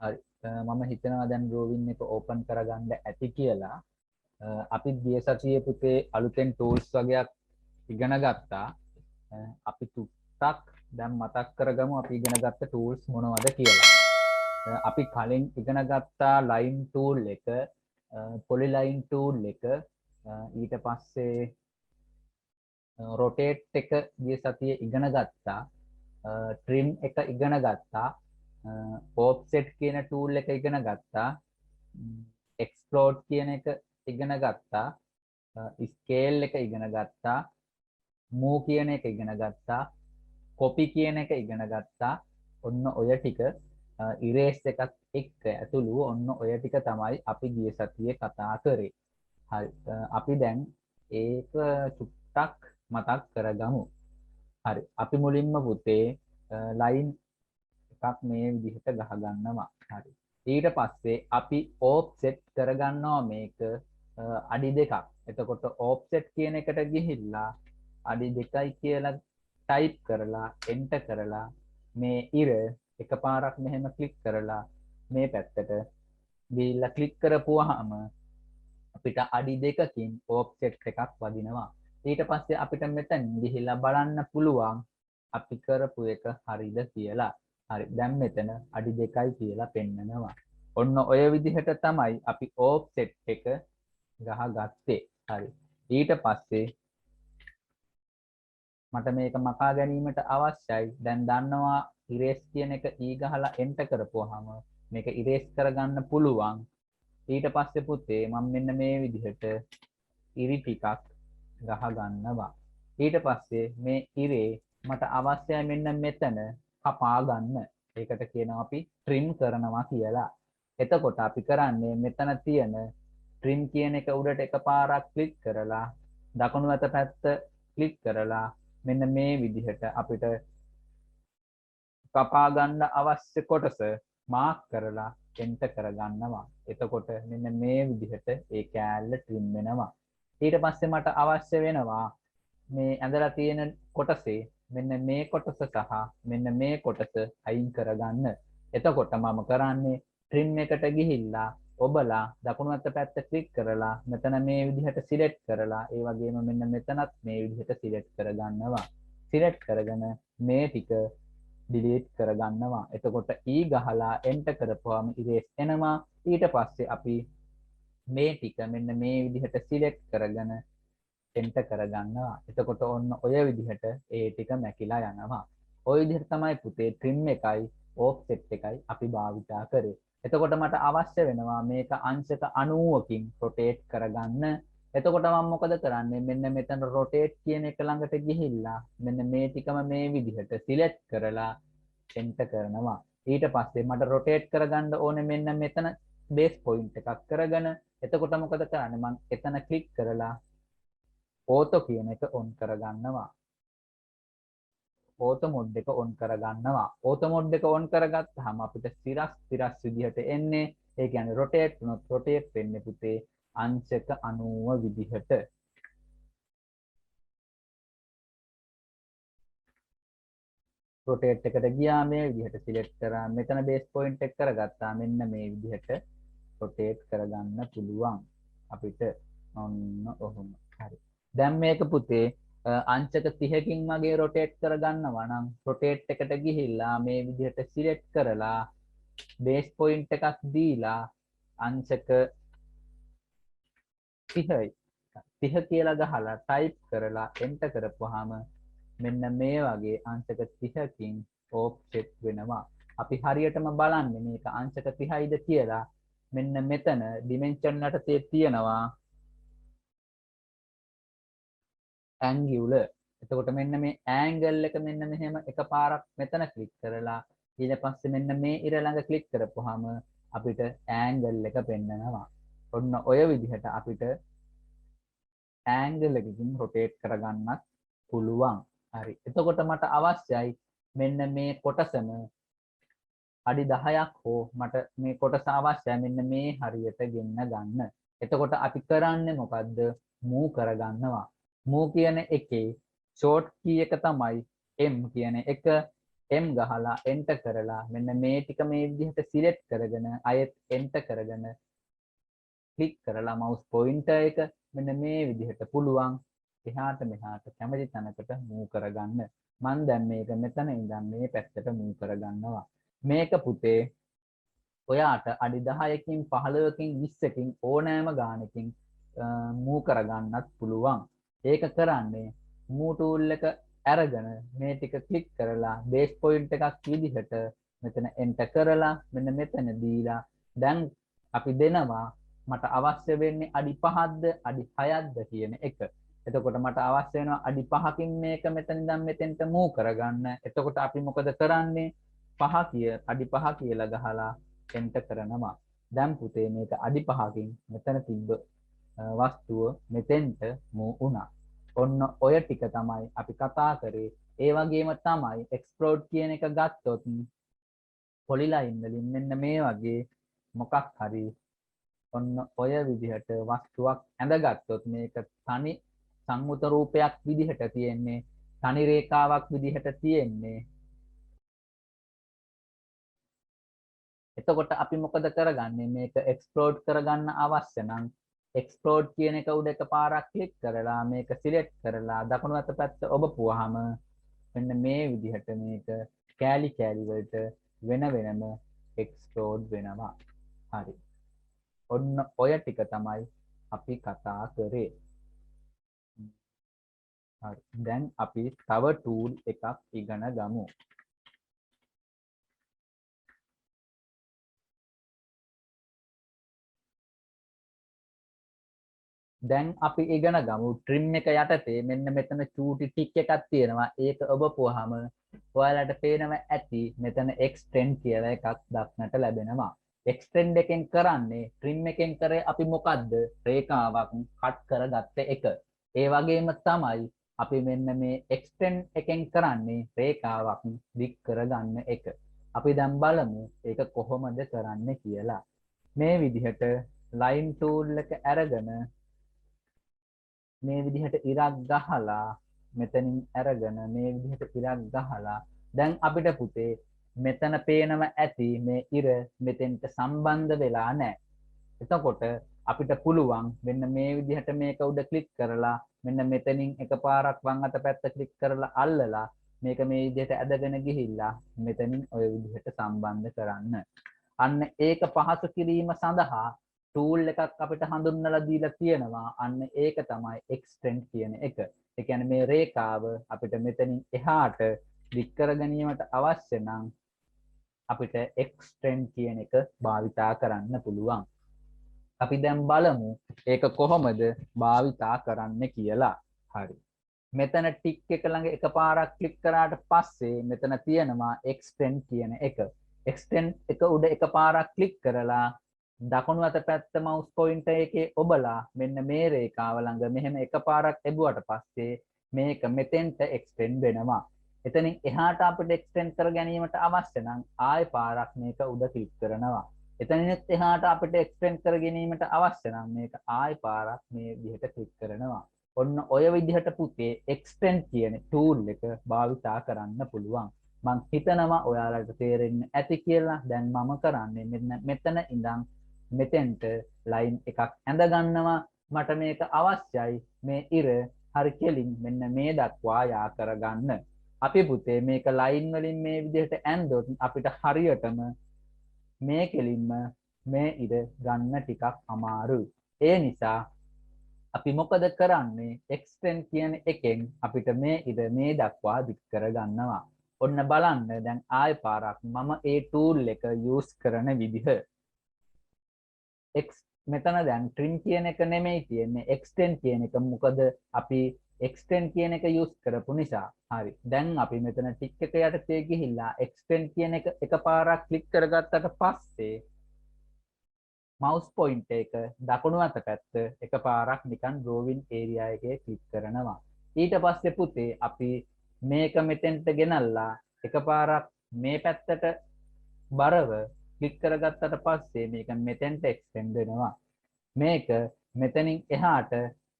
හරි. මම හිතනවා දැන් drawing එක open කරගන්න ඇති කියලා. අපි ගිය සතියේ පුතේ අලුතෙන් tools වගේක් ඉගෙන ගත්තා. අපි ටුක්ටක් දැන් මතක් කරගමු අපි ඉගෙන ගත්ත tools මොනවද කියලා. අපි කලින් ඉගෙන ගත්තා line tool එක, polyline tool එක, ඊට පස්සේ rotate එක ගිය සතියේ ඉගෙන ගත්තා. trim එක ඉගෙන ගත්තා. offset කියන tool එක ඉගෙන ගත්තා. explode කියන එක ඉගෙන ගත්තා. scale එක ඉගෙන ගත්තා. move කියන එක ඉගෙන ගත්තා. copy කියන එක ඉගෙන ගත්තා. ඔන්න ඔය ටික erase එකත් එක්ක ඇතුළු ඔන්න ඔය ටික තමයි අපි ගිය සතියේ කතා කරේ. හරි. අපි දැන් ඒක චුට්ටක් මතක් කරගමු. හරි. අපි මුලින්ම පුතේ line එකක් මේ විදිහට ගහ ගන්නවා. හරි. ඊට පස්සේ අපි offset කරගන්නවා මේක අඩි 2ක්. එතකොට offset කියන එකට ගිහිල්ලා අඩි 2යි කියලා ටයිප් කරලා enter කරලා මේ ඉර එකපාරක් මෙහෙම ක්ලික් කරලා මේ පැත්තට ගිහිල්ලා ක්ලික් කරපුවාම අපිට අඩි 2කින් offset එකක් වදිනවා. ඊට පස්සේ අපිට මෙතන ගිහිල්ලා බලන්න පුළුවන් අපි කරපු එක හරිද කියලා. හරි. දැන් මෙතන අඩි 2යි කියලා පෙන්නනවා. ඔන්න ඔය විදිහට තමයි අපි offset එක ගහගත්තේ. හරි. ඊට පස්සේ මට මේක මකා ගැනීමට අවශ්‍යයි. දැන් දන්නවා erase කියන එක ඊ ගහලා enter කරපුවාම මේක erase කරගන්න පුළුවන්. ඊට පස්සේ පුතේ මම මෙන්න මේ විදිහට ඉරි ටිකක් ගහ ගන්නවා. ඊට පස්සේ මේ ඉරේ මට අවශ්‍යයි මෙන්න මෙතන කපා ගන්න. ඒකට කියනවා අපි trim කරනවා කියලා. එතකොට අපි කරන්නේ මෙතන තියෙන trim කියන එක උඩට එකපාරක් ක්ලික් කරලා දකුණු අත පැත්ත ක්ලික් කරලා මෙන්න මේ විදිහට අපිට කපා ගන්න අවශ්‍ය කොටස මාක් කරලා enter කරගන්නවා. එතකොට මෙන්න මේ විදිහට ඒ කෑල්ල trim වෙනවා. ඊට පස්සේ මට අවශ්‍ය වෙනවා මේ ඇඳලා තියෙන කොටසේ මෙන්න මේ කොටස සහ මෙන්න මේ කොටස අයින් කරගන්න. එතකොට මම කරන්නේ trim එකට ගිහිල්ලා ඔබලා දකුණු අත පැත්ත ක්ලික් කරලා මෙතන මේ විදිහට select කරලා ඒ වගේම මෙන්න මෙතනත් මේ විදිහට select කරගන්නවා. select කරගෙන මේ ටික delete කරගන්නවා. එතකොට ඊ ගහලා enter කරපුවාම erase එනවා. ඊට පස්සේ අපි මේ ටික මෙන්න මේ විදිහට select කරගෙන enter කරගන්නවා. එතකොට ඔන්න ඔය විදිහට ඒ ටික මැකිලා යනවා. ඔය විදිහට තමයි පුතේ trim එකයි offset එකයි අපි භාවිතා කරේ. එතකොට මට අවශ්‍ය වෙනවා මේක අංශක 90කින් rotate කරගන්න. එතකොට මම මොකද කරන්නේ? මෙන්න මෙතන rotate කියන එක ළඟට ගිහිල්ලා මෙන්න මේ ටිකම මේ විදිහට select කරලා enter කරනවා. ඊට පස්සේ මට rotate කරගන්න ඕනේ මෙන්න මෙතන base point එකක් කරගෙන. එතකොට මොකද කරන්නේ? මම එතන click කරලා auto කියන එක on කරගන්නවා. auto mode එක on කරගන්නවා. auto mode එක on කරගත්තාම අපිට ස්තිරස් විදිහට එන්නේ. ඒ කියන්නේ rotate වුණොත් rotate වෙන්නේ පුතේ අංශක 90 විදිහට. rotate එකට ගියා මේ විදිහට select කරා මෙතන base point එක කරගත්තා මෙන්න මේ විදිහට rotate කරගන්න පුළුවන් අපිට. ඔන්න ඔහොම. හරි. දැන් මේක පුතේ අංශක 30කින් මගේ rotate කරගන්නවා නම් rotate එකට ගිහිල්ලා මේ විදිහට select කරලා base point එකක් දීලා අංශක 30යි 30 කියලා ගහලා type කරලා enter කරපුවාම මෙන්න මේ වගේ අංශක 30කින් offset වෙනවා. අපි හරියටම බලන්නේ මේක අංශක 30යිද කියලා. මෙන්න මෙතන dimension යටතේ තියෙනවා angular. එතකොට මෙන්න මේ angle එක මෙන්න මෙහෙම එකපාරක් මෙතන ක්ලික් කරලා ඊට පස්සේ මෙන්න මේ ඉර ළඟ ක්ලික් කරපුවාම අපිට angle එක පෙන්නනවා. ඔන්න ඔය විදිහට අපිට angle එකකින් rotate කරගන්නත් පුළුවන්. හරි. එතකොට මට අවශ්‍යයි මෙන්න මේ කොටසම අඩි 10ක් හෝ මට මේ කොටස අවශ්‍යයි මෙන්න මේ හරියට ගෙන්න ගන්න. එතකොට අපි කරන්නේ මොකද්ද? move කරගන්නවා. move කියන එකේ short key එක තමයි M කියන එක. M ගහලා enter කරලා මෙන්න මේ ටික මේ විදිහට select කරගෙන ආයෙත් enter කරගෙන click කරලා mouse pointer එක මෙන්න මේ විදිහට පුළුවන් එහාට මෙහාට කැමති තැනකට move කරගන්න. මම දැන් මේක මෙතන ඉඳන් මේ පැත්තට move කරගන්නවා. මේක පුතේ ඔයාට අඩි 10කින් 15කින් 20කින් ඕනෑම ගානකින් move කරගන්නත් පුළුවන්. ඒක කරන්නේ move tool එක අරගෙන මේ ටික click කරලා base point එකක් විදිහට මෙතන enter කරලා මෙන්න මෙතන දීලා දැන් අපි දෙනවා මට අවශ්‍ය වෙන්නේ අඩි 5ක්ද අඩි 6ක්ද කියන එක. එතකොට මට අවශ්‍ය වෙනවා අඩි 5කින් මේක මෙතන ඉඳන් මෙතෙන්ට move කරගන්න. එතකොට අපි මොකද කරන්නේ? අඩි 5 කියලා ගහලා enter කරනවා. දැන් පුතේ මේක අඩි 5කින් මෙතන තිබ්බ වස්තුව මෙතෙන්ට move වුණා. ඔන්න ඔය ටික තමයි අපි කතා කරේ. ඒ වගේම තමයි explode කියන එක ගත්තොත් polyline වලින් මෙන්න මේ වගේ මොකක් හරි ඔන්න ඔය විදිහට වස්තුවක් ඇඳගත්තොත් මේක තනි සංයුත රූපයක් විදිහට තියෙන්නේ, තනි රේඛාවක් විදිහට තියෙන්නේ. එතකොට අපි මොකද කරගන්නේ? මේක explode කරගන්න අවශ්‍ය නම් explode කියන එක උඩ එකපාරක් ක්ලික් කරලා මේක select කරලා දකුණු අත පැත්ත ඔබපුවාම මෙන්න මේ විදිහට මේක කෑලි කෑලි වලට වෙන වෙනම explode වෙනවා. හරි. ඔන්න ඔය ටික තමයි අපි කතා කරේ. හරි. දැන් අපි තව tool එකක් ඉගෙන ගමු. දැන් අපි ඉගෙන ගමු trim එක යටතේ මෙන්න මෙතන චූටි ටික් එකක් තියෙනවා. ඒක ඔබපුවාම ඔයාලට පේනවා ඇති මෙතන extend කියලා එකක් දක්නට ලැබෙනවා. extend එකෙන් කරන්නේ trim එකෙන් කරේ අපි මොකද්ද? රේඛාවක් කට් කරගත්ත එක. ඒ වගේම තමයි අපි මෙන්න මේ extend එකෙන් කරන්නේ රේඛාවක් දික් කරගන්න එක. අපි දැන් බලමු ඒක කොහොමද කරන්නේ කියලා. මේ විදිහට line tool එක අරගෙන මේ විදිහට ඉරක් ගහලා මෙතනින් අරගෙන මේ විදිහට ඉරක් ගහලා දැන් අපිට පුතේ මෙතන පේනම ඇති මේ ඉර මෙතෙන්ට සම්බන්ධ වෙලා නැහැ. එතකොට අපිට පුළුවන් මෙන්න මේ විදිහට මේක උඩ ක්ලික් කරලා මෙන්න මෙතනින් එකපාරක් වම් අත පැත්ත ක්ලික් කරලා අල්ලලා මේක මේ විදිහට ඇදගෙන ගිහිල්ලා මෙතනින් ඔය විදිහට සම්බන්ධ කරන්න. අන්න ඒක පහසු කිරීම සඳහා tool එකක් අපිට හඳුන්වලා දීලා තියෙනවා. අන්න ඒක තමයි extend කියන එක. ඒ කියන්නේ මේ රේඛාව අපිට මෙතනින් එහාට දික් කර ගැනීමට අවශ්‍ය නම් අපිට extend කියන එක භාවිතා කරන්න පුළුවන්. අපි දැන් බලමු ඒක කොහොමද භාවිතා කරන්න කියලා. හරි. මෙතන ටික් එක ළඟ එකපාරක් ක්ලික් කරාට පස්සේ මෙතන තියෙනවා extend කියන එක. extend එක උඩ එකපාරක් ක්ලික් කරලා දකුණු අත පැත්ත mouse pointer එකේ ඔබලා මෙන්න මේ රේඛාව ළඟ මෙහෙම එකපාරක් එබුවට පස්සේ මේක මෙතෙන්ට extend වෙනවා. එතනින් එහාට අපිට extend කර ගැනීමට අවශ්‍ය නම් ආයෙ පාරක් මේක උඩ ක්ලික් කරනවා. එතනින්ත් එහාට අපිට extend කර ගැනීමට අවශ්‍ය නම් මේක ආයෙ පාරක් මේ විදිහට ක්ලික් කරනවා. ඔන්න ඔය විදිහට පුතේ extend කියන tool එක භාවිතා කරන්න පුළුවන්. මම හිතනවා ඔයාලට තේරෙන්න ඇති කියලා. දැන් මම කරන්නේ මෙතන ඉඳන් මෙතෙන්ට line එකක් ඇඳ ගන්නවා. මට මේක අවශ්‍යයි මේ ඉර හරි කෙලින් මෙන්න මේ දක්වා යා කරගන්න. අපි පුතේ මේක line වලින් මේ විදිහට ඇඳොත් අපිට හරියටම මේ කෙලින්ම මේ ඉර ගන්න ටිකක් අමාරුයි. ඒ නිසා අපි මොකද කරන්නේ? extend කියන එකෙන් අපිට මේ ඉර මේ දක්වා දික් කර ගන්නවා. ඔන්න බලන්න දැන් ආයෙ පාරක් මම ඒ tool එක use කරන විදිහ. මෙතන දැන් trim කියන එක නෙමෙයි තියෙන්නේ extend කියන එක. මොකද අපි extend කියන එක use කරපු නිසා. හරි. දැන් අපි මෙතන ටික් එක යටතේ ගිහිල්ලා extend කියන එක එකපාරක් ක්ලික් කරගත්තට පස්සේ mouse pointer එක දකුණු අත පැත්ත එකපාරක් නිකන් drawing area එකේ ක්ලික් කරනවා. ඊට පස්සේ පුතේ අපි මේක මෙතෙන්ට ගෙනල්ලා එකපාරක් මේ පැත්තට බරව ක්ලික් කරගත්තට පස්සේ මේක මෙතෙන්ට extend වෙනවා. මේක මෙතනින් එහාට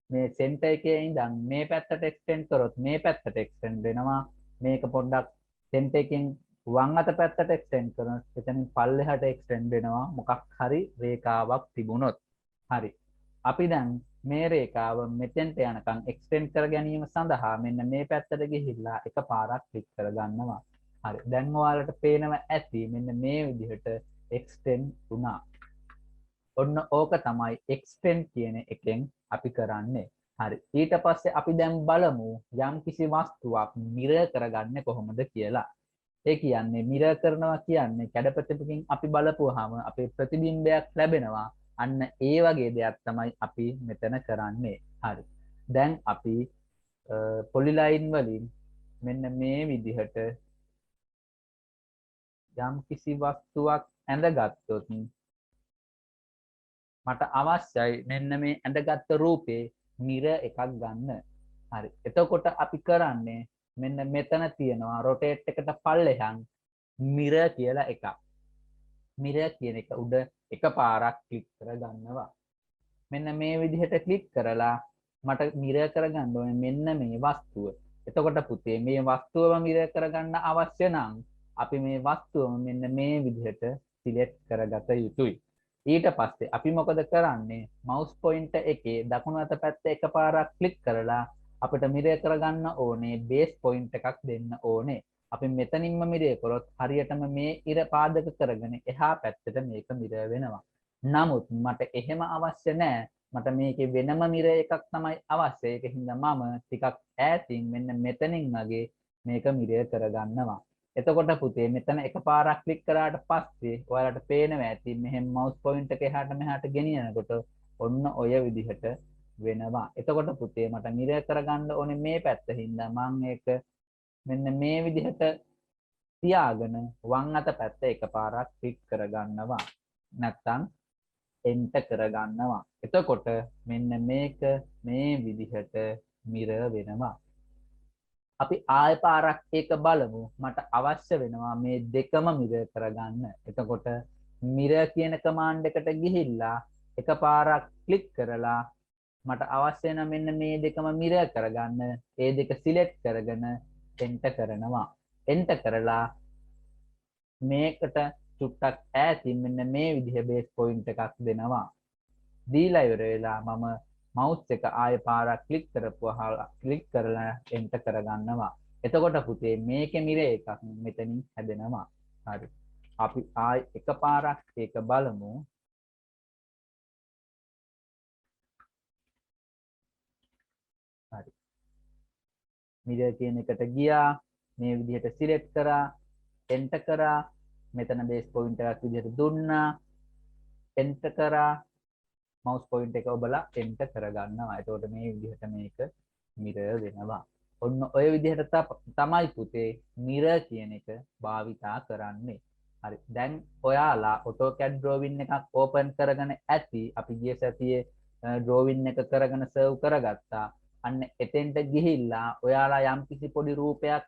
මේ center එකේ ඉඳන් මේ පැත්තට extend කරොත් මේ පැත්තට extend වෙනවා. මේක පොඩ්ඩක් center එකෙන් වම් අත පැත්තට එක්ස්ටෙන්ඩ් කරන එතනින් පල්ලෙහාට එක්ස්ටෙන්ඩ් වෙනවා මොකක් හරි රේඛාවක් තිබුණොත්. හරි. අපි දැන් මේ රේඛාව මෙතෙන්ට යනකම් එක්ස්ටෙන්ඩ් කර ගැනීම සඳහා මෙන්න මේ පැත්තට ගිහිල්ලා එකපාරක් ක්ලික් කරගන්නවා. හරි. දැන් ඔයාලට පේනවා ඇති මෙන්න මේ විදිහට එක්ස්ටෙන්ඩ් වුණා. ඔන්න ඕක තමයි එක්ස්ටෙන්ඩ් කියන එකෙන් අපි කරන්නේ. හරි. ඊට පස්සේ අපි දැන් බලමු යම් කිසි වස්තුවක් මිරර් කරගන්නේ කොහොමද කියලා. ඒ කියන්නේ මිරර් කරනවා කියන්නේ කැඩපතකින් අපි බලපුවාම අපේ ප්‍රතිබිම්බයක් ලැබෙනවා. අන්න ඒ වගේ දෙයක් තමයි අපි මෙතන කරන්නේ. හරි. දැන් අපි පොලි ලයින් වලින් මෙන්න මේ විදිහට යම් කිසි වස්තුවක් ඇඳගත්තොත් මට අවශ්‍යයි මෙන්න මේ ඇඳගත්තු රූපේ මිරර් එකක් ගන්න. හරි. එතකොට අපි කරන්නේ මෙන්න මෙතන තියෙනවා රොටේට් එකට පල්ලෙහාන් මිරර් කියලා එකක්. මිරර් කියන එක උඩ එකපාරක් ක්ලික් කරගන්නවා. මෙන්න මේ විදිහට ක්ලික් කරලා මට මිරර් කරගන්න ඕනේ මෙන්න මේ වස්තුව. එතකොට පුතේ මේ වස්තුවම මිරර් කරගන්න අවශ්‍ය නම් අපි මේ වස්තුවම මෙන්න මේ විදිහට සිලෙක්ට් කරගත යුතුයි. ඊට පස්සේ අපි මොකද කරන්නේ මවුස් පොයින්ටර් එකේ දකුණු අත පැත්තේ එකපාරක් ක්ලික් කරලා අපිට මිරර් කරගන්න ඕනේ බේස් පොයින්ට් එකක් දෙන්න ඕනේ. අපි මෙතනින්ම මිරර් කරොත් හරියටම මේ ඉර පාදක කරගෙන එහා පැත්තට මේක මිරර් වෙනවා. නමුත් මට එහෙම අවශ්‍ය නැහැ. මට මේකේ වෙනම මිරර් එකක් තමයි අවශ්‍ය. ඒක හින්දා මම ටිකක් ඈතින් මෙන්න මෙතනින් වගේ මේක මිරර් කරගන්නවා. එතකොට පුතේ මෙතන එකපාරක් ක්ලික් කරාට පස්සේ ඔයාලට පේනවා ඇති මෙහෙම මවුස් පොයින්ටර් එක එහාට මෙහාට ගෙනියනකොට ඔන්න ඔය විදිහට වෙනවා. එතකොට පුතේ මට මිරර් කරගන්න ඕනේ මේ පැත්ත හින්දා මම ඒක මෙන්න මේ විදිහට තියාගෙන වම් අත පැත්ත එකපාරක් ක්ලික් කරගන්නවා. නැත්තම් එන්ටර් කරගන්නවා. එතකොට මෙන්න මේක මේ විදිහට මිරර් වෙනවා. අපි ආය පාරක් ඒක බලමු. මට අවශ්‍ය වෙනවා මේ දෙකම මිරර් කරගන්න. එතකොට මිරර් කියන කමාන්ඩ් එකට ගිහිල්ලා එකපාරක් ක්ලික් කරලා මට අවශ්‍ය වෙන මෙන්න මේ දෙකම මිරර් කරගන්න. ඒ දෙක සිලෙක්ට් කරගෙන එන්ටර් කරනවා. එන්ටර් කරලා මේකට චුට්ටක් ඈතින් මෙන්න මේ විදිහ බේස් පොයින්ට් එකක් දෙනවා. දීලා ඉවර වෙලා මම මවුස් එක ආය පාරක් ක්ලික් කරලා එන්ටර් කරගන්නවා. එතකොට පුතේ මේකේ මිරර් එකක් මෙතනින් හැදෙනවා. හරි. අපි ආය එකපාරක් ඒක බලමු. හරි. මිරර් කියන එකට ගියා. මේ විදිහට සිලෙක්ට් කරා, එන්ටර් කරා. මෙතන බේස් පොයින්ට් එකක් විදිහට දුන්නා. එන්ටර් කරා. මවුස් පොයින්ට් එක ඔබලා එන්ටර් කරගන්නවා. එතකොට මේ විදිහට මේක මිරර් වෙනවා. ඔන්න ඔය විදිහට තමයි පුතේ මිරර් කියන එක භාවිතා කරන්නේ. හරි. දැන් ඔයාලා AutoCAD drawing එකක් open කරගෙන ඇති. අපි ගිය සතියේ drawing එක කරගෙන සර්ව් කරගත්තා. අන්න එතෙන්ට ගිහිල්ලා ඔයාලා යම්කිසි පොඩි රූපයක්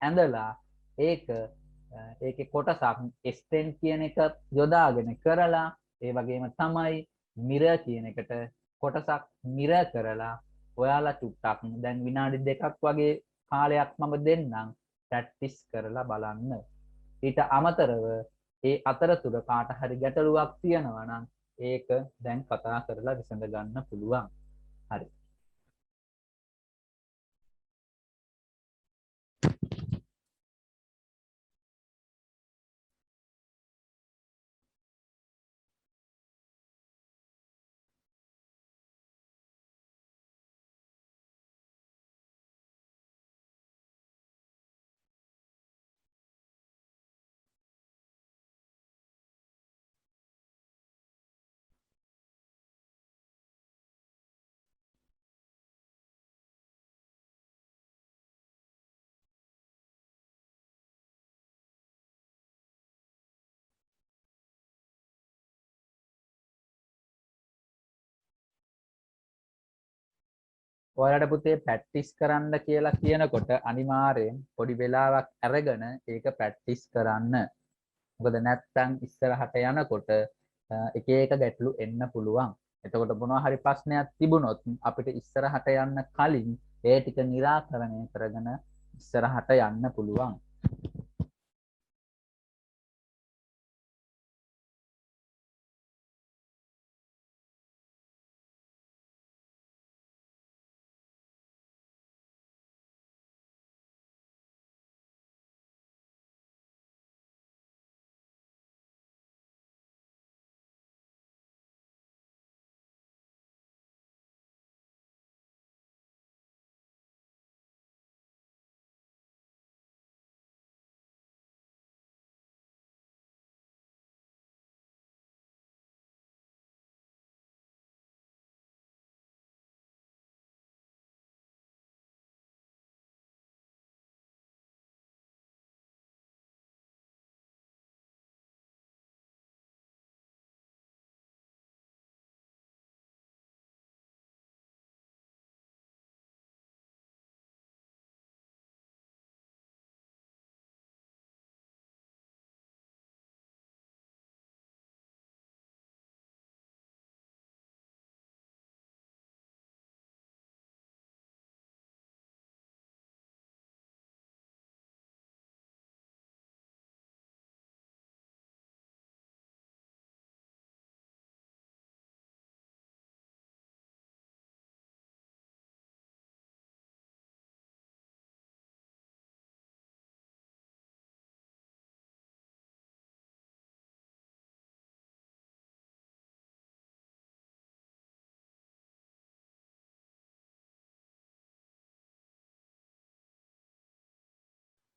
ඇඳලා ඒකේ කොටසක් extend කියන එක යොදාගෙන කරලා ඒ වගේම තමයි මිරර් කියන එකට කොටසක් මිරර් කරලා ඔයාලා චුට්ටක් දැන් විනාඩි 2ක් වගේ කාලයක් මම දෙන්නම් ප්‍රැක්ටිස් කරලා බලන්න. ඊට අමතරව ඒ අතරතුර කාට හරි ගැටලුවක් තියෙනවා නම් ඒක දැන් කතා කරලා විසඳ ගන්න පුළුවන්. හරි. ඔයාලට පුතේ ප්‍රැක්ටිස් කරන්න කියලා කියනකොට අනිවාර්යෙන් පොඩි වෙලාවක් අරගෙන ඒක ප්‍රැක්ටිස් කරන්න. මොකද නැත්තම් ඉස්සරහට යනකොට එක එක ගැටලු එන්න පුළුවන්. එතකොට මොනවා හරි ප්‍රශ්නයක් තිබුණොත් අපිට ඉස්සරහට යන්න කලින් ඒ ටික निराකරණය කරගෙන ඉස්සරහට යන්න පුළුවන්.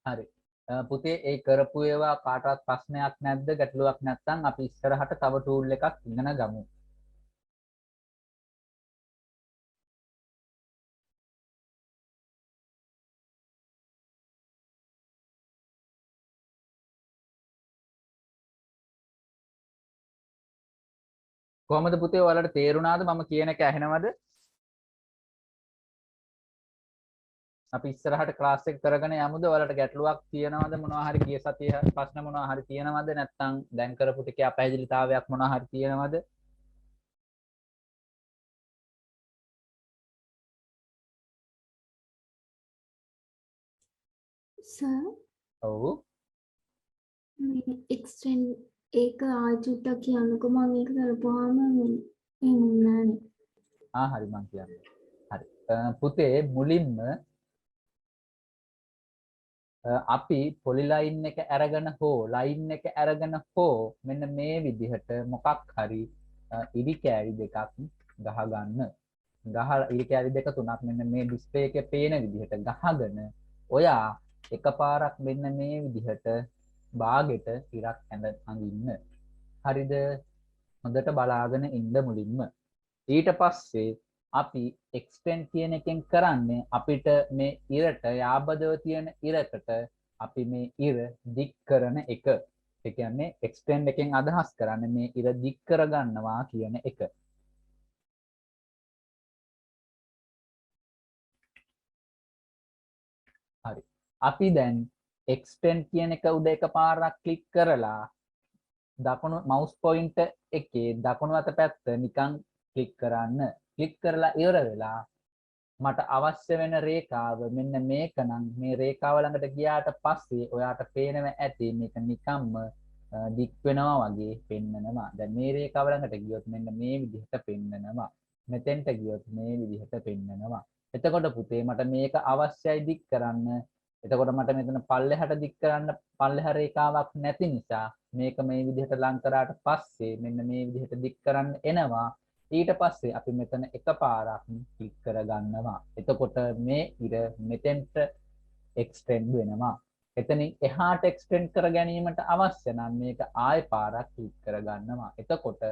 හරි. පුතේ ඒ කරපු ඒවා කාටවත් ප්‍රශ්නයක් නැද්ද? ගැටලුවක් නැත්නම් අපි ඉස්සරහට තව ටූල් එකක් ඉගෙන ගමු. කොහමද පුතේ ඔයාලට තේරුණාද මම කියන එක ඇහෙනවද? අපි ඉස්සරහට ක්ලාස් එක කරගෙන යමුද? ඔයාලට ගැටලුවක් තියෙනවද? මොනවා හරි ගිය සතියේ ප්‍රශ්න මොනවා හරි තියෙනවද? නැත්නම් දැන් කරපු ටිකේ අපහැදිලිතාවයක් මොනවා හරි තියෙනවද? සර් ඔව්. මේ එක්ස්ටෙන්ඩ් ඒක ආයුට්ටක් කියන්නකෝ මම ඒක කරපුවාම එන්නේ හරි මං කියන්නේ. හරි. පුතේ මුලින්ම අපි පොලි ලයින් එක අරගෙන හෝ ලයින් එක අරගෙන හෝ මෙන්න මේ විදිහට මොකක් හරි ඉරි කෑලි දෙකක් ගහගන්න. ඉරි කෑලි දෙක තුනක් මෙන්න මේ ඩිස්ප්ලේ එකේ පේන විදිහට ගහගෙන ඔයා එකපාරක් මෙන්න මේ විදිහට බාගෙට ඉරක් අඳින්න. හරිද? හොඳට බලාගෙන ඉන්න මුලින්ම. ඊට පස්සේ අපි එක්ස්ටෙන්ඩ් කියන එකෙන් කරන්නේ අපිට මේ ඉරට යාබදව තියෙන ඉරකට අපි මේ ඉර දික් කරන එක. ඒ කියන්නේ එක්ස්ටෙන්ඩ් එකෙන් අදහස් කරන්නේ මේ ඉර දික් කරගන්නවා කියන එක. හරි. අපි දැන් එක්ස්ටෙන්ඩ් කියන එක උඩ එකපාරක් ක්ලික් කරලා දකුණු මවුස් පොයින්ටර් එකේ දකුණු අත පැත්ත නිකන් ක්ලික් කරන්න. ක්ලික් කරලා ඉවර වෙලා මට අවශ්‍ය වෙන රේඛාව මෙන්න මේක නම් මේ රේඛාව ළඟට ගියාට පස්සේ ඔයාට පේනව ඇති මේක නිකම්ම දික් වෙනවා වගේ පෙන්නනවා. දැන් මේ රේඛාව ළඟට ගියොත් මෙන්න මේ විදිහට පෙන්නනවා. මෙතෙන්ට ගියොත් මේ විදිහට පෙන්නනවා. එතකොට පුතේ මට මේක අවශ්‍යයි දික් කරන්න. එතකොට මට මෙතන පල්ලෙහාට දික් කරන්න පල්ලෙහා රේඛාවක් නැති නිසා මේක මේ විදිහට ලං කරාට පස්සේ මෙන්න මේ විදිහට දික් කරන්න එනවා. ඊට පස්සේ අපි මෙතන එකපාරක් ක්ලික් කරගන්නවා. එතකොට මේ ඉර මෙතෙන්ට එක්ස්ටෙන්ඩ් වෙනවා. එතනින් එහාට එක්ස්ටෙන්ඩ් කර ගැනීමට අවශ්‍ය නම් මේක ආයෙ පාරක් ක්ලික් කරගන්නවා. එතකොට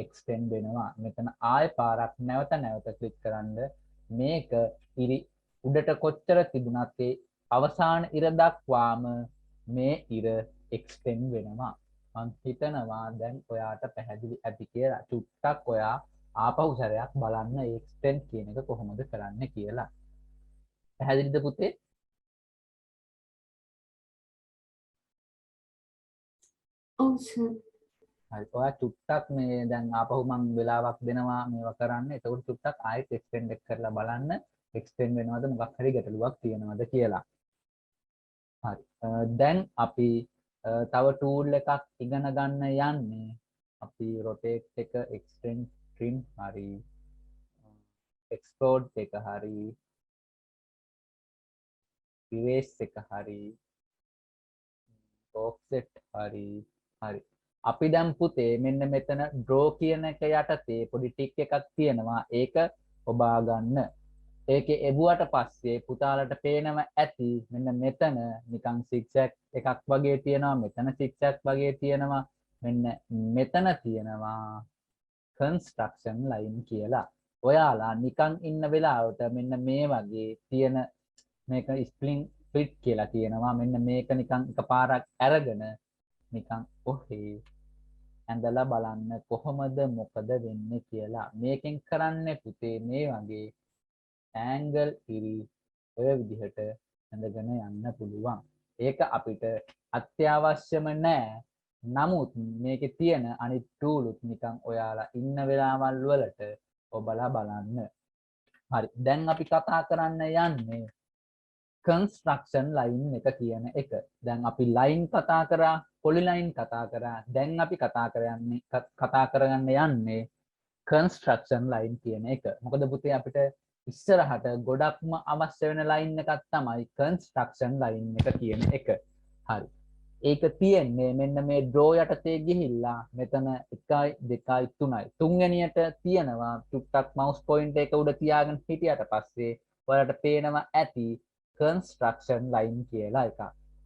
එක්ස්ටෙන්ඩ් වෙනවා. මෙතන ආයෙ පාරක් නැවත ක්ලික් කරන්න මේක ඉරි උඩට කොච්චර තිබුණත් ඒ අවසාන ඉර දක්වාම මේ ඉර එක්ස්ටෙන්ඩ් වෙනවා. මං හිතනවා දැන් ඔයාට පැහැදිලි ඇති කියලා. චුට්ටක් ඔයා ආපහු සැරයක් බලන්න එක්ස්ටෙන්ඩ් කියන එක කොහොමද කරන්න කියලා. පැහැදිලිද පුතේ? ඔව් සර්. හරි. ඔයා චුට්ටක් මේ දැන් ආපහු මං වෙලාවක් දෙනවා මේවා කරන්න. එතකොට චුට්ටක් ආයෙත් එක්ස්ටෙන්ඩ් එක කරලා බලන්න එක්ස්ටෙන්ඩ් වෙනවද මොකක් හරි ගැටලුවක් තියෙනවද කියලා. හරි. දැන් අපි තව ටූල් එකක් ඉගෙන ගන්න යන්නේ. අපි rotate එක extend trim හරි explode එක හරි erase එක හරි offset හරි අපි දැන් පුතේ මෙන්න මෙතන draw කියන එක යටතේ පොඩි ටික් එකක් තියෙනවා. ඒක ඔබා ගන්න. ඒකේ එවුවට පස්සේ පුතාලට පේනව ඇති මෙන්න මෙතන නිකන් zigzag එකක් වගේ තියෙනවා. මෙතන zigzag වගේ තියෙනවා. මෙන්න මෙතන තියෙනවා construction line කියලා. ඔයාලා නිකන් ඉන්න වෙලාවට මෙන්න මේ වගේ තියෙන මේක split කියලා තියෙනවා. මෙන්න මේක නිකන් එකපාරක් අරගෙන නිකන් ඔහේ ඇඳලා බලන්න කොහොමද මොකද වෙන්නේ කියලා. මේකෙන් කරන්නේ පුතේ මේ වගේ ඇන්ගල් ඉරි ඔය විදිහට ඇඳගෙන යන්න පුළුවන්. ඒක අපිට අත්‍යවශ්‍යම නෑ. නමුත් මේකේ තියෙන අනිත් ටූලුත් නිකන් ඔයාලා ඉන්න වෙලාවල් වලට ඔබලා බලන්න. හරි. දැන් අපි කතා කරන්න යන්නේ construction line එක කියන එක. දැන් අපි line කතා කරා, polyline කතා කරා. දැන් අපි කතා කරගන්න යන්නේ construction line කියන එක. මොකද පුතේ අපිට ඉස්සරහට ගොඩක්ම අවශ්‍ය වෙන line එකක් තමයි construction line එක කියන එක. හරි. ඒක තියෙන්නේ මෙන්න මේ draw යටතේ ගිහිල්ලා මෙතන 1 2 3යි. තුන්වෙනියට තියෙනවා ටුක්ටක් mouse pointer එක උඩ තියාගෙන හිටියට පස්සේ ඔයාලට පේනවා ඇති construction line කියලා එකක්.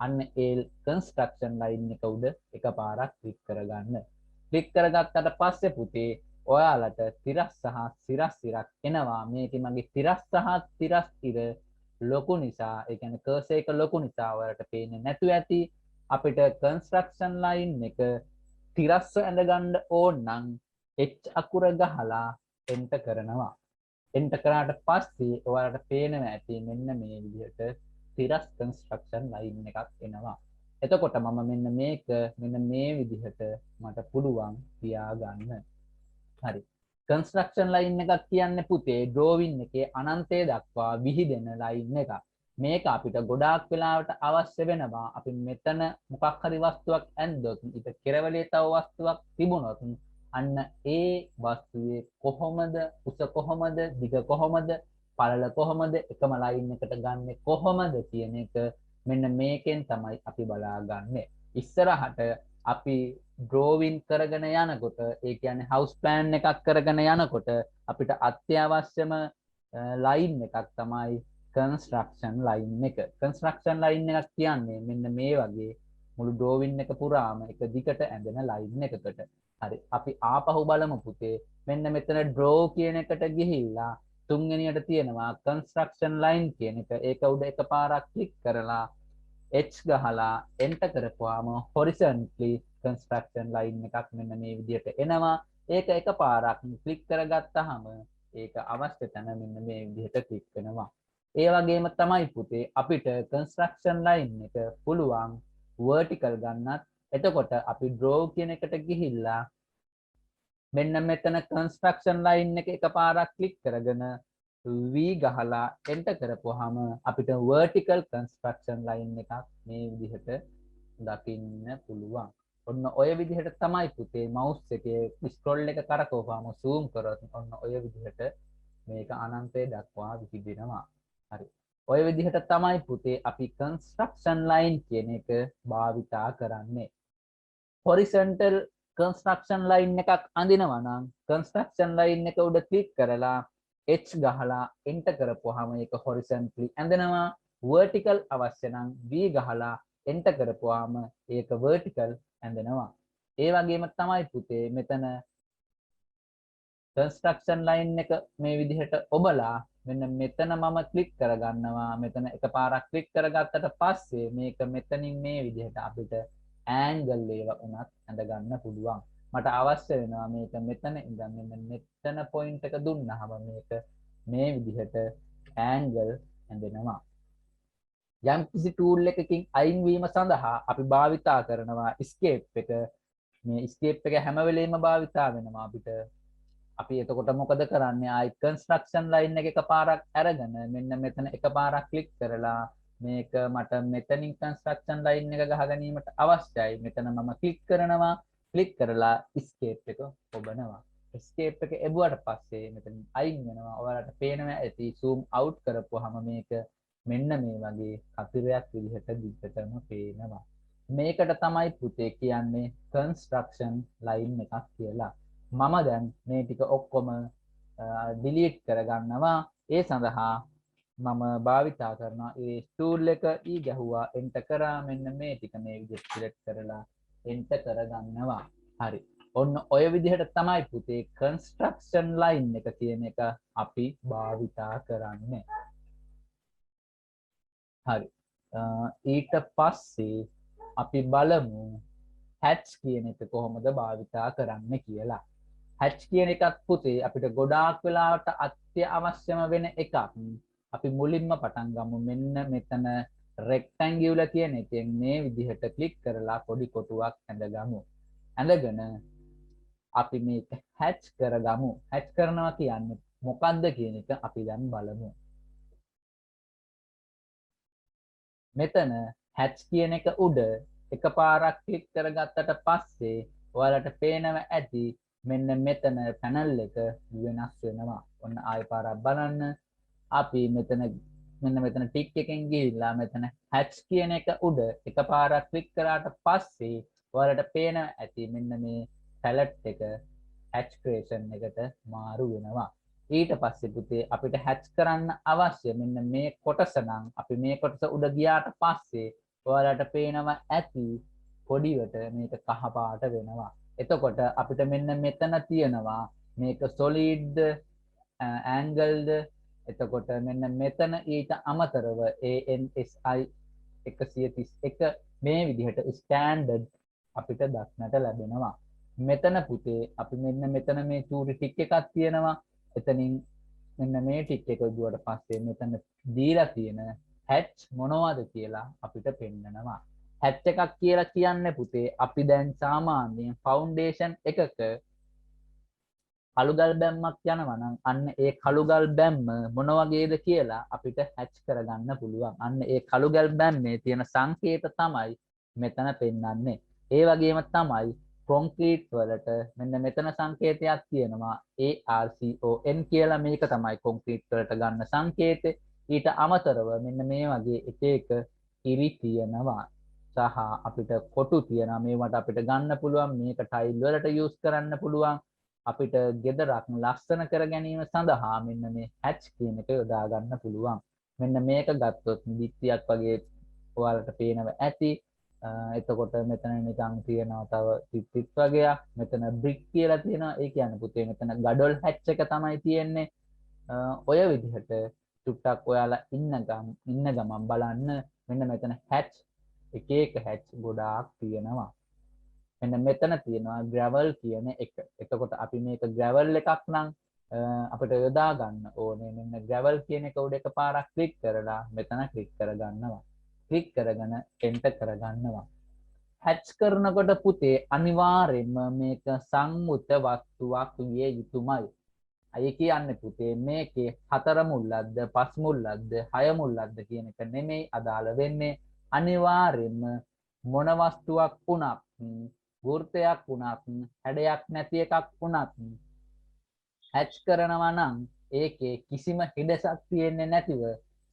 අන්න ඒ කන්ස්ට්‍රක්ෂන් ලයින් එක උඩ එකපාරක් ක්ලික් කරගන්න. ක්ලික් කරගත්තට පස්සේ පුතේ ඔයාලට තිරස් සහ සිරස් ඉරක් එනවා. මේකේ මගේ තිරස් සහ තිරස් ඉර ලොකු නිසා, ඒ කියන්නේ කර්සර් එක ලොකු නිසා ඔයාලට පේන්නේ නැතුව ඇති. අපිට කන්ස්ට්‍රක්ෂන් ලයින් එක තිරස්ව ඇඳගන්න ඕන නම් H අකුර ගහලා එන්ටර් කරනවා. එන්ටර් කරාට පස්සේ ඔයාලට පේනවා ඇති මෙන්න මේ විදිහට තිරස් කන්ස්ට්‍රක්ෂන් ලයින් එකක් එනවා. එතකොට මම මෙන්න මේක මෙන්න මේ විදිහට මට පුළුවන් තියාගන්න. හරි. කන්ස්ට්‍රක්ෂන් ලයින් එකක් කියන්නේ පුතේ ඩ්‍රෝවින් එකේ අනන්තය දක්වා විහිදෙන ලයින් එකක්. මේක අපිට ගොඩාක් වෙලාවට අවශ්‍ය වෙනවා. අපි මෙතන මොකක් හරි වස්තුවක් ඇන්දොත් ඊට කෙරවලේ තව වස්තුවක් තිබුණොත් අන්න ඒ වස්තුවේ කොහොමද උස කොහොමද දිග කොහොමද පළල කොහොමද එකම ලයින් එකට ගන්නෙ කොහොමද කියන එක මෙන්න මේකෙන් තමයි අපි බලාගන්නේ. ඉස්සරහට අපි ඩ්‍රෝවින් කරගෙන යනකොට ඒ කියන්නේ හවුස් ප්ලෑන් එකක් කරගෙන යනකොට අපිට අත්‍යවශ්‍යම ලයින් එකක් තමයි කන්ස්ට්‍රක්ෂන් ලයින් එක. කන්ස්ට්‍රක්ෂන් ලයින් එකක් කියන්නේ මෙන්න මේ වගේ මුළු ඩ්‍රෝවින් එක පුරාම එක දිගට ඇඳෙන ලයින් එකකට. හරි. අපි ආපහු බලමු පුතේ. මෙන්න මෙතන ඩ්‍රෝ කියන එකට ගිහිල්ලා තුන්වෙනියට තියෙනවා කන්ස්ට්‍රක්ෂන් ලයින් කියන එක. ඒක උඩ එකපාරක් ක්ලික් කරලා H ගහලා එන්ටර් කරපුවාම horizontally construction line එකක් මෙන්න මේ විදිහට එනවා. ඒක එකපාරක් ක්ලික් කරගත්තාම ඒක අවශ්‍ය තැන මෙන්න මේ විදිහට ක්ලික් වෙනවා. ඒ වගේම තමයි පුතේ අපිට construction line එක පුළුවන් vertical ගන්නත්. එතකොට අපි draw කියන එකට ගිහිල්ලා මෙන්න මෙතන construction line එක එකපාරක් ක්ලික් කරගෙන V ගහලා එන්ටර් කරපුවාම අපිට vertical construction line එකක් මේ විදිහට දකින්න පුළුවන්. ඔන්න ඔය විදිහට තමයි පුතේ mouse එකේ scroll එක කරකවපුවාම zoom කරොත් ඔන්න ඔය විදිහට මේක අනන්තය දක්වා විහිදෙනවා. හරි. ඔය විදිහට තමයි පුතේ අපි construction line කියන එක භාවිතා කරන්නේ. horizontal construction line එකක් අඳිනවා නම් construction line එක උඩ ක්ලික් කරලා H ගහලා එන්ටර් කරපුවාම ඒක horizontally ඇඳෙනවා. vertical අවශ්‍ය නම් V ගහලා එන්ටර් කරපුවාම ඒක vertical ඇඳෙනවා. ඒ වගේම තමයි පුතේ මෙතන construction line එක මේ විදිහට ඔබලා මෙන්න මෙතන මම ක්ලික් කරගන්නවා. මෙතන එකපාරක් ක්ලික් කරගත්තට පස්සේ මේක මෙතනින් මේ විදිහට අපිට angle ඒවා උනත් ඇඳ ගන්න පුළුවන්. මට අවශ්‍ය වෙනවා මේක මෙතන ඉඳන් මෙන්න මෙතන point එක දුන්නාම මේක මේ විදිහට angle ඇඳෙනවා. යම් කිසි tool එකකින් අයින් වීම සඳහා අපි භාවිතා කරනවා escape එක. මේ escape එක හැම වෙලෙම භාවිතා වෙනවා අපිට. අපි එතකොට මොකද කරන්නේ? ආයි construction line එක එකපාරක් අරගෙන මෙන්න මෙතන එකපාරක් ක්ලික් කරලා මේක මට මෙතනින් construction line එක ගහ ගැනීමට අවශ්‍යයි. මෙතන මම ක්ලික් කරනවා. ක්ලික් කරලා escape එක ඔබනවා. escape එක එබුවට පස්සේ මෙතන අයින් වෙනවා. ඔයාලට පේනවා ඇති zoom out කරපුවාම මේක මෙන්න මේ වගේ කතිරයක් විදිහට දිගටම පේනවා. මේකට තමයි පුතේ කියන්නේ construction line එකක් කියලා. මම දැන් මේ ටික ඔක්කොම delete කරගන්නවා. ඒ සඳහා මම භාවිතා කරනවා ඒ tool එක ඊ ගැහුවා enter කරා මෙන්න මේ ටික මේ විදිහට select කරලා enter කරගන්නවා. හරි. ඔන්න ඔය විදිහට තමයි පුතේ construction line එක කියන එක අපි භාවිතා කරන්නේ. හරි. ඊට පස්සේ අපි බලමු hatch කියන එක කොහොමද භාවිතා කරන්න කියලා. hatch කියන එකත් පුතේ අපිට ගොඩාක් වෙලාවට අත්‍යවශ්‍යම වෙන එකක්. අපි මුලින්ම පටන් ගමු. මෙන්න මෙතන rectangular කියන එකෙන් මේ විදිහට ක්ලික් කරලා පොඩි කොටුවක් ඇඳගමු. ඇඳගෙන අපි මේක hatch කරගමු. hatch කරනවා කියන්නේ මොකක්ද කියන එක අපි දැන් බලමු. මෙතන hatch කියන එක උඩ එකපාරක් ක්ලික් කරගත්තට පස්සේ ඔයාලට පේනවා ඇති මෙන්න මෙතන පැනල් එක වෙනස් වෙනවා. ඔන්න ආයෙ පාරක් බලන්න. අපි මෙන්න මෙතන ටික් එකෙන් ගිහිල්ලා මෙතන hatch කියන එක උඩ එකපාරක් ක්ලික් කරාට පස්සේ ඔයාලට පේනවා ඇති මෙන්න මේ palette එක hatch creation එකට මාරු වෙනවා. ඊට පස්සේ පුතේ අපිට hatch කරන්න අවශ්‍ය මෙන්න මේ කොටස නම් අපි මේ කොටස උඩ ගියාට පස්සේ ඔයාලට පේනවා ඇති පොඩිවට මේක කහ පාට වෙනවා. එතකොට අපිට මෙන්න මෙතන තියෙනවා මේක solid angled. එතකොට මෙන්න මෙතන ඊට අමතරව ANSI 131 මේ විදිහට ස්ටෑන්ඩඩ් අපිට දක්නට ලැබෙනවා. මෙතන පුතේ අපි මෙන්න මෙතන මේ චූටි ටික් එකක් තියෙනවා. එතනින් මෙන්න මේ ටික් එක දුවට පස්සේ මෙතන දීලා තියෙන හැච් මොනවද කියලා අපිට පෙන්නනවා. හැච් එකක් කියලා කියන්නේ පුතේ අපි දැන් සාමාන්‍යයෙන් ෆවුන්ඩේෂන් එකක කළුගල් බැම්මක් යනවා නම් අන්න ඒ කළුගල් බැම්ම මොන වගේද කියලා අපිට හැච් කරගන්න පුළුවන්. අන්න ඒ කළුගල් බැම්මේ තියෙන සංකේත තමයි මෙතන පෙන්වන්නේ. ඒ වගේම තමයි කොන්ක්‍රීට් වලට මෙන්න මෙතන සංකේතයක් තියෙනවා ARCON කියලා. මේක තමයි කොන්ක්‍රීට් වලට ගන්න සංකේතය. ඊට අමතරව මෙන්න මේ වගේ එක එක ඉරි තියෙනවා සහ අපිට කොටු තියෙනවා. මේවට අපිට ගන්න පුළුවන්. මේක ටයිල් වලට යූස් කරන්න පුළුවන්. අපිට ගෙදරක් ලස්සන කර ගැනීම සඳහා මෙන්න මේ හැච් කියන එක යොදා ගන්න පුළුවන්. මෙන්න මේක ගත්තොත් බිත්තියක් වගේ ඔයාලට පේනවා ඇති. එතකොට මෙතන නිකන් තියෙනවා තව ටිප් වගේක්. මෙතන බ්‍රික් කියලා තියෙනවා. ඒ කියන්නේ පුතේ මෙතන ගඩොල් හැච් එක තමයි තියෙන්නේ. ඔය විදිහට චුට්ටක් ඔයාලා ඉන්න ගමන් බලන්න මෙන්න මෙතන හැච් එක එක හැච් ගොඩාක් තියෙනවා. මෙන්න මෙතන තියෙනවා ග්‍රැවල් කියන එක. එතකොට අපි මේක ග්‍රැවල් එකක් නම් අපිට යොදා ගන්න ඕනේ. මෙන්න ග්‍රැවල් කියන එක උඩ එකපාරක් ක්ලික් කරලා මෙතන ක්ලික් කරගන්නවා. ක්ලික් කරගෙන එන්ටර් කරගන්නවා. හැච් කරනකොට පුතේ අනිවාර්යයෙන්ම මේක සංයුත වස්තුවක් විය යුතුමයි. අය කියන්නේ පුතේ මේකේ 4 මුල්ලක්ද 5 මුල්ලක්ද 6 මුල්ලක්ද කියන එක නෙමෙයි අදාළ වෙන්නේ. අනිවාර්යයෙන්ම මොන වස්තුවක් වුණත් වෘත්තයක් වුණත් හැඩයක් නැති එකක් වුණත් හැච් කරනවා නම් ඒකේ කිසිම හිඩසක් තියෙන්නේ නැතිව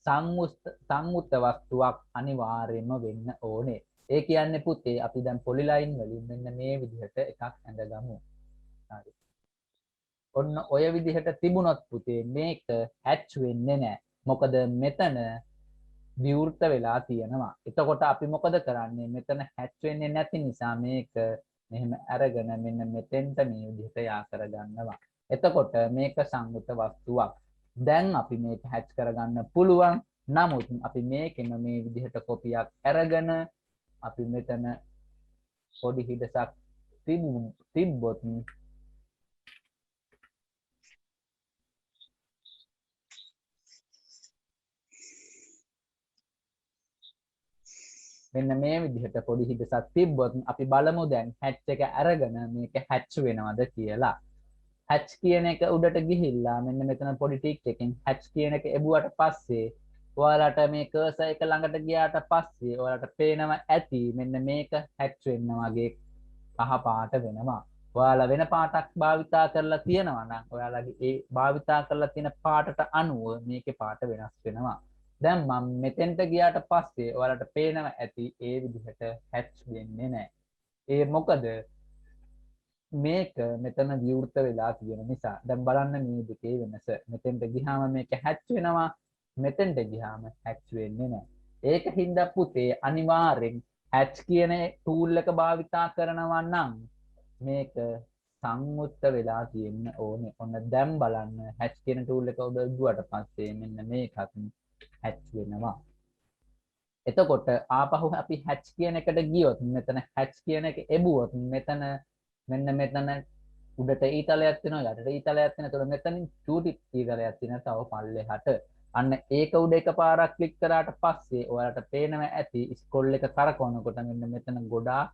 සංයුක්ත වස්තුවක් අනිවාර්යයෙන්ම වෙන්න ඕනේ. ඒ කියන්නේ පුතේ අපි දැන් පොලි ලයින් වලින් මෙන්න මේ විදිහට එකක් ඇඳගමු. හරි. ඔන්න ඔය විදිහට තිබුණොත් පුතේ මේක හැච් වෙන්නේ නැහැ. මොකද මෙතන විවෘත වෙලා තියෙනවා. එතකොට අපි මොකද කරන්නේ? මෙතන හැච් වෙන්නේ නැති නිසා මේක මෙහෙම අරගෙන මෙන්න මෙතෙන්ට මේ විදිහට යා කරගන්නවා. එතකොට මේක සංයුත වස්තුවක්. දැන් අපි මේක හැච් කරගන්න පුළුවන්. නමුත් අපි මේකෙම මේ විදිහට කොපියක් අරගෙන අපි මෙතන පොඩි හිඩසක් තිබ්බොත් මෙන්න මේ විදිහට පොඩි හිඩසක් තිබ්බොත් අපි බලමු දැන් හැච් එක අරගෙන මේක හැච් වෙනවද කියලා. හැච් කියන එක උඩට ගිහිල්ලා මෙන්න මෙතන පොඩි ටික් එකකින් හැච් කියන එක එබුවට පස්සේ ඔයාලට මේ කර්සර් එක ළඟට ගියාට පස්සේ ඔයාලට පේනවා ඇති මෙන්න මේක හැච් වෙන්න වගේ කහ පාට වෙනවා. ඔයාලා වෙන පාටක් භාවිතා කරලා තියෙනවා නම් ඔයාලගේ ඒ භාවිතා කරලා තියෙන පාටට අනුව මේකේ පාට වෙනස් වෙනවා. දැන් මම මෙතෙන්ට ගියාට පස්සේ ඔයාලට පේනවා ඇති ඒ විදිහට හැච් වෙන්නේ නැහැ. ඒ මොකද මේක මෙතන විවෘත වෙලා තියෙන නිසා. දැන් බලන්න මේ දෙකේ වෙනස. මෙතෙන්ට ගියාම මේක හැච් වෙනවා. මෙතෙන්ට ගියාම හැච් වෙන්නේ නැහැ. ඒක හින්දා පුතේ අනිවාර්යෙන් හැච් කියන ටූල් එක භාවිතා කරනවා නම් මේක සංයුක්ත වෙලා තියෙන්න ඕනේ. ඔන්න දැන් බලන්න හැච් කියන ටූල් එක උඩ දුවට පස්සේ මෙන්න මේකත් හැච් වෙනවා. එතකොට ආපහු අපි හැච් කියන එකට ගියොත් මෙතන හැච් කියන එක එබුවොත් මෙතන මෙන්න මෙතන උඩට ඊතලයක් තියෙනවා යටට ඊතලයක් තියෙනවා. එතකොට මෙතනින් චූටි ඊතලයක් තියෙනවා තව පල්ලෙහාට. අන්න ඒක උඩ එකපාරක් ක්ලික් කරාට පස්සේ ඔයාලට පේනවා ඇති ස්ක්‍රෝල් එක කරකවනකොට මෙන්න මෙතන ගොඩාක්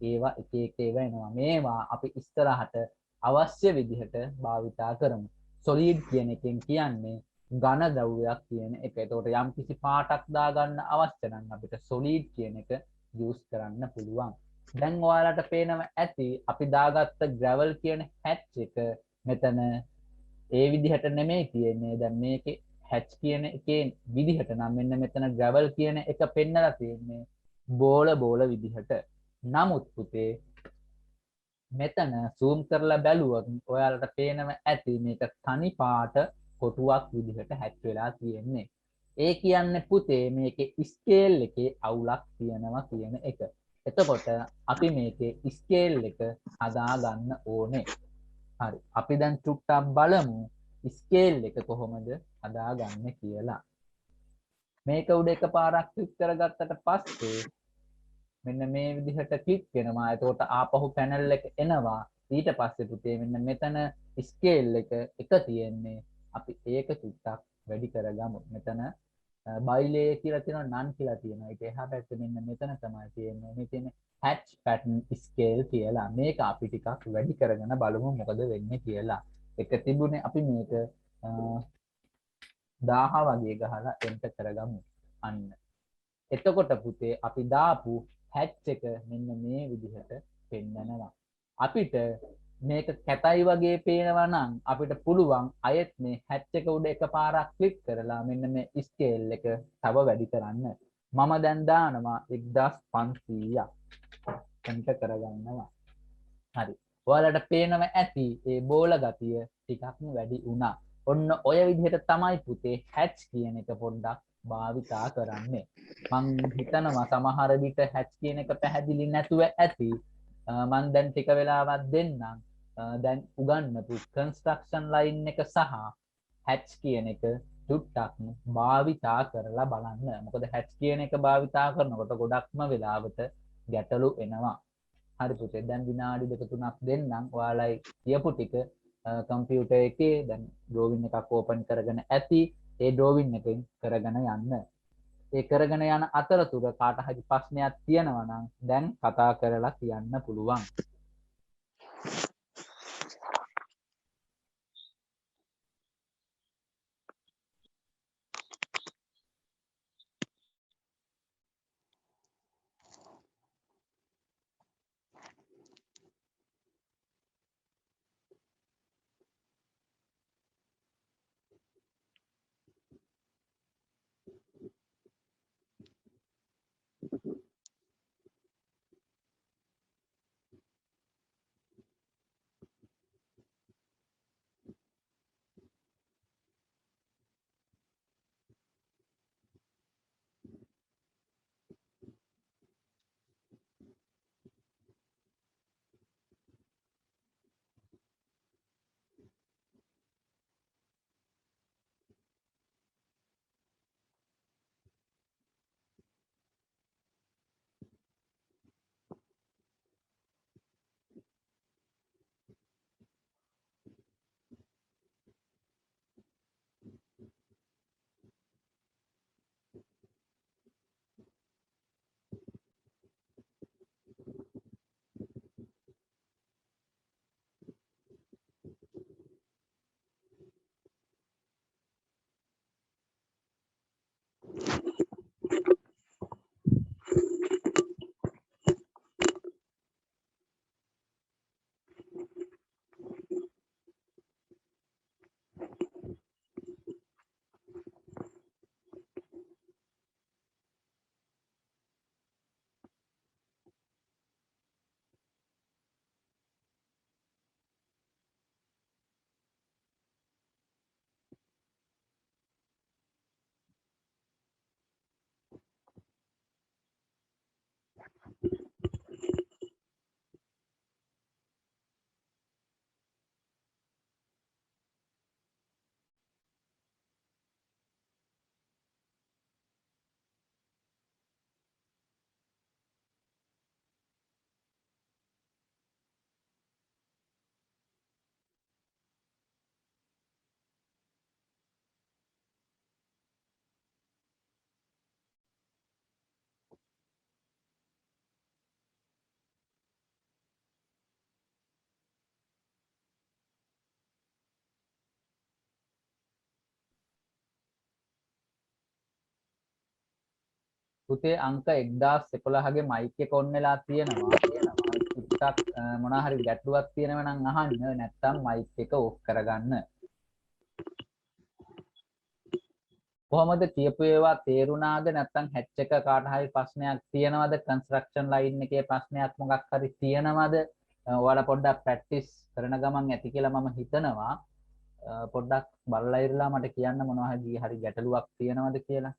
ඒවා එක එක ඒවා එනවා. මේවා අපි ඉස්සරහට අවශ්‍ය විදිහට භාවිතා කරමු. solid කියන එකෙන් කියන්නේ ඝන ද්‍රව්‍යයක් කියන එක. එතකොට යම් කිසි පාටක් දාගන්න අවශ්‍ය නම් අපිට solid කියන එක use කරන්න පුළුවන්. දැන් ඔයාලට පේනවා ඇති අපි දාගත්ත gravel කියන hatch එක මෙතන ඒ විදිහට නෙමෙයි තියෙන්නේ. දැන් මේකේ hatch කියන එකේ විදිහට නම් මෙන්න මෙතන gravel කියන එක පෙන්නලා තියෙන්නේ බෝල විදිහට. නමුත් පුතේ මෙතන zoom කරලා බැලුවොත් ඔයාලට පේනවා ඇති මේක තනි පාට කොටුවක් විදිහට හැච් වෙලා තියෙන්නේ. ඒ කියන්නේ පුතේ මේකේ ස්කේල් එකේ අවුලක් තියෙනවා කියන එක. එතකොට අපි මේකේ ස්කේල් එක හදා ගන්න ඕනේ. හරි. අපි දැන් චුට්ටක් බලමු ස්කේල් එක කොහොමද හදාගන්නේ කියලා. මේක උඩ එකපාරක් ක්ලික් කරගත්තට පස්සේ මෙන්න මේ විදිහට ක්ලික් වෙනවා. එතකොට ආපහු පැනල් එක එනවා. ඊට පස්සේ පුතේ මෙන්න මෙතන ස්කේල් එක තියෙන්නේ. අපි ඒක චුට්ටක් වැඩි කරගමු. මෙතන බයිලේ කියලා තියෙනවා නන් කියලා තියෙනවා. ඒක එහා පැත්තේ මෙන්න මෙතන තමයි තියෙන්නේ. මේ තියෙන්නේ hatch pattern scale කියලා. මේක අපි ටිකක් වැඩි කරගෙන බලමු මොකද වෙන්නේ කියලා. එක තිබුණේ අපි මේක 1000 වගේ ගහලා එන්ටර් කරගමු. අන්න. එතකොට පුතේ අපි දාපු hatch එක මෙන්න මේ විදිහට පෙන්නනවා. අපිට මේක කැතයි වගේ පේනවා නම් අපිට පුළුවන් අයත් මේ hatch එක උඩ එකපාරක් ක්ලික් කරලා මෙන්න මේ ස්කේල් එක තව වැඩි කරන්න. මම දැන් දානවා 1500ක් එන්ටර් කරගන්නවා. හරි. ඔයාලට පේනව ඇති ඒ බෝල ගතිය ටිකක් වැඩි වුණා. ඔන්න ඔය විදිහට තමයි පුතේ hatch කියන එක පොඩ්ඩක් භාවිතා කරන්නේ. මං හිතනවා සමහර විට hatch කියන එක පැහැදිලි නැතුව ඇති. මං දැන් ටික වෙලාවක් දෙන්නම්. දැන් උගන්වපු කන්ස්ට්‍රක්ෂන් ලයින් එක සහ hatch කියන එක චුට්ටක් භාවිතා කරලා බලන්න. මොකද hatch කියන එක භාවිතා කරනකොට ගොඩක්ම වෙලාවට ගැටලු එනවා. හරි පුතේ දැන් විනාඩි 2-3ක් දෙන්නම්. ඔයාලයි කියපු ටික කම්පියුටර් එකේ දැන් ඩ්‍රෝවින් එකක් ඕපන් කරගෙන ඇති. ඒ ඩ්‍රෝවින් එකෙන් කරගෙන යන්න. ඒ කරගෙන යන අතරතුර කාට හරි ප්‍රශ්නයක් තියෙනවා නම් දැන් කතා කරලා කියන්න පුළුවන්. පුතේ අංක 1011ගේ මයික් එක ඔන් වෙලා තියෙනවා. ටිකක් මොනවා හරි ගැටලුවක් තියෙනවා නම් අහන්න. නැත්නම් මයික් එක ඕෆ් කරගන්න. කොහොමද කියපු ඒවා තේරුණාද? නැත්නම් හැච් එක කාට හරි ප්‍රශ්නයක් තියෙනවද? කන්ස්ට්‍රක්ෂන් ලයින් එකේ ප්‍රශ්නයක් මොකක් හරි තියෙනවද? ඔයාලා පොඩ්ඩක් ප්‍රැක්ටිස් කරන ගමන් ඇති කියලා මම හිතනවා. පොඩ්ඩක් බලලා ඉරලා මට කියන්න මොනවා හරි ගැටලුවක් තියෙනවද කියලා.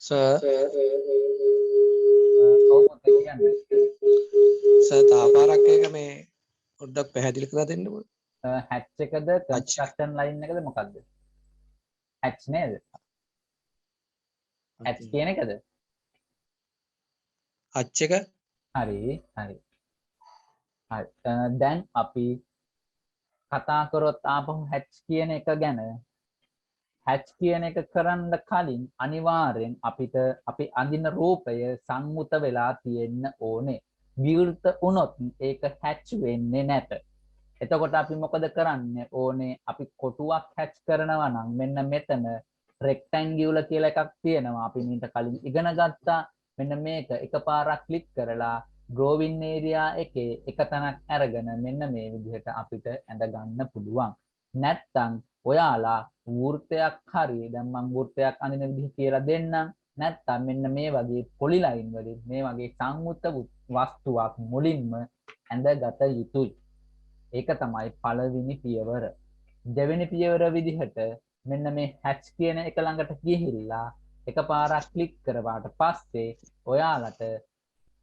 සර් ඔව් පුතේ කියන්න. සර් තාපාරක් එක මේ පොඩ්ඩක් පැහැදිලි කරලා දෙන්න ඕන. හැච් එකද කන්ස්ට්‍රක්ෂන් ලයින් එකද මොකද්ද? හැච් නේද? හැච් කියන එකද? අච් එක හරි හරි. හරි. දැන් අපි කතා කරොත් ආපහු හැච් කියන එක ගැන. හැච් කියන එක කරන්න කලින් අනිවාර්යෙන් අපිට අපි අඳින රූපය සංමුත වෙලා තියෙන්න ඕනේ. විවෘත වුණොත් ඒක හැච් වෙන්නේ නැත. එතකොට අපි මොකද කරන්න ඕනේ? අපි කොටුවක් හැච් කරනවා නම් මෙන්න මෙතන රෙක්ටැන්ගියුලර් කියලා එකක් තියෙනවා. අපි මීට කලින් ඉගෙන ගත්තා. මෙන්න මේක එකපාරක් ක්ලික් කරලා drawing area එකේ එක තැනක් අරගෙන මෙන්න මේ විදිහට අපිට ඇඳ ගන්න පුළුවන්. නැත්තම් ඔයාලා වෘත්තයක් හරි දැන් මම වෘත්තයක් අඳින විදිහ කියලා දෙන්නම්. නැත්තම් මෙන්න මේ වගේ පොලි ලයින් වලින් මේ වගේ සංයුක්ත වස්තුවක් මුලින්ම ඇඳගත යුතුයි. ඒක තමයි පළවෙනි පියවර. දෙවෙනි පියවර විදිහට මෙන්න මේ හැච් කියන එක ළඟට ගිහිල්ලා එකපාරක් ක්ලික් කරවාට පස්සේ ඔයාලට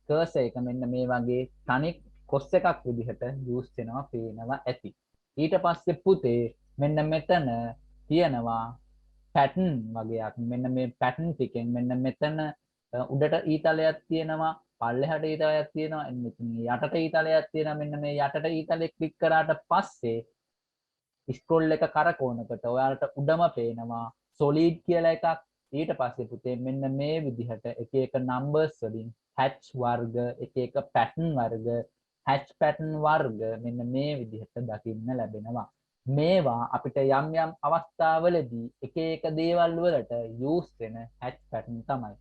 කර්සර් එක මෙන්න මේ වගේ තනි කොස් එකක් විදිහට යූස් වෙනවා පේනවා ඇති. ඊට පස්සේ පුතේ මෙන්න මෙතන තියෙනවා පැටර්න් වගේක්. මෙන්න මේ පැටර්න් ටිකෙන් මෙන්න මෙතන උඩට ඊතලයක් තියෙනවා, පල්ලෙහාට ඊතලයක් තියෙනවා, යටට ඊතලයක් තියෙනවා. මෙන්න මේ යටට ඊතලෙ ක්ලික් කරාට පස්සේ ස්ක්‍රෝල් එක කරකවනකොට ඔයාලට උඩම පේනවා solid කියලා එකක්. ඊට පස්සේ පුතේ මෙන්න මේ විදිහට එක එක numbers වලින් hatch වර්ග, එක එක pattern වර්ග, hatch pattern වර්ග මෙන්න මේ විදිහට දකින්න ලැබෙනවා. මේවා අපිට යම් යම් අවස්ථාවලදී එක එක දේවල් වලට use වෙන hatch pattern තමයි.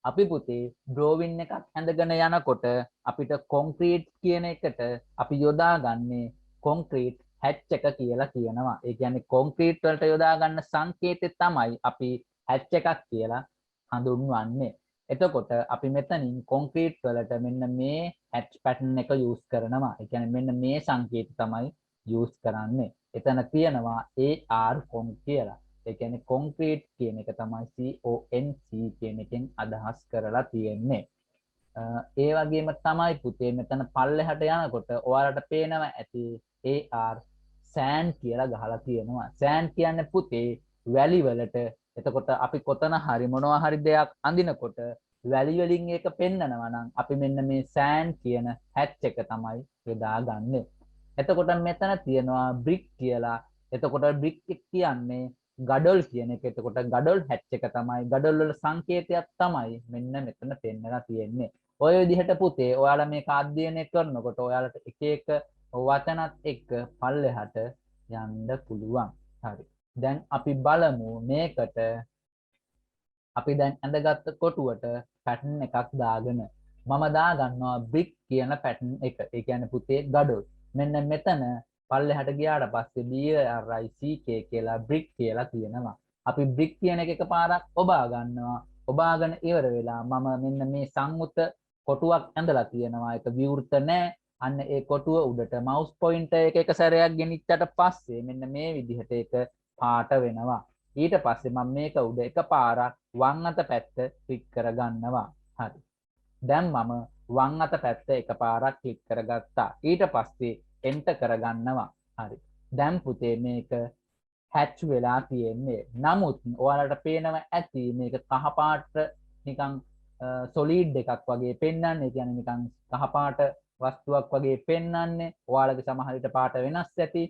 අපි පුතේ drawing එකක් ඇඳගෙන යනකොට අපිට concrete කියන එකට අපි යොදාගන්නේ concrete hatch එක කියලා කියනවා. ඒ කියන්නේ concrete වලට යොදා ගන්න සංකේතය තමයි අපි hatch එකක් කියලා හඳුන්වන්නේ. එතකොට අපි මෙතනින් concrete වලට මෙන්න මේ hatch pattern එක use කරනවා. ඒ කියන්නේ මෙන්න මේ සංකේතය තමයි use කරන්නේ. එතන තියෙනවා AR con කියලා. ඒ කියන්නේ කොන්ක්‍රීට් කියන එක තමයි CONC කියන එකෙන් අදහස් කරලා තියෙන්නේ. ඒ වගේම තමයි පුතේ මෙතන පල්ලෙහාට යනකොට ඔයාලට පේනවා ඇති AR sand කියලා ගහලා තියෙනවා. sand කියන්නේ පුතේ වැලි වලට. එතකොට අපි කොතන හරි මොනවා හරි දෙයක් අඳිනකොට වැලි වලින් ඒක පෙන්නනවා නම් අපි මෙන්න මේ sand කියන hatch එක තමයි යොදාගන්නේ. එතකොට මෙතන තියෙනවා brick කියලා. එතකොට brick කියන්නේ ගඩොල් කියන එක. එතකොට ගඩොල් හැච් එක තමයි ගඩොල් වල සංකේතයක් තමයි මෙන්න මෙතන පෙන්නලා තියෙන්නේ. ඔය විදිහට පුතේ ඔයාලා මේක අධ්‍යයනය කරනකොට ඔයාලට එක එක වචනත් එක්ක පල්ලෙහාට යන්න පුළුවන්. හරි. දැන් අපි බලමු මේකට අපි දැන් ඇඳගත්තු කොටුවට පැටර්න් එකක් දාගෙන මම දාගන්නවා brick කියන පැටර්න් එක. ඒ කියන්නේ පුතේ ගඩොල්. මෙන්න මෙතන පල්ලෙහාට ගියාට පස්සේ BRICK කියලා brick කියලා තියෙනවා. අපි brick කියන එක එකපාරක් ඔබා ගන්නවා. ඔබාගෙන ඉවර වෙලා මම මෙන්න මේ සංයුත කොටුවක් ඇඳලා තියෙනවා. ඒක විවෘත නැහැ. අන්න ඒ කොටුව උඩට mouse pointer එක එක සැරයක් ගෙනිච්චට පස්සේ මෙන්න මේ විදිහට ඒක පාට වෙනවා. ඊට පස්සේ මම මේක උඩ එකපාරක් වම් අත පැත්ත ක්ලික් කරගන්නවා. හරි. දැන් මම වම් අත පැත්ත එකපාරක් ක්ලික් කරගත්තා. ඊට පස්සේ enter කරගන්නවා. හරි. දැන් පුතේ මේක hatch වෙලා තියෙන්නේ. නමුත් ඔයාලට පේනවා ඇති මේක කහ පාට නිකන් solid එකක් වගේ පෙන්වන්නේ. කියන්නේ නිකන් කහ පාට වස්තුවක් වගේ පෙන්වන්නේ. ඔයාලගේ සමහර විට පාට වෙනස් ඇති.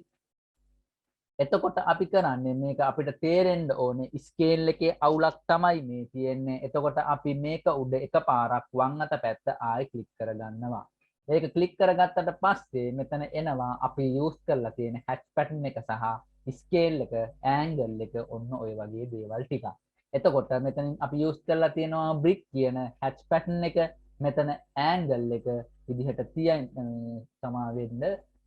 එතකොට අපි කරන්නේ මේක අපිට තේරෙන්න ඕනේ ස්කේල් එකේ අවුලක් තමයි මේ තියෙන්නේ. එතකොට අපි මේක උඩ එකපාරක් වම් අත පැත්ත ආයෙ ක්ලික් කරගන්නවා. ඒක ක්ලික් කරගත්තට පස්සේ මෙතන එනවා අපි යූස් කරලා තියෙන hatch pattern එක සහ ස්කේල් එක ඇන්ගල් එක ඔන්න ඔය වගේ දේවල් ටිකක්. එතකොට මෙතන අපි යූස් කරලා තියෙනවා බ්‍රික් කියන හැච් පැටර්න් එක. මෙතන ඇන්ගල් එක විදිහට තියන් තමා වෙන්න.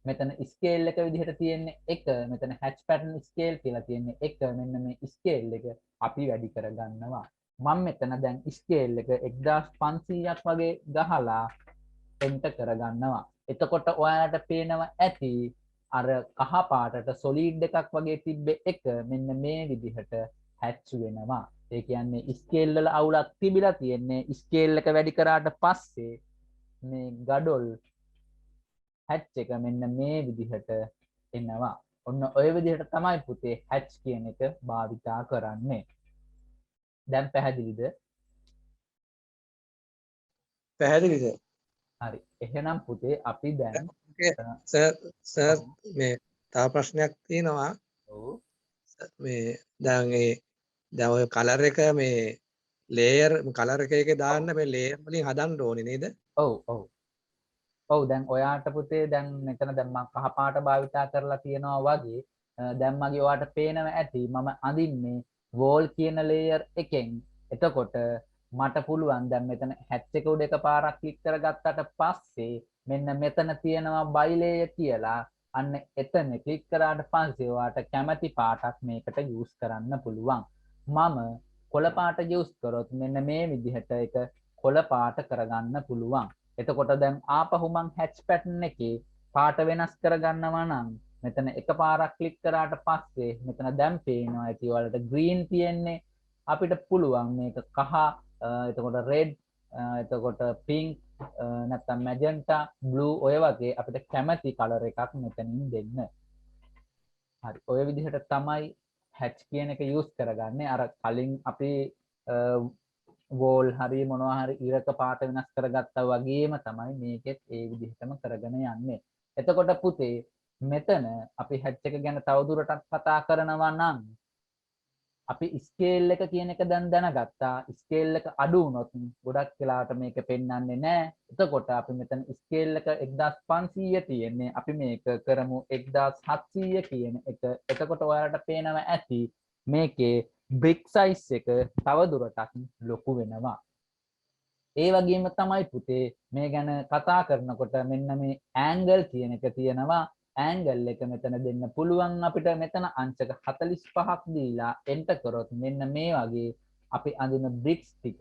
මෙතන ස්කේල් එක විදිහට තියෙන්නේ 1. මෙතන හැච් පැටර්න් ස්කේල් කියලා තියෙන්නේ 1. මෙන්න මේ ස්කේල් එක අපි වැඩි කරගන්නවා. මම මෙතන දැන් ස්කේල් එක 1500ක් වගේ ගහලා එන්ටර් කරගන්නවා. එතකොට ඔයාලට පේනවා ඇති අර කහ පාටට සොලිඩ් එකක් වගේ තිබ්බේ එක මෙන්න මේ විදිහට හැච් වෙනවා. ඒ කියන්නේ ස්කේල් වල අවුලක් තිබිලා තියෙන්නේ. ස්කේල් එක වැඩි කරාට පස්සේ මේ ගඩොල් හැච් එක මෙන්න මේ විදිහට එනවා. ඔන්න ඔය විදිහට තමයි පුතේ හැච් කියන එක භාවිතා කරන්නේ. දැන් පැහැදිලිද? පැහැදිලිද? හරි. එහෙනම් පුතේ අපි දැන් සර් මේ තව ප්‍රශ්නයක් තියෙනවා. ඔව් මේ දැන් ඔය කලර් එක මේ ලේයර් කලර් එකේ දාන්න මේ ලේයර් වලින් හදන්න ඕනේ නේද? ඔව් ඔව් ඔව් දැන් ඔයාට පුතේ දැන් මෙතන දැන් මම කහ පාට භාවිතා කරලා තියෙනවා වගේ දැන් මගේ ඔයාට පේනවා ඇති මම අඳින්නේ වෝල් කියන ලේයර් එකෙන්. එතකොට මට පුළුවන් දැන් මෙතන හැච් එක උඩ එකපාරක් ක්ලික් කරගත්තට පස්සේ මෙන්න මෙතන තියෙනවා බයි ලේයර් කියලා. අන්න එතන ක්ලික් කරාට පස්සේ ඔයාට කැමති පාටක් මේකට යූස් කරන්න පුළුවන්. මම කොළ පාට යූස් කරොත් මෙන්න මේ විදිහට එක කොළ පාට කරගන්න පුළුවන්. එතකොට දැන් ආපහු මං හැච් පැටර්න් එකේ පාට වෙනස් කරගන්නවා නම් මෙතන එකපාරක් ක්ලික් කරාට පස්සේ මෙතන දැන් පේනවා ඇති ඔයාලට ග්‍රීන් තියෙන්නේ. අපිට පුළුවන් මේක කහ එතකොට රෙඩ් එතකොට පින්ක් නැත්නම් මැජෙන්ටා බ්ලූ ඔය වගේ අපිට කැමති කලර් එකක් මෙතනින් දෙන්න. හරි. ඔය විදිහට තමයි හැච් කියන එක යූස් කරගන්නේ. අර කලින් අපි වෝල් හරි මොනවා හරි ඉරක පාට වෙනස් කරගත්තා වගේම තමයි මේකෙත් ඒ විදිහටම කරගෙන යන්නේ. එතකොට පුතේ මෙතන අපි හැච් එක ගැන තවදුරටත් කතා කරනවා නම් අපි ස්කේල් එක කියන එක දැන් දැනගත්තා. ස්කේල් එක අඩු වුණොත් ගොඩක් වෙලාවට මේක පෙන්වන්නේ නැහැ. එතකොට අපි මෙතන ස්කේල් එක 1500 තියෙන්නේ. අපි මේක කරමු 1700 කියන එක. එතකොට ඔයාලට පේනවා ඇති මේකේ බ්‍රික් සයිස් එක තවදුරටත් ලොකු වෙනවා. ඒ වගේම තමයි පුතේ මේ ගැන කතා කරනකොට මෙන්න මේ ඇන්ගල් කියන එක තියෙනවා. ඇන්ගල් එක මෙතන දෙන්න පුළුවන් අපිට මෙතන අංශක 45ක් දීලා එන්ටර් කරොත් මෙන්න මේ වගේ අපි අඳින බ්‍රික්ස් ටික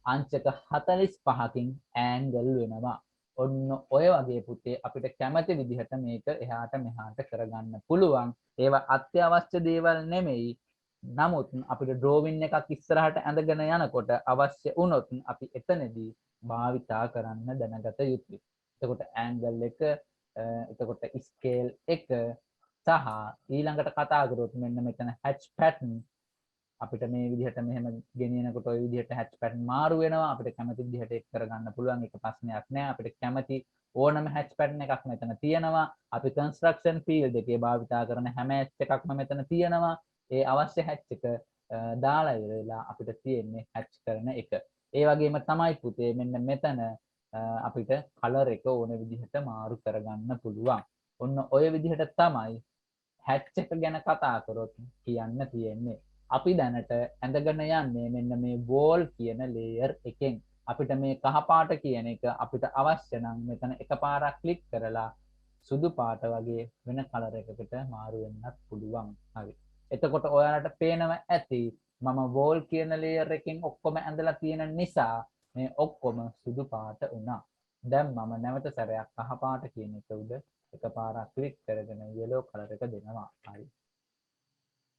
අංශක 45කින් ඇන්ගල් වෙනවා. ඔන්න ඔය වගේ පුතේ අපිට කැමති විදිහට මේක එහාට මෙහාට කරගන්න පුළුවන්. ඒවා අත්‍යවශ්‍ය දේවල් නෙමෙයි. නමුත් අපිට ඩ්‍රෝවින් එකක් ඉස්සරහට ඇඳගෙන යනකොට අවශ්‍ය වුණොත් අපි එතනදී භාවිතා කරන්න දැනගත යුතුයි. එතකොට ඇන්ගල් එක එතකොට ස්කේල් එක සහ ඊළඟට කතා කරොත් මෙන්න මෙතන හැච් පැටර්න් අපිට මේ විදිහට මෙහෙම ගෙනියනකොට ওই විදිහට හැච් පැටර්න් මාරු වෙනවා. අපිට කැමති විදිහට ඒක කරගන්න පුළුවන්. ඒක ප්‍රශ්නයක් නෑ. අපිට කැමති ඕනම හැච් පැටර්න් එකක් මෙතන තියෙනවා. අපි කන්ස්ට්‍රක්ෂන් ෆීල්ඩ් එකේ භාවිතා කරන හැම හැච් එකක්ම මෙතන තියෙනවා. ඒ අවශ්‍ය හැච් එක දාලා ඉවරලා අපිට තියෙන්නේ හැච් කරන එක. ඒ වගේම තමයි පුතේ මෙන්න මෙතන අපිට කලර් එක ඕන විදිහට මාරු කරගන්න පුළුවන්. ඔන්න ඔය විදිහට තමයි හැච් එක ගැන කතා කරොත් කියන්න තියෙන්නේ. අපි දැනට ඇඳගෙන යන්නේ මෙන්න මේ වෝල් කියන ලේයර් එකෙන්. අපිට මේ කහ පාට කියන එක අපිට අවශ්‍ය නම් මෙතන එකපාරක් ක්ලික් කරලා සුදු පාට වගේ වෙන කලර් එකකට මාරු වෙන්නත් පුළුවන්. හරි. එතකොට ඔයාලට පේනවා ඇති මම වෝල් කියන ලේයර් එකෙන් ඔක්කොම ඇඳලා තියෙන නිසා මේ ඔක්කොම සුදු පාට වුණා. දැන් මම නැවත සැරයක් කහ පාට කියන එක උඩ එකපාරක් ක්ලික් කරගෙන yellow color එක දෙනවා. හරි.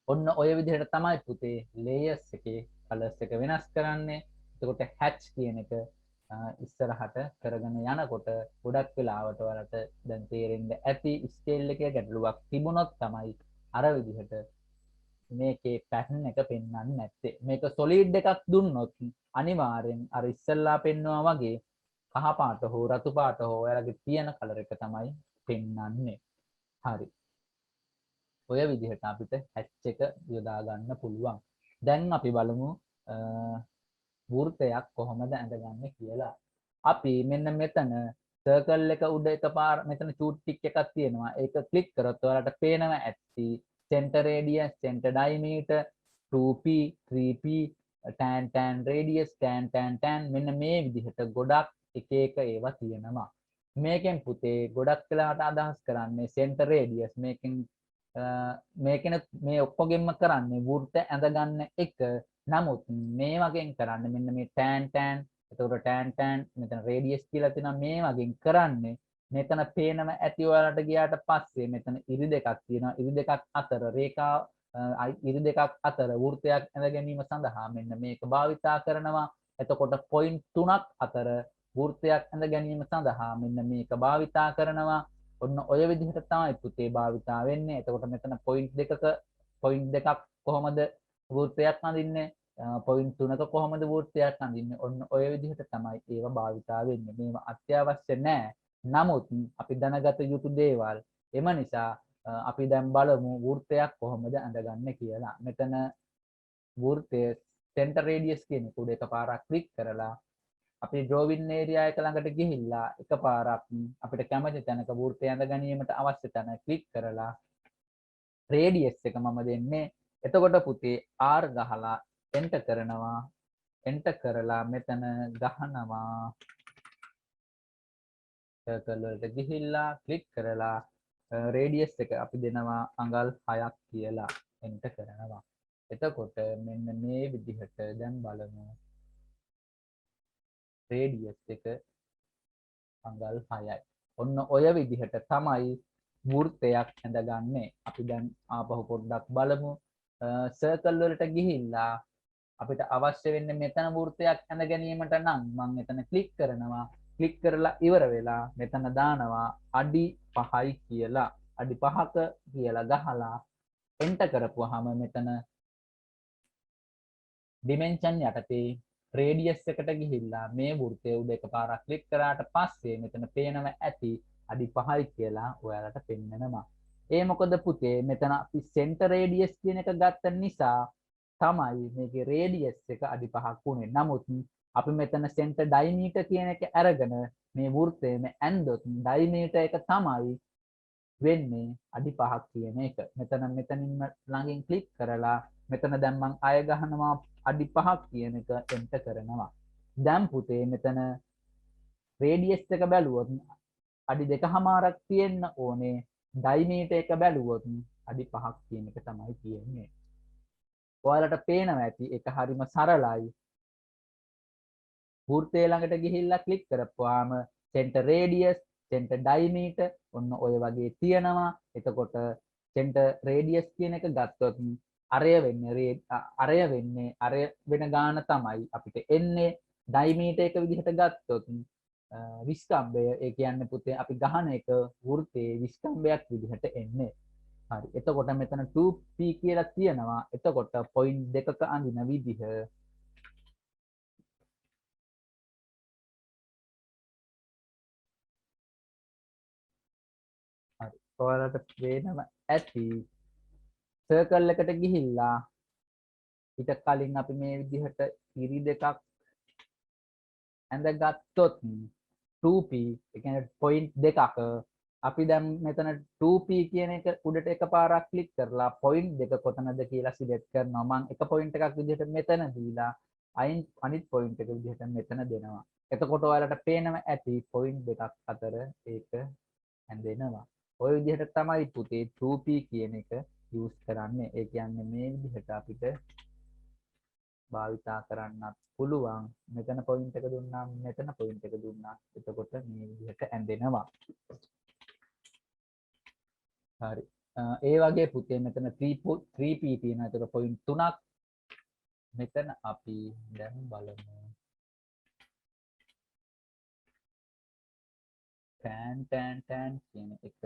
ඔන්න ඔය විදිහට තමයි පුතේ layers එකේ colors එක වෙනස් කරන්නේ. එතකොට hatch කියන එක ඉස්සරහට කරගෙන යනකොට ගොඩක් වෙලාවට ඔයාලට දැන් තේරෙන්න ඇති ස්කේල් එකේ ගැටලුවක් තිබුණොත් තමයි අර විදිහට මේකේ පැටර්න් එක පෙන්වන්නේ නැත්තේ. මේක සොලිඩ් එකක් දුන්නොත් අනිවාර්යෙන් අර ඉස්සෙල්ලා පෙන්වුවා වගේ කහ පාට හෝ රතු පාට හෝ ඔයාලගේ තියෙන කලර් එක තමයි පෙන්වන්නේ. හරි. ඔය විදිහට අපිට හැච් එක යොදා ගන්න පුළුවන්. දැන් අපි බලමු වෘත්තයක් කොහොමද ඇඳගන්නේ කියලා. අපි මෙන්න මෙතන සර්කල් එක උඩ එකපාර මෙතන චූට් ටික් එකක් තියෙනවා. ඒක ක්ලික් කරොත් ඔයාලට පේනවා ඇති center radius, center diameter, 2p, 3p, tan radius, tan මෙන්න මේ විදිහට ගොඩක් එක එක ඒවා තියෙනවා. මේකෙන් පුතේ ගොඩක් වෙලාවට අදහස් කරන්නේ center radius මේකෙන මේ ඔක්කොගෙම කරන්නේ වෘත්ත ඇඳ ගන්න එක. නමුත් මේ වගේ කරන්නේ මෙන්න මේ tan එතකොට tan මෙතන radius කියලා තියෙනවා. මේ වගේ කරන්නේ මෙතන පේනම ඇති ඔයාලට ගියාට පස්සේ මෙතන ඉරි දෙකක් තියෙනවා. ඉරි දෙකක් අතර රේඛා ඉරි දෙකක් අතර වෘත්තයක් ඇඳ ගැනීම සඳහා මෙන්න මේක භාවිතා කරනවා. එතකොට පොයින්ට් 3ක් අතර වෘත්තයක් ඇඳ ගැනීම සඳහා මෙන්න මේක භාවිතා කරනවා. ඔන්න ඔය විදිහට තමයි පුතේ භාවිතා වෙන්නේ. එතකොට මෙතන පොයින්ට් දෙකක් කොහොමද වෘත්තයක් අඳින්නේ? පොයින්ට් 3ක කොහොමද වෘත්තයක් අඳින්නේ? ඔන්න ඔය විදිහට තමයි ඒවා භාවිතා වෙන්නේ. මේවා අත්‍යවශ්‍ය නැහැ. නමුත් අපි දැනගත යුතු දේවල්. එම නිසා අපි දැන් බලමු වෘත්තයක් කොහොමද අඳගන්නේ කියලා. මෙතන වෘත්තයේ center radius කියන උඩ එකපාරක් ක්ලික් කරලා අපි drawing area එක ළඟට ගිහිල්ලා එකපාරක් අපිට කැමති තැනක වෘත්තය අඳ ගැනීමට අවශ්‍ය තැන ක්ලික් කරලා radius එක මම දෙන්නේ. එතකොට පුතේ R ගහලා enter කරනවා. enter කරලා මෙතන ගහනවා circle වලට ගිහිල්ලා ක්ලික් කරලා radius එක අපි දෙනවා අඟල් 6ක් කියලා enter කරනවා. එතකොට මෙන්න මේ විදිහට දැන් බලමු radius එක අඟල් 6යි. ඔන්න ඔය විදිහට තමයි වෘත්තයක් ඇඳගන්නේ. අපි දැන් ආපහු පොඩ්ඩක් බලමු. circle වලට ගිහිල්ලා අපිට අවශ්‍ය වෙන්නේ මෙතන වෘත්තයක් ඇඳ ගැනීමට නම් මම මෙතන ක්ලික් කරනවා. ක්ලික් කරලා ඉවර වෙලා මෙතන දානවා අඩි 5යි කියලා. අඩි 5ක කියලා ගහලා enter කරපුවාම මෙතන dimension යටතේ radius එකට ගිහිල්ලා මේ වෘත්තය උඩ එකපාරක් ක්ලික් කරාට පස්සේ මෙතන පේනවා ඇති අඩි 5යි කියලා ඔයාලට පෙන්නනවා. ඒ මොකද පුතේ මෙතන අපි center radius කියන එක ගත්ත නිසා තමයි මේකේ radius එක අඩි 5ක් වුනේ. නමුත් අපි මෙතන center diameter කියන එක අරගෙන මේ වෘත්තයේම ඇන්දොත් diameter එක තමයි වෙන්නේ අඩි 5ක් කියන එක. මෙතනින්ම ළඟින් ක්ලික් කරලා මෙතන දැන් මම අය ගහනවා අඩි 5ක් කියන එක enter කරනවා. දැන් පුතේ මෙතන radius එක බැලුවොත් අඩි 2.5ක් තියෙන්න ඕනේ. diameter එක බැලුවොත් අඩි 5ක් කියන එක තමයි තියෙන්නේ. ඔයාලට පේනවා ඇති ඒක හරිම සරලයි. වෘත්තය ළඟට ගිහිල්ලා ක්ලික් කරපුවාම center radius, center diameter ඔන්න ඔය වගේ තියෙනවා. එතකොට center radius කියන එක ගත්තොත් අරය වෙන්නේ අරය වෙන ගාන තමයි අපිට එන්නේ. diameter එක විදිහට ගත්තොත් විස්කම්භය ඒ කියන්නේ පුතේ අපි ගහන එක වෘත්තයේ විස්කම්භයක් විදිහට එන්නේ. හරි. එතකොට මෙතන 2p කියලා තියෙනවා. එතකොට පොයින්ට් දෙකක අඳින විදිහ හරි. ඔයාලට පේනවා ඇති circle එකට ගිහිල්ලා ඊට කලින් අපි මේ විදිහට ඉරි දෙකක් ඇඳගත්තොත් 2p ඒ කියන්නේ පොයින්ට් දෙකක අපි දැන් මෙතන 2p කියන එක උඩට එකපාරක් ක්ලික් කරලා පොයින්ට් දෙක කොතනද කියලා සිලෙක්ට් කරනවා. මම එක පොයින්ට් එකක් විදිහට මෙතන දීලා අනිත් පොයින්ට් එක විදිහට මෙතන දෙනවා. එතකොට ඔයාලට පේනවා ඇති පොයින්ට් දෙකක් අතර ඒක ඇඳෙනවා. ඔය විදිහට තමයි පුතේ 2p කියන එක යූස් කරන්නේ. ඒ කියන්නේ මේ විදිහට අපිට භාවිතා කරන්නත් පුළුවන්. මෙතන පොයින්ට් එක දුන්නා, මෙතන පොයින්ට් එක දුන්නා. එතකොට මේ විදිහට ඇඳෙනවා. හරි. ඒ වගේ පුතේ මෙතන 3p තියෙනවා. ඒක පොයින්ට් 3ක්. මෙතන අපි දැන් බලමු. tan කියන එක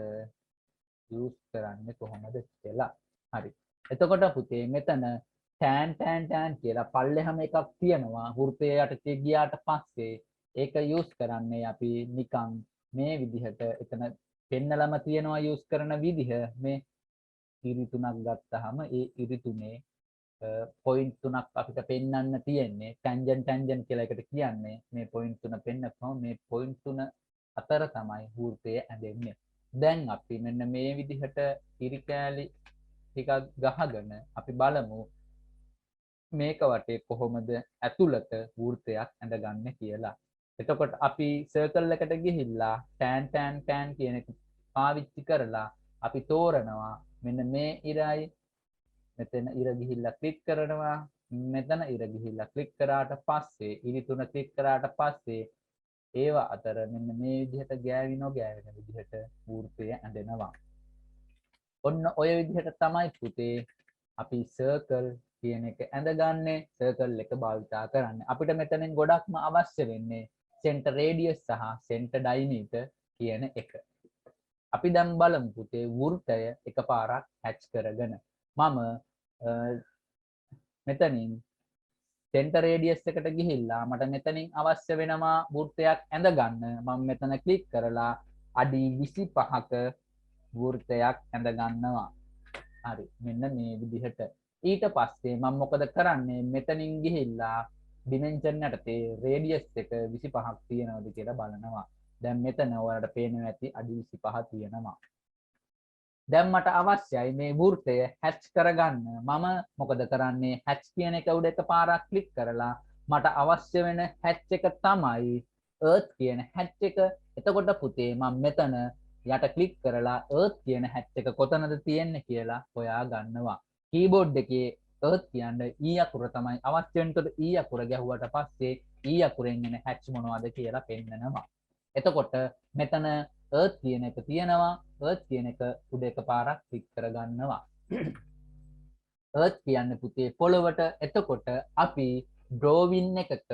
යූස් කරන්නේ කොහොමද කියලා. හරි. එතකොට පුතේ මෙතන tan කියලා පල්ලෙහාම එකක් තියෙනවා. වෘත්තය යටතේ ගියාට පස්සේ ඒක යූස් කරන්නේ අපි නිකන් මේ විදිහට එතන පෙන්නලම තියෙනවා යූස් කරන විදිහ. මේ ඉරි තුනක් ගත්තාම ඒ ඉරි තුනේ පොයින්ට් තුනක් අපිට පෙන්වන්න තියෙන්නේ. ටැන්ජන්ට් කියලා එකට කියන්නේ. මේ පොයින්ට් තුන පෙන්නපුවම මේ පොයින්ට් තුන අතර තමයි වෘත්තය ඇඳෙන්නේ. දැන් අපි මෙන්න මේ විදිහට ඉරි කෑලි ටිකක් ගහගෙන අපි බලමු මේක වටේ කොහොමද ඇතුළත වෘත්තයක් ඇඳගන්නේ කියලා. එතකොට අපි සර්කල් එකට ගිහිල්ලා ටෑන් කියන එක පාවිච්චි කරලා අපි තෝරනවා මෙන්න මේ ඉරයි මෙතන ඉර ගිහිල්ලා ක්ලික් කරනවා මෙතන ඉර ගිහිල්ලා ක්ලික් කරාට පස්සේ ඉරි තුන ක්ලික් කරාට පස්සේ ඒවා අතර මෙන්න මේ විදිහට ගෑවෙන විදිහට වෘත්තය ඇඳෙනවා. ඔන්න ඔය විදිහට තමයි පුතේ අපි සර්කල් කියන එක ඇඳගන්නේ සර්කල් එක භාවිතා කරන්නේ. අපිට මෙතනින් ගොඩක්ම අවශ්‍ය වෙන්නේ සෙන්ටර් රේඩියස් සහ සෙන්ටර් ඩයමීටර් කියන එක. අපි දැන් බලමු පුතේ වෘත්තය එකපාරක් හැච් කරගෙන. මම මෙතනින් සෙන්ටර් රේඩියස් එකට ගිහිල්ලා මට මෙතනින් අවශ්‍ය වෙනවා වෘත්තයක් ඇඳගන්න. මම මෙතන ක්ලික් කරලා අඩි 25ක වෘත්තයක් ඇඳ ගන්නවා. හරි. මෙන්න මේ විදිහට. ඊට පස්සේ මම මොකද කරන්නේ? මෙතනින් ගිහිල්ලා ඩිමෙන්ෂන් යටතේ රේඩියස් එක 25ක් තියෙනවද කියලා බලනවා. දැන් මෙතන ඔයාලට පේනවා ඇති අඩි 25 තියෙනවා. දැන් මට අවශ්‍යයි මේ වෘත්තය හැච් කරගන්න. මම මොකද කරන්නේ? හැච් කියන එක උඩ එකපාරක් ක්ලික් කරලා මට අවශ්‍ය වෙන හැච් එක තමයි earth කියන හැච් එක. එතකොට පුතේ මම මෙතන යට ක්ලික් කරලා earth කියන හැච් එක කොතනද තියෙන්නේ කියලා හොයා ගන්නවා. කීබෝඩ් එකේ earth කියන්නේ E අකුර තමයි අවශ්‍ය වෙනකොට E අකුර ගැහුවට පස්සේ E අකුරෙන් එන හැච් මොනවද කියලා පෙන්නනවා. එතකොට මෙතන earth කියන එක තියෙනවා. earth කියන එක උඩ එකපාරක් ක්ලික් කරගන්නවා. earth කියන්නේ පුතේ පොළවට. එතකොට අපි drawing එකක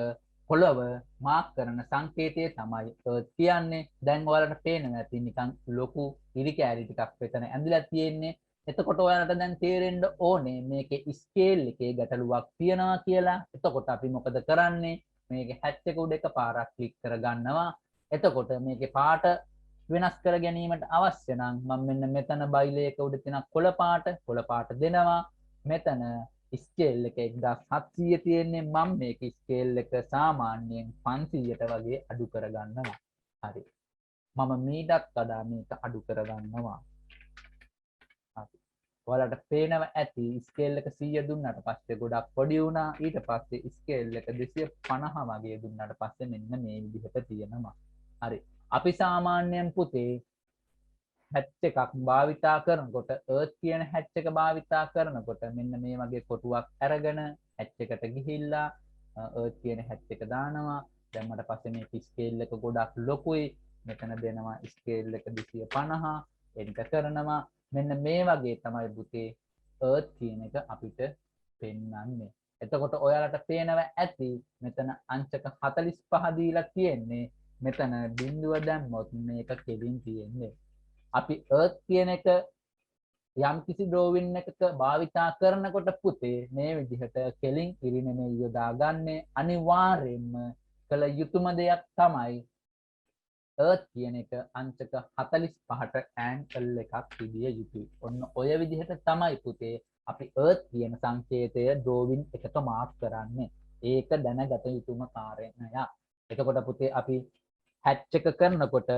පොළව මාක් කරන සංකේතය තමයි earth කියන්නේ. දැන් ඔයාලට පේනවා ඇති නිකන් ලොකු ඉරි කෑලි ටිකක් මෙතන ඇඳලා තියෙන්නේ. එතකොට ඔයාලට දැන් තේරෙන්න ඕනේ මේකේ ස්කේල් එකේ ගැටලුවක් තියෙනවා කියලා. එතකොට අපි මොකද කරන්නේ? මේකේ හැච් එක උඩ එකපාරක් ක්ලික් කරගන්නවා. එතකොට මේකේ පාට වෙනස් කර ගැනීමට අවශ්‍ය නම් මම මෙන්න මෙතන බයිලේක උඩ තියෙන කොළ පාට දෙනවා. මෙතන ස්කේල් එක 1700 තියෙන්නේ. මම මේක ස්කේල් එක සාමාන්‍යයෙන් 500ට වගේ අඩු කරගන්නවා. හරි. මම මීටත් වඩා මේක අඩු කරගන්නවා. හරි. ඔයාලට පේනවා ඇති ස්කේල් එක 100 දුන්නාට පස්සේ ගොඩක් පොඩි වුණා. ඊට පස්සේ ස්කේල් එක 250 වගේ දුන්නාට පස්සේ මෙන්න මේ විදිහට තියෙනවා. හරි. අපි සාමාන්‍යයෙන් පුතේ හැච් එකක් භාවිතා කරනකොට earth කියන හැච් එක භාවිතා කරනකොට මෙන්න මේ වගේ කොටුවක් අරගෙන හැච් එකට ගිහිල්ලා earth කියන හැච් එක දානවා. දැන් මට පස්සේ මේ ස්කේල් එක ගොඩක් ලොකුයි. මෙතන දෙනවා ස්කේල් එක 250 එන්ටර් කරනවා. මෙන්න මේ වගේ තමයි පුතේ earth කියන එක අපිට පෙන්වන්නේ. එතකොට ඔයාලට පේනවා ඇති මෙතන අංශක 45 දීලා තියෙන්නේ. මෙතන බිඳුව දැම්මොත් මේක කෙලින් තියෙන්නේ. අපි earth කියන එක යම් කිසි drawing එකක භාවිතා කරනකොට පුතේ මේ විදිහට කෙලින් ඉරි නෙමෙයි යොදාගන්නේ. අනිවාර්යයෙන්ම කළ යුතුම දෙයක් තමයි earth කියන එක අංශක 45ට ඇන්ගල් එකක් තිබිය යුතුයි. ඔන්න ඔය විදිහට තමයි පුතේ අපි earth කියන සංකේතය drawing එකට මාක් කරන්නේ. ඒක දැනගත යුතුම කාරණයක්. එතකොට පුතේ අපි හැච් එක කරනකොට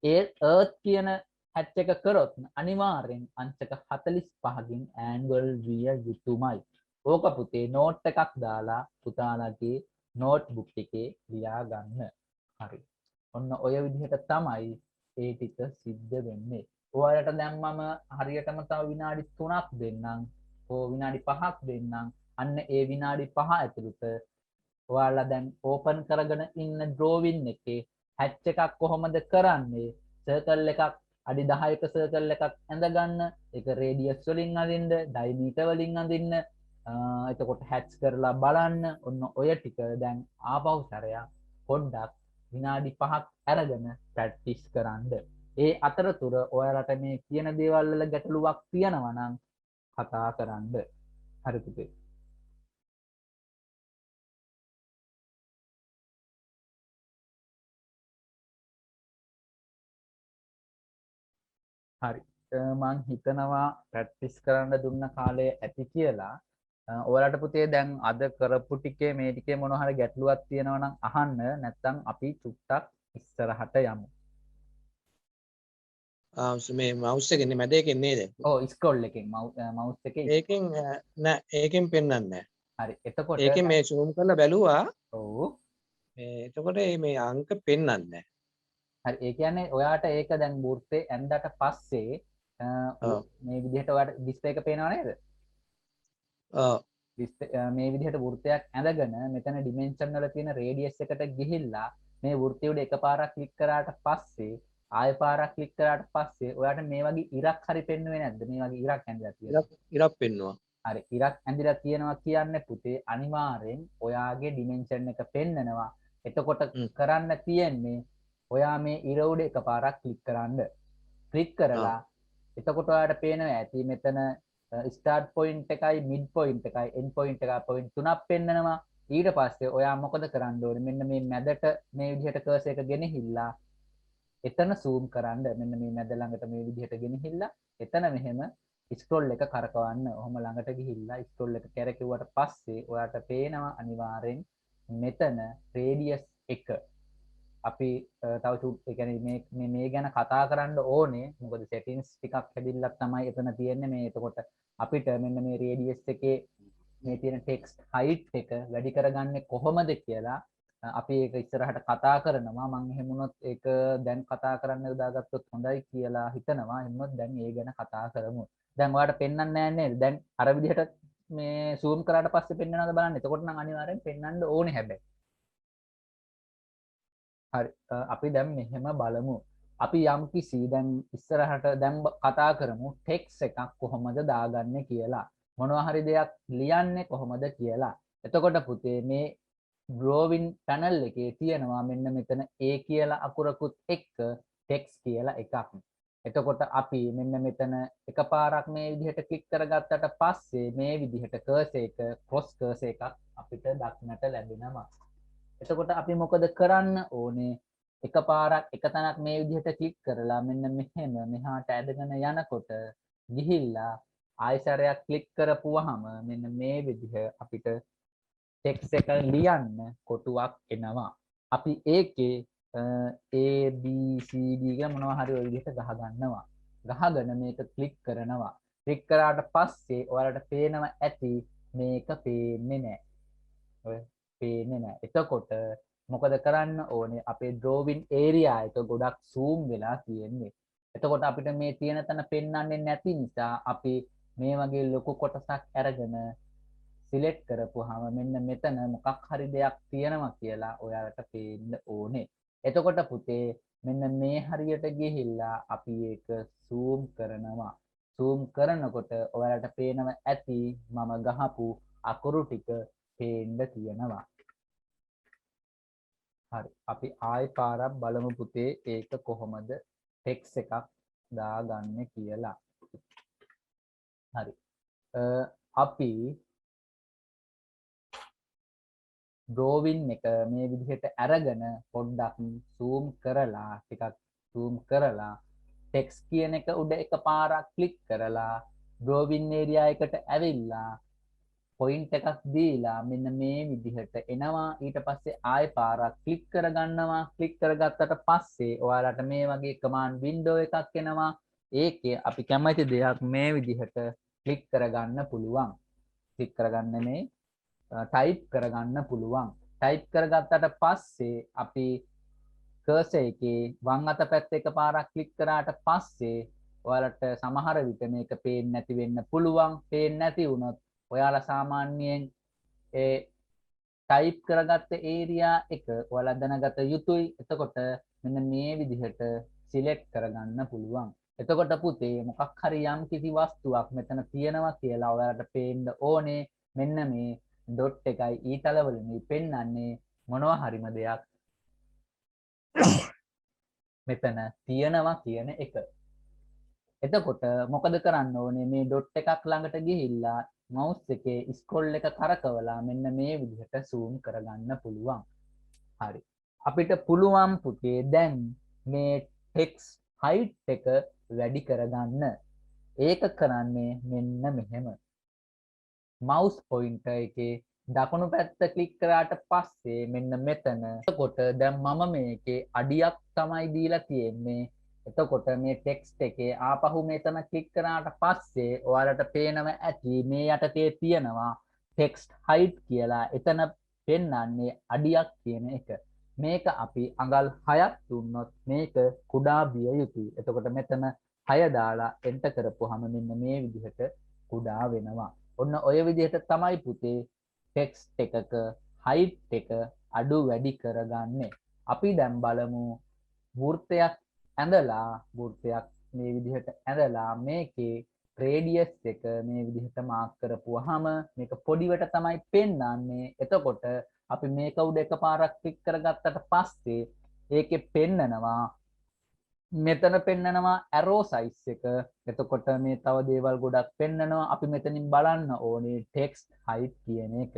ඒ earth කියන හැච් එක කරොත් අනිවාර්යෙන් අංශක 45කින් ඇන්ගල් විය යුතුමයි. ඕක පුතේ නෝට් එකක් දාලා පුතාලගේ නෝට්බුක් එකේ ලියා ගන්න. හරි. ඔන්න ඔය විදිහට තමයි ඒ ටික සිද්ධ වෙන්නේ. ඔයාලට දැන් මම හරියටම තව විනාඩි 3ක් දෙන්නම්. විනාඩි 5ක් දෙන්නම්. අන්න ඒ විනාඩි 5 ඇතුළත ඔයාලා දැන් ඕපන් කරගෙන ඉන්න drawing එකේ හැච් එකක් කොහොමද කරන්නේ? සර්කල් එකක් අඩි 10ක සර්කල් එකක් ඇඳගන්න. ඒක රේඩියස් වලින් අඳින්න, ඩයමීටර් වලින් අඳින්න. එතකොට හැච් කරලා බලන්න. ඔන්න ඔය ටික දැන් ආපහු සැරයක් පොඩ්ඩක් විනාඩි 5ක් අරගෙන ප්‍රැක්ටිස් කරන්න. ඒ අතරතුර ඔයාලට මේ කියන දේවල් වල ගැටලුවක් තියෙනවා නම් කතා කරන්න. හරි පුතේ. හරි. මං හිතනවා ප්‍රැක්ටිස් කරන්න දුන්න කාලය ඇති කියලා. ඔයාලට පුතේ දැන් අද කරපු ටිකේ මේ ටිකේ මොන හරි ගැටලුවක් තියෙනවා නම් අහන්න. නැත්නම් අපි චුට්ටක් ඉස්සරහට යමු. මේ මවුස් එකේ මැද එකේ නේද? ඔව් ස්ක්‍රෝල් එකෙන් මවුස් එකේ ඒකෙන් නෑ ඒකෙන් පෙන්වන්නේ නෑ. හරි එතකොට ඒකෙන් මේ zoom කරලා බැලුවා ඔව් එතකොට මේ අංක පෙන්වන්නේ නෑ. හරි ඒ කියන්නේ ඔයාට ඒක දැන් වෘත්තේ ඇඳට පස්සේ ඔව්. මේ විදිහට ඔයාට ඩිස්ප්ලේ එක පේනව නේද? ඔව්. මේ විදිහට වෘත්තයක් ඇඳගෙන මෙතන ඩිමෙන්ෂන් වල තියෙන රේඩියස් එකට ගිහිල්ලා මේ වෘත්තය උඩ එකපාරක් ක්ලික් කරාට පස්සේ ආයෙ පාරක් ක්ලික් කරාට පස්සේ ඔයාට මේ වගේ ඉරක් හරි පෙන්වෙන්නේ නැද්ද? මේ වගේ ඉරක් ඇඳලා තියෙනවා. ඉරක් පෙන්නවා. හරි ඉරක් ඇඳලා තියෙනවා කියන්නේ පුතේ අනිවාර්යෙන් ඔයාගේ ඩිමෙන්ෂන් එක පෙන්නනවා. එතකොට කරන්න තියෙන්නේ ඔයා මේ ඉර උඩ එකපාරක් ක්ලික් කරන්න. ක්ලික් කරලා එතකොට ඔයාලට පේනවා ඇති මෙතන ස්ටාර්ට් පොයින්ට් එකයි මිඩ් පොයින්ට් එකයි එන්ඩ් පොයින්ට් එකයි පොයින්ට් තුනක් පෙන්නනවා. ඊට පස්සේ ඔයා මොකද කරන්න ඕනේ? මෙන්න මේ මැදට මේ විදිහට කර්සර් එක ගෙනහිල්ලා එතන zoom කරන්න. මෙන්න මේ මැද ළඟට මේ විදිහට ගෙනහිල්ලා එතන මෙහෙම ස්ක්‍රෝල් එක කරකවන්න. ඔහොම ළඟට ගිහිල්ලා ස්ක්‍රෝල් එක කරකියුවට පස්සේ ඔයාට පේනවා අනිවාර්යෙන් මෙතන රේඩියස් එක අපි තව ඒ කියන්නේ මේ ගැන කතා කරන්න ඕනේ. මොකද settings ටිකක් හැදිල්ලක් තමයි එතන තියෙන්නේ. මේ එතකොට අපිට මෙන්න මේ radius එකේ මේ තියෙන text height එක වැඩි කරගන්නේ කොහොමද කියලා අපි ඒක ඉස්සරහට කතා කරනවා. මම එහෙම වුණොත් ඒක දැන් කතා කරන්න යොදාගත්තොත් හොඳයි කියලා හිතනවා. එහෙනම් දැන් ඒ ගැන කතා කරමු. දැන් ඔයාලට පෙන්වන්න නැහැ නේද? දැන් අර විදිහට මේ zoom කරාට පස්සේ පෙන්වනවද බලන්න. එතකොට නම් අනිවාර්යෙන් පෙන්වන්න ඕනේ හැබැයි. හරි අපි දැන් මෙහෙම බලමු. අපි යම් කිසි දැන් ඉස්සරහට දැන් කතා කරමු ටෙක්ස්ට් එකක් කොහොමද දාගන්නේ කියලා. මොනවා හරි දෙයක් ලියන්නේ කොහොමද කියලා. එතකොට පුතේ මේ drawing panel එකේ තියෙනවා මෙන්න මෙතන A කියලා අකුරකුත් එක්ක ටෙක්ස්ට් කියලා එකක්. එතකොට අපි මෙන්න මෙතන එකපාරක් මේ විදිහට ක්ලික් කරගත්තට පස්සේ මේ විදිහට කර්සර් එක ක්‍රොස් කර්සර් එකක් අපිට දක්නට ලැබෙනවා. එතකොට අපි මොකද කරන්න ඕනේ? එකපාරක් එක තැනක් මේ විදිහට ක්ලික් කරලා මෙන්න මෙහෙම මෙහාට ඇදගෙන යනකොට ගිහිල්ලා ආයසරයක් ක්ලික් කරපුවාම මෙන්න මේ විදිහ අපිට ටෙක්ස්ට් එක ලියන්න කොටුවක් එනවා. අපි ඒකේ A B C D කියලා මොනවා හරි ඔය විදිහට ගහ ගන්නවා. ගහගෙන මේක ක්ලික් කරනවා. ක්ලික් කරාට පස්සේ ඔයාලට පේනවා ඇති මේක පේන්නේ නැහැ. ඔය පේන්නේ නැහැ. එතකොට මොකද කරන්න ඕනේ? අපේ drawing area එක ගොඩක් zoom වෙලා තියෙන්නේ. එතකොට අපිට මේ තියෙන තැන පෙන්වන්නේ නැති නිසා අපි මේ වගේ ලොකු කොටසක් අරගෙන select කරපුවාම මෙන්න මෙතන මොකක් හරි දෙයක් තියෙනවා කියලා ඔයාලට පේන්න ඕනේ. එතකොට පුතේ මෙන්න මේ හරියට ගිහිල්ලා අපි ඒක zoom කරනවා. zoom කරනකොට ඔයාලට පේනවා ඇති මම ගහපු අකුරු ටික පේන්න තියෙනවා. හරි අපි ආයෙ පාරක් බලමු පුතේ ඒක කොහොමද ටෙක්ස්ට් එකක් දාගන්නේ කියලා. හරි අපි drawing එක මේ විදිහට අරගෙන පොඩ්ඩක් zoom කරලා ටිකක් zoom කරලා ටෙක්ස්ට් කියන එක උඩ එකපාරක් ක්ලික් කරලා drawing area එකට ඇවිල්ලා පොයින්ට් එකක් දීලා මෙන්න මේ විදිහට එනවා. ඊට පස්සේ ආයෙ පාරක් ක්ලික් කරගන්නවා. ක්ලික් කරගත්තට පස්සේ ඔයාලට මේ වගේ command window එකක් එනවා. ඒකේ අපි කැමති දෙයක් මේ විදිහට ක්ලික් කරගන්න පුළුවන්. ක්ලික් කරගන්න මේ ටයිප් කරගන්න පුළුවන්. ටයිප් කරගත්තට පස්සේ අපි cursor එකේ වම් අත පැත්ත එකපාරක් ක්ලික් කරාට පස්සේ ඔයාලට සමහර විට මේක පේන්නේ නැති වෙන්න පුළුවන්. පේන්නේ නැති වුණොත් ඔයාලා සාමාන්‍යයෙන් ඒ ටයිප් කරගත්ත ඒරියා එක ඔයාලා දැනගත යුතුයි. එතකොට මෙන්න මේ විදිහට සිලෙක්ට් කරගන්න පුළුවන්. එතකොට පුතේ මොකක් හරි යම් කිසි වස්තුවක් මෙතන තියෙනවා කියලා ඔයාලට පේන්න ඕනේ. මෙන්න මේ ඩොට් එකයි ඊතල වලින් පෙන්වන්නේ මොනවා හරිම දෙයක් මෙතන තියෙනවා කියන එක. එතකොට මොකද කරන්න ඕනේ? මේ ඩොට් එකක් ළඟට ගිහිල්ලා mouse එකේ scroll එක කරකවලා මෙන්න මේ විදිහට zoom කරගන්න පුළුවන්. හරි. අපිට පුළුවන් පුතේ දැන් මේ text height එක වැඩි කරගන්න. ඒක කරන්නේ මෙන්න මෙහෙම. mouse pointer එකේ දකුණු පැත්ත ක්ලික් කරාට පස්සේ මෙන්න මෙතන. එතකොට දැන් මම මේකේ අඩියක් තමයි දීලා තියෙන්නේ. එතකොට මේ ටෙක්ස්ට් එකේ ආපහු මෙතන ක්ලික් කරාට පස්සේ ඔයාලට පේනවා ඇති මේ යටතේ තියෙනවා ටෙක්ස්ට් height කියලා. එතන පෙන්වන්නේ අඩියක් කියන එක. මේක අපි අඟල් 6ක් දුන්නොත් මේක කුඩා විය යුතුයි. එතකොට මෙතන 6 දාලා එන්ටර් කරපුවාම මෙන්න මේ විදිහට කුඩා වෙනවා. ඔන්න ඔය විදිහට තමයි පුතේ ටෙක්ස්ට් එකක height එක අඩු වැඩි කරගන්නේ. අපි දැන් බලමු වෘත්තයක් ඇඳලා වෘත්තයක් මේ විදිහට ඇඳලා මේකේ රේඩියස් එක මේ විදිහට මාක් කරපුවාම මේක පොඩිවට තමයි පෙන්වන්නේ. එතකොට අපි මේක උඩ එකපාරක් ක්ලික් කරගත්තට පස්සේ ඒකේ පෙන්නනවා මෙතන පෙන්නනවා arrow size එක. එතකොට මේ තව දේවල් ගොඩක් පෙන්නනවා. අපි මෙතනින් බලන්න ඕනේ text height කියන එක.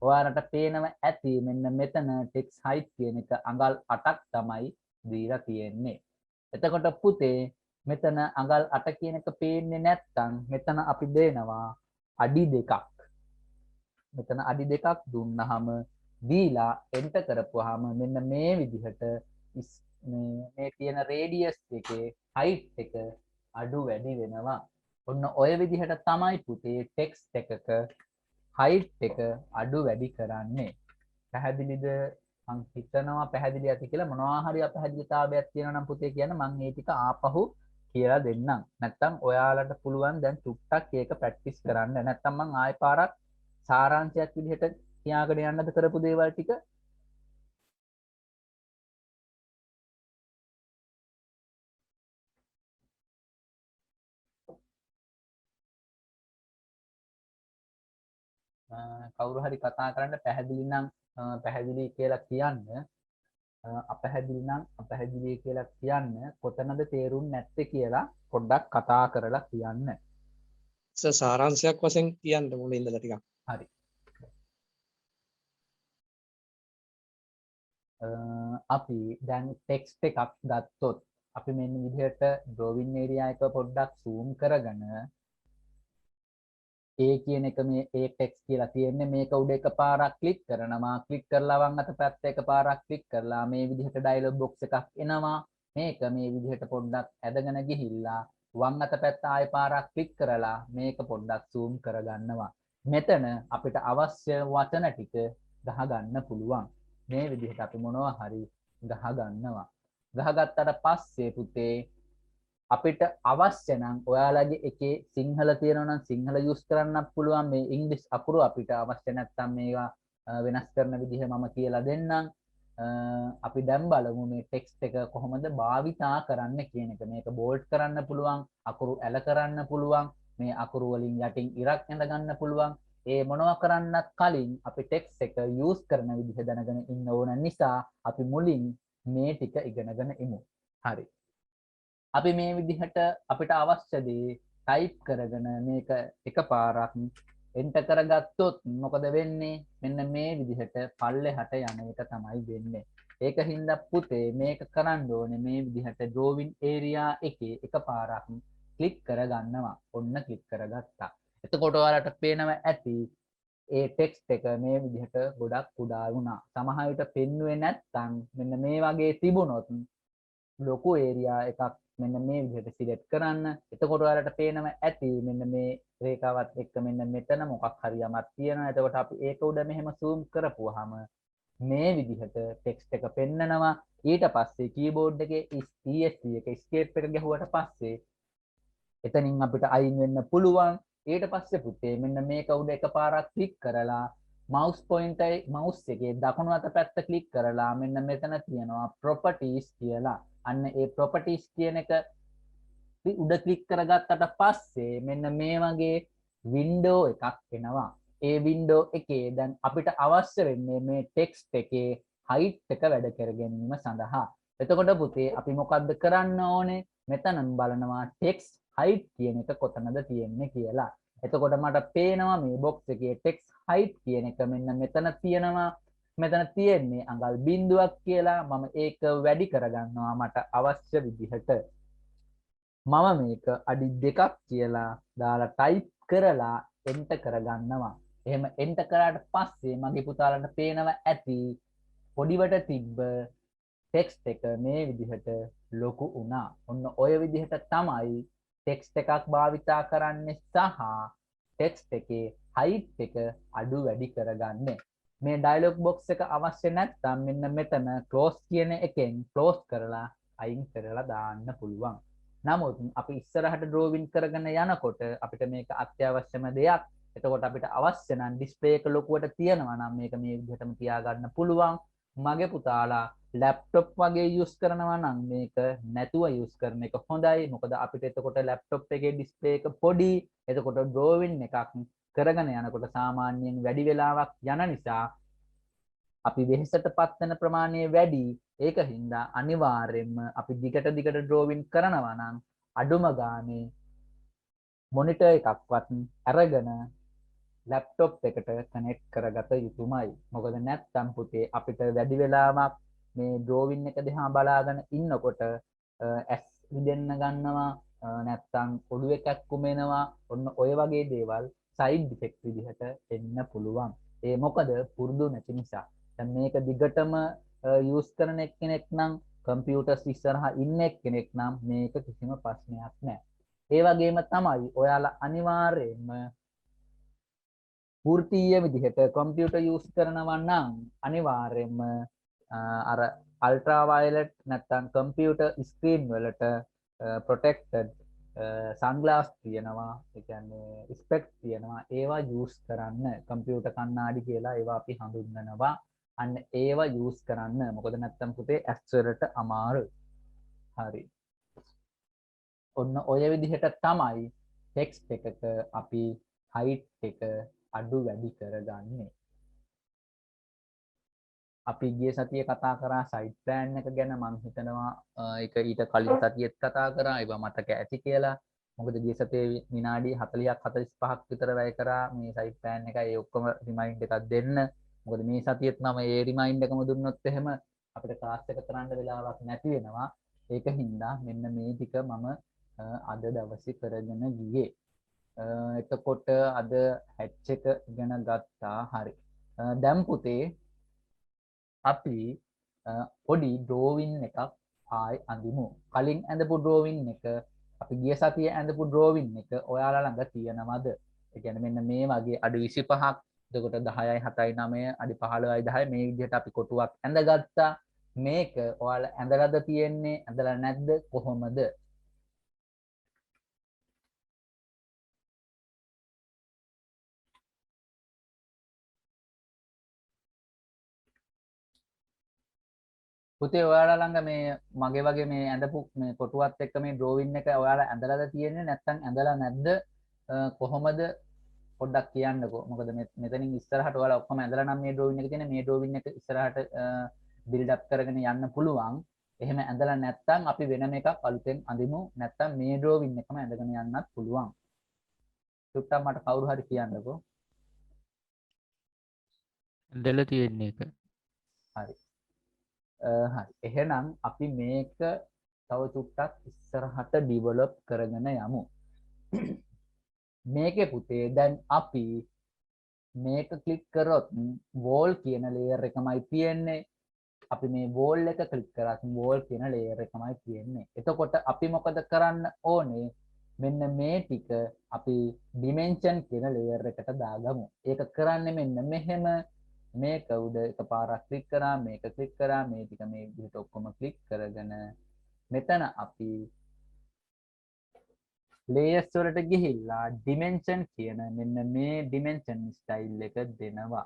ඔයාලට පේනව ඇති මෙන්න මෙතන text height කියන එක අඟල් 8ක් තමයි දීලා තියෙන්නේ. එතකොට පුතේ මෙතන අඟල් 8 කියන එක පේන්නේ නැත්නම් මෙතන අපි දෙනවා අඩි 2ක්. මෙතන අඩි 2ක් දුන්නාම දීලා එන්ටර් කරපුවාම මෙන්න මේ විදිහට මේ තියෙන රේඩියස් එකේ height එක අඩු වැඩි වෙනවා. ඔන්න ඔය විදිහට තමයි පුතේ ටෙක්ස්ට් එකක height එක අඩු වැඩි කරන්නේ. පැහැදිලිද? මං හිතනවා පැහැදිලි ඇති කියලා. මොනවා හරි අපැහැදිලිතාවයක් තියෙනවා නම් පුතේ කියන්න මං ඒ ටික ආපහු කියලා දෙන්නම්. නැත්තම් ඔයාලට පුළුවන් දැන් ටුක්ටක් ඒක ප්‍රැක්ටිස් කරන්න. නැත්තම් මං ආයෙ පාරක් සාරාංශයක් විදිහට කියාගෙන යන්නද කරපු දේවල් ටික. කවුරු හරි කතා කරන්න පැහැදිලි නම් පැහැදිලි කියලා කියන්න. අපැහැදිලි නම් අපැහැදිලි කියලා කියන්න. කොතනද තේරුම් නැත්තේ කියලා පොඩ්ඩක් කතා කරලා කියන්න. සාරාංශයක් වශයෙන් කියන්න මුලින් ඉඳලා ටිකක්. හරි. අපි දැන් ටෙක්ස්ට් එකක් ගත්තොත් අපි මෙන්න විදිහට drawing area එක පොඩ්ඩක් zoom කරගෙන ඒ කියන එක මේ ඒ ටෙක්ස්ට් කියලා තියෙන්නේ මේක උඩ එකපාරක් ක්ලික් කරනවා. ක්ලික් කරලා වම් අත පැත්ත එකපාරක් ක්ලික් කරලා මේ විදිහට ඩයලොග් බොක්ස් එකක් එනවා. මේක මේ විදිහට පොඩ්ඩක් ඇදගෙන ගිහිල්ලා වම් අත පැත්ත ආයෙ පාරක් ක්ලික් කරලා මේක පොඩ්ඩක් zoom කරගන්නවා. මෙතන අපිට අවශ්‍ය වචන ටික ගහ ගන්න පුළුවන්. මේ විදිහට අපි මොනවා හරි ගහ ගන්නවා. ගහගත්තට පස්සේ පුතේ අපිට අවශ්‍ය නම් ඔයාලගේ එකේ සිංහල තියෙනවා නම් සිංහල යූස් කරන්නත් පුළුවන්. මේ ඉංග්‍රීසි අකුරු අපිට අවශ්‍ය නැත්නම් මේවා වෙනස් කරන විදිහ මම කියලා දෙන්නම්. අපි දැන් බලමු මේ ටෙක්ස්ට් එක කොහොමද භාවිතා කරන්න කියන එක. මේක බෝල්ඩ් කරන්න පුළුවන්, අකුරු ඇල කරන්න පුළුවන්, මේ අකුරු වලින් යටින් ඉරක් ඇඳ ගන්න පුළුවන්. ඒ මොනවා කරන්නත් කලින් අපි ටෙක්ස්ට් එක යූස් කරන විදිහ දැනගෙන ඉන්න ඕන නිසා අපි මුලින් මේ ටික ඉගෙනගෙන ඉමු. හරි. අපි මේ විදිහට අපිට අවශ්‍ය දේ ටයිප් කරගෙන මේක එකපාරක් එන්ටර් කරගත්තොත් මොකද වෙන්නේ? මෙන්න මේ විදිහට පල්ලෙහාට යන එක තමයි වෙන්නේ. ඒකින්ද පුතේ මේක කරන්න ඕනේ මේ විදිහට drawing area එකේ එකපාරක් ක්ලික් කරගන්නවා. ඔන්න ක්ලික් කරගත්තා. එතකොට ඔයාලට පේනවා ඇති ඒ ටෙක්ස්ට් එක මේ විදිහට ගොඩක් කුඩා වුණා. සමහර විට පෙන්වුවේ නැත්නම් මෙන්න මේ වගේ තිබුණොත් ලොකු ඒරියා එකක් මෙන්න මේ විදිහට සිලෙක්ට් කරන්න. එතකොට ඔයාලට පේනවා ඇති මෙන්න මේ රේඛාවත් එක්ක මෙන්න මෙතන මොකක් හරි යමක් තියෙනවා. එතකොට අපි ඒක උඩ මෙහෙම zoom කරපුවාම මේ විදිහට ටෙක්ස්ට් එක පෙන්නනවා. ඊට පස්සේ කීබෝඩ් එකේ ESC එක escape එක ගැහුවට පස්සේ එතනින් අපිට අයින් වෙන්න පුළුවන්. ඊට පස්සේ පුතේ මෙන්න මේක උඩ එකපාරක් ක්ලික් කරලා mouse pointer mouse එකේ දකුණු අත පැත්ත ක්ලික් කරලා මෙන්න මෙතන තියෙනවා properties කියලා. අන්න ඒ properties කියන එක උඩ ක්ලික් කරගත්තට පස්සේ මෙන්න මේ වගේ window එකක් එනවා. ඒ window එකේ දැන් අපිට අවශ්‍ය වෙන්නේ මේ text එකේ height එක වැඩ කර ගැනීම සඳහා. එතකොට පුතේ අපි මොකද්ද කරන්න ඕනේ? මෙතනම බලනවා text height කියන එක කොතනද තියෙන්නේ කියලා. එතකොට මට පේනවා මේ box එකේ text height කියන එක මෙන්න මෙතන තියෙනවා. මෙතන තියෙන්නේ අඟල් බිඳුවක් කියලා. මම ඒක වැඩි කරගන්නවා මට අවශ්‍ය විදිහට. මම මේක අඩි 2ක් කියලා දාලා ටයිප් කරලා එන්ටර් කරගන්නවා. එහෙම එන්ටර් කරාට පස්සේ මගේ පුතාලන්ට පේනවා ඇති පොඩිවට තිබ්බ ටෙක්ස්ට් එක මේ විදිහට ලොකු වුණා. ඔන්න ඔය විදිහට තමයි ටෙක්ස්ට් එකක් භාවිතා කරන්නේ සහ ටෙක්ස්ට් එකේ height එක අඩු වැඩි කරගන්නේ. මේ ඩයලොග් බොක්ස් එක අවශ්‍ය නැත්නම් මෙන්න මෙතන close කියන එකෙන් close කරලා අයින් කරලා දාන්න පුළුවන්. නමුත් අපි ඉස්සරහට drawing කරගෙන යනකොට අපිට මේක අත්‍යවශ්‍යම දෙයක්. එතකොට අපිට අවශ්‍ය නම් ඩිස්ප්ලේ එක ලොකුවට තියනවා නම් මේක මේ විදිහටම තියාගන්න පුළුවන්. මගේ පුතාලා ලැප්ටොප් වගේ යූස් කරනවා නම් මේක නැතුව යූස් කරන එක හොඳයි. මොකද අපිට එතකොට ලැප්ටොප් එකේ ඩිස්ප්ලේ එක පොඩි. එතකොට drawing එකක් කරගෙන යනකොට සාමාන්‍යයෙන් වැඩි වෙලාවක් යන නිසා අපි වෙහෙසටපත් වෙන ප්‍රමාණය වැඩි. ඒක හින්දා අනිවාර්යයෙන්ම අපි දිගට drawing කරනවා නම් අඩුම ගානේ මොනිටර් එකක්වත් අරගෙන ලැප්ටොප් එකට කනෙක්ට් කරගත යුතුමයි. මොකද නැත්නම් පුතේ අපිට වැඩි වෙලාවක් මේ drawing එක දිහා බලාගෙන ඉන්නකොට ඇස් විදෙන්න ගන්නවා, නැත්නම් ඔළුවේ කැක්කුම එනවා. ඔන්න ඔය වගේ දේවල් සයිඩ් ඉෆෙක්ට් විදිහට එන්න පුළුවන්. ඒ මොකද පුරුදු නැති නිසා. දැන් මේක දිගටම යූස් කරන කෙනෙක් නම් කම්පියුටර්ස් ඉස්සරහා ඉන්න කෙනෙක් නම් මේක කිසිම ප්‍රශ්නයක් නැහැ. ඒ වගේම තමයි ඔයාලා අනිවාර්යයෙන්ම වෘත්තීය විදිහට කම්පියුටර් යූස් කරනවා නම් අනිවාර්යයෙන්ම අර අල්ට්‍රා වයලට් නැත්නම් කම්පියුටර් ස්ක්‍රීන් වලට ප්‍රොටෙක්ටඩ් සන්ග්ලාස් තියෙනවා. ඒ කියන්නේ ස්පෙක්ස් තියෙනවා. ඒවා යූස් කරන්න. කම්පියුටර් කණ්ණාඩි කියලා ඒවා අපි හඳුන්වනවා. අන්න ඒවා යූස් කරන්න. මොකද නැත්නම් පුතේ ඇස් වලට අමාරුයි. හරි. ඔන්න ඔය විදිහට තමයි ටෙක්ස්ට් එකක අපි height එක අඩු වැඩි කරගන්නේ. අපි ගිය සතියේ කතා කරා සයිඩ් ප්ලෑන් එක ගැන. මම හිතනවා ඒක ඊට කලින් සතියේත් කතා කරා. ඒවා මතක ඇති කියලා. මොකද ගිය සතියේ විනාඩි 40ක් 45ක් විතර වැය කරා මේ සයිඩ් ප්ලෑන් එකයි ඒ ඔක්කොම රිමයින්ඩ් එකක් දෙන්න. මොකද මේ සතියේත් මම ඒ රිමයින්ඩ් එකම දුන්නොත් එහෙම අපිට ක්ලාස් එක කරන්න වෙලාවක් නැති වෙනවා. ඒක හින්දා මෙන්න මේ ටික මම අද දවසේ කරගෙන ගියේ. එතකොට අද හැච් එක ඉගෙන ගත්තා. හරි. දැන් පුතේ අපි පොඩි drawing එකක් ආයි අඳිමු. කලින් ඇඳපු drawing එක අපි ගිය සතියේ ඇඳපු drawing එක ඔයාලා ළඟ තියෙනවද? ඒ කියන්නේ මෙන්න මේ වගේ අඩු 25ක්, එතකොට 10යි 7යි 9 අඩි 15යි 10 මේ විදිහට අපි කොටුවක් ඇඳගත්තා. මේක ඔයාලා ඇඳලාද තියෙන්නේ? ඇඳලා නැද්ද? කොහොමද? පුතේ ඔයාලා ළඟ මේ මගේ වගේ මේ ඇඳපු මේ කොටුවත් එක්ක මේ drawing එක ඔයාලා ඇඳලාද තියෙන්නේ නැත්නම් ඇඳලා නැද්ද? කොහොමද පොඩ්ඩක් කියන්නකෝ. මොකද මෙතනින් ඉස්සරහට ඔයාලා ඔක්කොම ඇඳලා නම් මේ drawing එක තියෙන්නේ. මේ drawing එක ඉස්සරහට build up කරගෙන යන්න පුළුවන්. එහෙම ඇඳලා නැත්නම් අපි වෙනම එකක් අලුතෙන් අඳිමු. නැත්නම් මේ drawing එකම ඇඳගෙන යන්නත් පුළුවන්. චුට්ටක් මට කවුරු හරි කියන්නකෝ. ඇඳලා තියෙන එක. හරි. හරි. එහෙනම් අපි මේක තව චුට්ටක් ඉස්සරහට ඩිවලොප් කරගෙන යමු. මේකේ පුතේ දැන් අපි මේක ක්ලික් කරොත් wall කියන layer එකමයි තියෙන්නේ. අපි මේ wall එක ක්ලික් කරාත් wall කියන layer එකමයි තියෙන්නේ. එතකොට අපි මොකද කරන්න ඕනේ? මෙන්න මේ ටික අපි dimension කියන layer එකට දාගමු. ඒක කරන්නේ මෙන්න මෙහෙම. මේක උඩ එකපාරක් ක්ලික් කරා, මේක ක්ලික් කරා, මේ ටික මේ විදිහට ඔක්කොම ක්ලික් කරගෙන මෙතන අපි layers වලට ගිහිල්ලා dimension කියන මෙන්න මේ dimension style එක දෙනවා.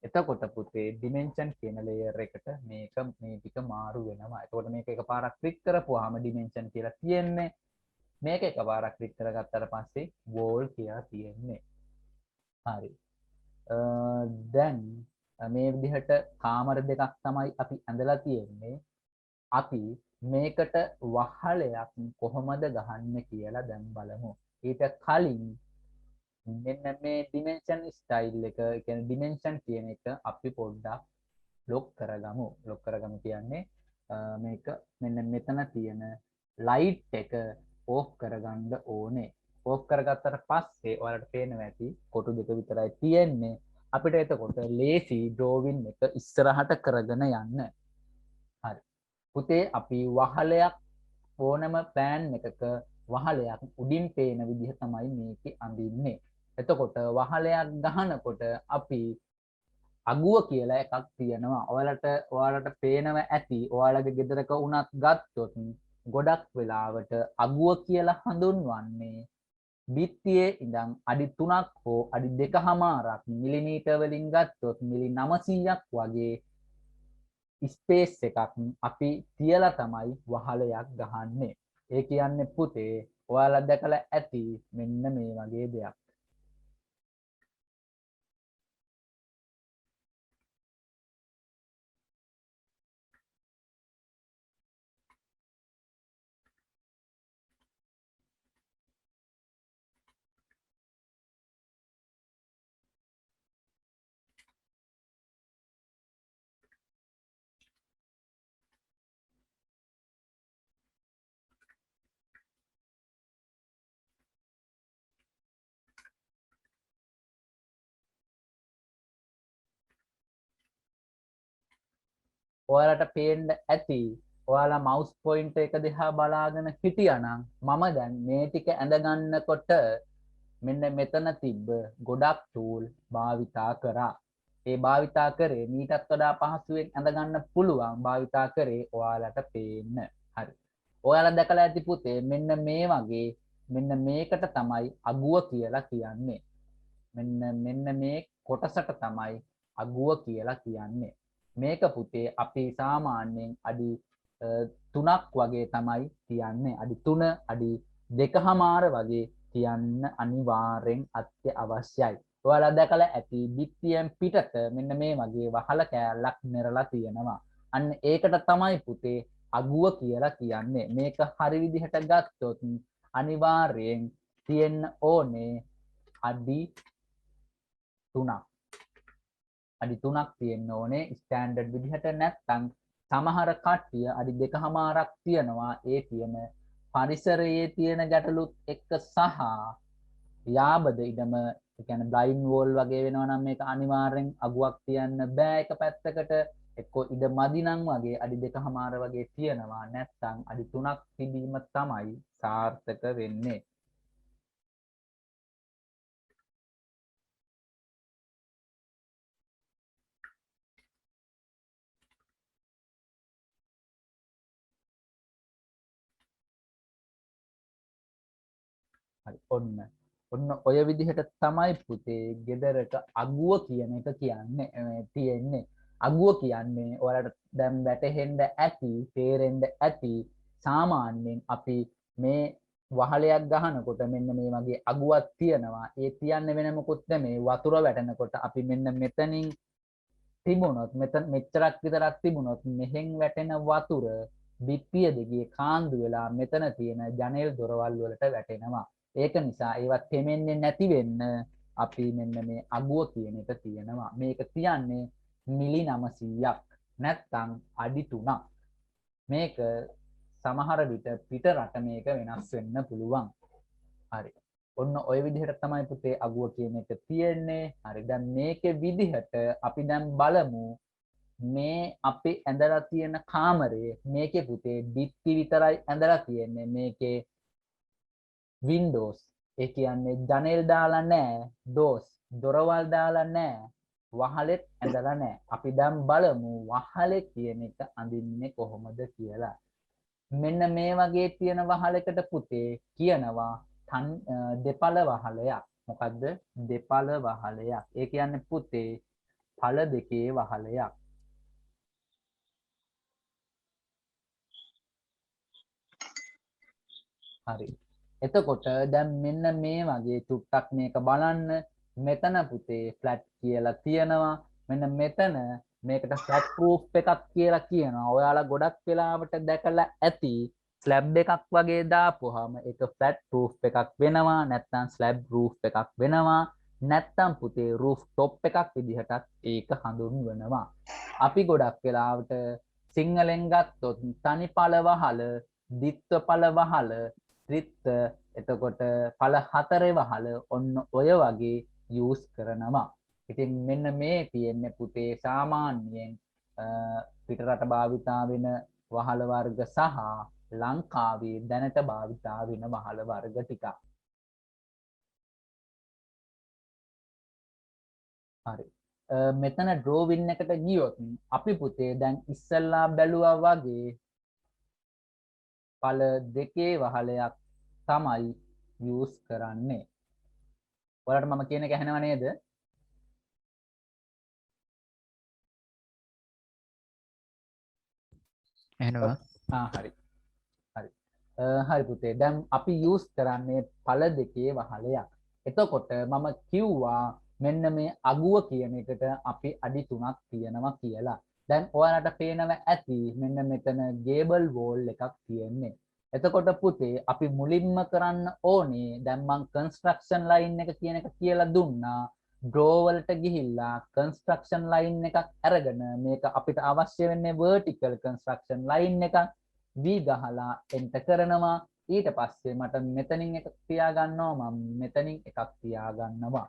එතකොට පුතේ dimension කියන layer එකට මේක මේ ටික මාරු වෙනවා. එතකොට මේක එකපාරක් ක්ලික් කරපුවාම dimension කියලා තියෙන්නේ. මේක එකපාරක් ක්ලික් කරගත්තට පස්සේ wall කියලා තියෙන්නේ. හරි. දැන් මේ විදිහට කාමර දෙකක් තමයි අපි ඇඳලා තියෙන්නේ. අපි මේකට වහලයක් කොහොමද ගහන්නේ කියලා දැන් බලමු. ඊට කලින් මෙන්න මේ dimension style එක, ඒ කියන්නේ dimension කියන එක අපි පොඩ්ඩක් lock කරගමු. lock කරගමු කියන්නේ මේක මෙන්න මෙතන තියෙන light එක off කරගන්න ඕනේ. off කරගත්තට පස්සේ ඔයාලට පේනවා ඇති කොටු දෙක විතරයි තියෙන්නේ. අපිට එතකොට lazy drawing එක ඉස්සරහට කරගෙන යන්න. හරි. පුතේ අපි වහලයක් ඕනම ප්ලෑන් එකක වහලයක් උඩින් පේන විදිහ තමයි මේකේ අඳින්නේ. එතකොට වහලයක් ගහනකොට අපි අගුව කියලා එකක් තියෙනවා. ඔයාලට පේනව ඇති. ඔයාලගේ ගෙදරක උනත් ගත්තොත් ගොඩක් වෙලාවට අගුව කියලා හඳුන්වන්නේ බිත්තියේ ඉඳන් අඩි 3ක් හෝ අඩි 2කමාරක් මිලිමීටර් වලින් ගත්තොත් මිලි 900ක් වගේ ස්පේස් එකක් අපි තියලා තමයි වහලයක් ගහන්නේ. ඒ කියන්නේ පුතේ ඔයාලා දැකලා ඇති මෙන්න මේ වගේ දෙයක්. ඔයාලට පේන්න ඇති ඔයාලා මවුස් පොයින්ටර් එක දිහා බලාගෙන හිටියානම් මම දැන් මේ ටික ඇඳ ගන්නකොට මෙන්න මෙතන තිබ්බ ගොඩක් ටූල් භාවිතා කරා. ඒ භාවිතා කරේ මීටත් වඩා පහසුවෙන් ඇඳ ගන්න පුළුවන් භාවිතා කරේ ඔයාලට පේන්න. හරි. ඔයාලා දැකලා ඇති පුතේ මෙන්න මේ වගේ මෙන්න මේකට තමයි අගුව කියලා කියන්නේ. මෙන්න මේ කොටසට තමයි අගුව කියලා කියන්නේ. මේක පුතේ අපි සාමාන්‍යයෙන් අඩි 3ක් වගේ තමයි තියන්නේ. අඩි 3 අඩි 2කමාර වගේ තියන්න අනිවාර්යෙන් අත්‍යවශ්‍යයි. ඔයාලා දැකලා ඇති බිත්තියෙන් පිටත මෙන්න මේ වගේ වහල කෑල්ලක් මෙරලා තියෙනවා. අන්න ඒකට තමයි පුතේ අගුව කියලා කියන්නේ. මේක හරි විදිහට ගත්තොත් අනිවාර්යෙන් තියෙන්න ඕනේ අඩි 3ක්. අඩි 3ක් තියෙන්න ඕනේ ස්ටෑන්ඩඩ් විදිහට. නැත්නම් සමහර කට්ටිය අඩි 2කමාරක් තියනවා. ඒ තියෙන පරිසරයේ තියෙන ගැටලුත් එක්ක සහ යාබද ඉඩම ඒ කියන්නේ බ්ලයින්ඩ් වෝල් වගේ වෙනවා නම් මේක අනිවාර්යෙන් අගුවක් තියන්න බෑ එක පැත්තකට. එක්කෝ ඉඩ මදි නම් වගේ අඩි 2කමාර වගේ තියනවා. නැත්නම් අඩි 3ක් තිබීම තමයි සාර්ථක වෙන්නේ. හරි ඔන්න ඔය විදිහට තමයි පුතේ ගෙදරක අගුව කියන එක කියන්නේ තියෙන්නේ. අගුව කියන්නේ ඔයාලට දැන් වැටහෙන්න ඇති, තේරෙන්න ඇති සාමාන්‍යයෙන් අපි මේ වහලයක් ගහනකොට මෙන්න මේ වගේ අගුවක් තියෙනවා. ඒ තියන්නේ වෙන මොකුත් නෙමෙයි වතුර වැටෙනකොට අපි මෙන්න මෙතනින් තිබුණොත් මෙච්චරක් විතරක් තිබුණොත් මෙහෙන් වැටෙන වතුර බිත්තිය දිගේ කාන්දු වෙලා මෙතන තියෙන ජනෙල් දොරවල් වලට වැටෙනවා. ඒක නිසා ඒවා තෙමෙන්නේ නැති වෙන්න අපි මෙන්න මේ අගුව කියන එක තියෙනවා. මේක තියන්නේ මිලි 900ක් නැත්නම් අඩි 3ක්. මේක සමහර විට පිට රට මේක වෙනස් වෙන්න පුළුවන්. හරි. ඔන්න ඔය විදිහට තමයි පුතේ අගුව කියන එක තියෙන්නේ. හරි. දැන් මේකේ විදිහට අපි දැන් බලමු මේ අපි ඇඳලා තියෙන කාමරයේ මේකේ පුතේ බිත්ති විතරයි ඇඳලා තියෙන්නේ. මේකේ windows ඒ කියන්නේ ජනෙල් දාලා නැහැ. doors දොරවල් දාලා නැහැ. වහලෙත් ඇඳලා නැහැ. අපි දැන් බලමු වහලේ කියන එක අඳින්නේ කොහොමද කියලා. මෙන්න මේ වගේ තියෙන වහලකට පුතේ කියනවා දෙපළ වහලයක්. මොකද්ද? දෙපළ වහලයක්. ඒ කියන්නේ පුතේ පළ දෙකේ වහලයක්. හරි. එතකොට දැන් මෙන්න මේ වගේ චුට්ටක් මේක බලන්න. මෙතන පුතේ ෆ්ලැට් කියලා තියෙනවා. මෙන්න මෙතන මේකට ෆ්ලැට් රූෆ් එකක් කියලා කියනවා. ඔයාලා ගොඩක් වෙලාවට දැකලා ඇති ස්ලැබ් එකක් වගේ දාපුවාම ඒක ෆ්ලැට් රූෆ් එකක් වෙනවා. නැත්නම් ස්ලැබ් රූෆ් එකක් වෙනවා. නැත්නම් පුතේ රූෆ් টොප් එකක් විදිහටත් ඒක හඳුන්වනවා. අපි ගොඩක් වෙලාවට සිංහලෙන් ගත්තොත් තනි පළ වහල, ද්විත්ව පළ වහල, ත්‍රිත්ව එතකොට පළ හතරේ වහල ඔන්න ඔය වගේ යූස් කරනවා. ඉතින් මෙන්න මේ තියෙන්නේ පුතේ සාමාන්‍යයෙන් පිටරට භාවිතා වෙන වහල වර්ග සහ ලංකාවේ දැනට භාවිතා වෙන වහල වර්ග ටිකක්. හරි. මෙතන ඩ්‍රෝවින් එකට ගියොත් අපි පුතේ දැන් ඉස්සල්ලා බැලුවා වගේ පළ දෙකේ වහලයක් තමයි යූස් කරන්නේ. ඔයාලට මම කියන එක ඇහෙනව නේද? ඇහෙනවා. හරි. හරි. හරි පුතේ. දැන් අපි යූස් කරන්නේ පළ දෙකේ වහලයක්. එතකොට මම කිව්වා මෙන්න මේ අගුව කියන එකට අපි අඩි 3ක් තියනවා කියලා. දැන් ඔයාලට පේනවා ඇති මෙන්න මෙතන ගේබල් වෝල් එකක් තියෙන්නේ. එතකොට පුතේ අපි මුලින්ම කරන්න ඕනේ දැන් මං කන්ස්ට්‍රක්ෂන් ලයින් එක කියන එක කියලා දුන්නා. ඩ්‍රෝ වලට ගිහිල්ලා කන්ස්ට්‍රක්ෂන් ලයින් එකක් අරගෙන මේක අපිට අවශ්‍ය වෙන්නේ vertical construction ලයින් එකක් V ගහලා එන්ටර් කරනවා. ඊට පස්සේ මට මෙතනින් එකක් තියාගන්නවා මම මෙතනින් එකක් තියාගන්නවා.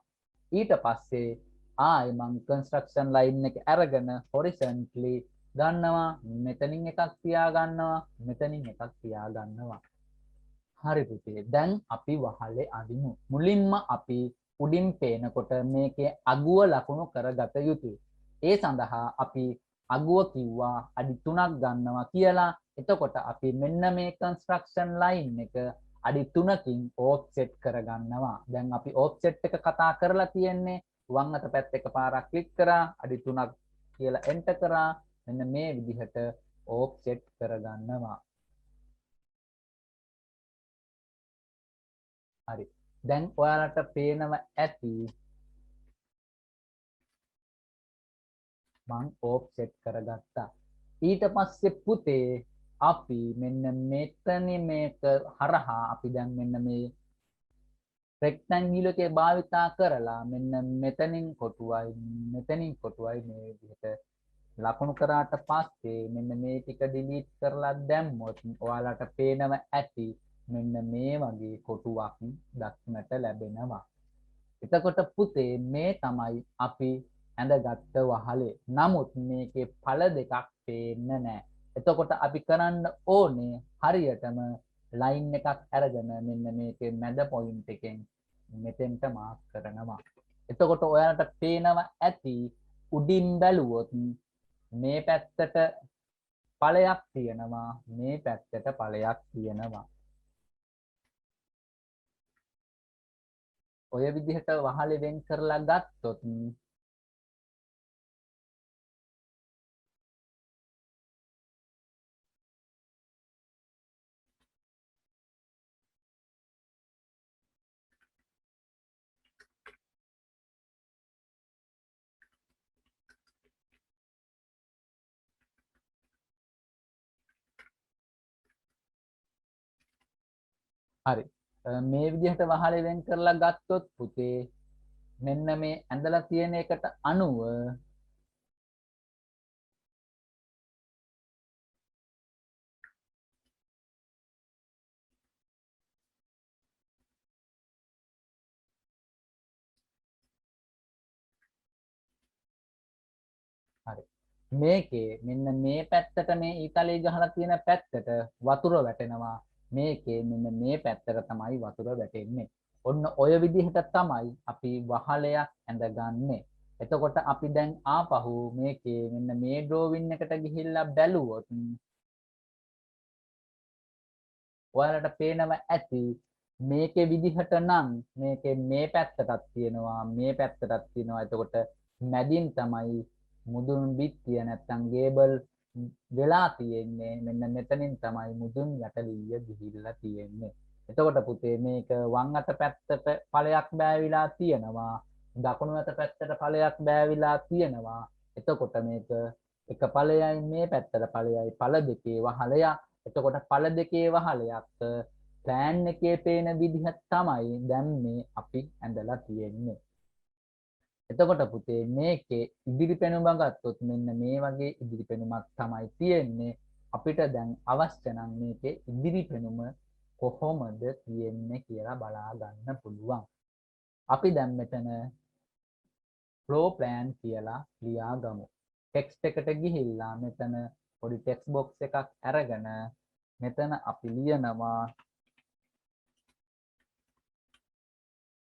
ඊට පස්සේ ආයි මං කන්ස්ට්‍රක්ෂන් ලයින් එක අරගෙන horizontally ගන්නවා මෙතනින් එකක් තියාගන්නවා මෙතනින් එකක් තියාගන්නවා. හරි පුතේ දැන් අපි වහලේ අඳිමු. මුලින්ම අපි උඩින් පේනකොට මේකේ අගුව ලකුණු කරගත යුතුයි. ඒ සඳහා අපි අගුව කිව්වා අඩි 3ක් ගන්නවා කියලා. එතකොට අපි මෙන්න මේ කන්ස්ට්‍රක්ෂන් ලයින් එක අඩි 3කින් ඕෆ්සෙට් කරගන්නවා. දැන් අපි ඕෆ්සෙට් එක කතා කරලා තියෙන්නේ වම් අත පැත්ත එකපාරක් ක්ලික් කරා අඩි 3ක් කියලා එන්ටර් කරා මෙන්න මේ විදිහට ඕෆ්සෙට් කරගන්නවා. හරි. දැන් ඔයාලට පේනව ඇති මං ඕෆ්සෙට් කරගත්තා. ඊට පස්සේ පුතේ අපි මෙන්න මෙතන මේක හරහා අපි දැන් මෙන්න මේ රෙක්ටැන්ගියුලර් එකේ භාවිතා කරලා මෙන්න මෙතනින් කොටුවයි මේ විදිහට ලකුණු කරාට පස්සේ මෙන්න මේ ටික ඩිලීට් කරලා දැම්මොත් ඔයාලට පේනව ඇති මෙන්න මේ වගේ කොටුවක් දක්නට ලැබෙනවා. එතකොට පුතේ මේ තමයි අපි ඇඳගත්ත වහලේ. නමුත් මේකේ පළ දෙකක් පේන්නේ නැහැ. එතකොට අපි කරන්න ඕනේ හරියටම ලයින් එකක් අරගෙන මෙන්න මේකේ මැද පොයින්ට් එකෙන් මෙතෙන්ට මාක් කරනවා. එතකොට ඔයාලට පේනවා ඇති උඩින් බැලුවොත් මේ පැත්තට ඵලයක් තියෙනවා මේ පැත්තට ඵලයක් තියෙනවා. ඔය විදිහට වහලේ වෙන් කරලා ගත්තොත් හරි. මේ විදිහට වහලේ වෙන් කරලා ගත්තොත් පුතේ මෙන්න මේ ඇඳලා තියෙන එකට අනුව හරි. මේකේ මෙන්න මේ පැත්තට මේ ඊතලයේ ගහලා තියෙන පැත්තට වතුර වැටෙනවා. මේකේ මෙන්න මේ පැත්තට තමයි වතුර වැටෙන්නේ. ඔන්න ඔය විදිහට තමයි අපි වහලයක් ඇඳගන්නේ. එතකොට අපි දැන් ආපහු මේකේ මෙන්න මේ ඩ්‍රෝවින් එකට ගිහිල්ලා බැලුවොත් ඔයාලට පේනව ඇති මේකේ විදිහට නම් මේකේ මේ පැත්තටත් තියෙනවා මේ පැත්තටත් තියෙනවා. එතකොට මැදින් තමයි මුදුන් බිත්තිය නැත්තම් ගේබල් වෙලා තියෙන්නේ. මෙන්න මෙතනින් තමයි මුදුන් යටලිය ගිහිල්ලා තියෙන්නේ. එතකොට පුතේ මේක වම් අත පැත්තට ඵලයක් බෑවිලා තියෙනවා. දකුණු අත පැත්තට ඵලයක් බෑවිලා තියෙනවා. එතකොට මේක එක ඵලයයි මේ පැත්තට ඵලයයි ඵල දෙකේ වහලයක්. එතකොට ඵල දෙකේ වහලයක් ප්ලෑන් එකේ පේන විදිහ තමයි දැන් මේ අපි ඇඳලා තියෙන්නේ. එතකොට පුතේ මේකේ ඉදිරි පෙනුම ගත්තොත් මෙන්න මේ වගේ ඉදිරි පෙනුමක් තමයි තියෙන්නේ. අපිට දැන් අවශ්‍ය නම් මේකේ ඉදිරි පෙනුම කොහොමද තියෙන්නේ කියලා බලා ගන්න පුළුවන්. අපි දැන් මෙතන floor plan කියලා ලියා ගමු. ටෙක්ස්ට් එකට ගිහිල්ලා මෙතන පොඩි ටෙක්ස්ට් බොක්ස් එකක් අරගෙන මෙතන අපි ලියනවා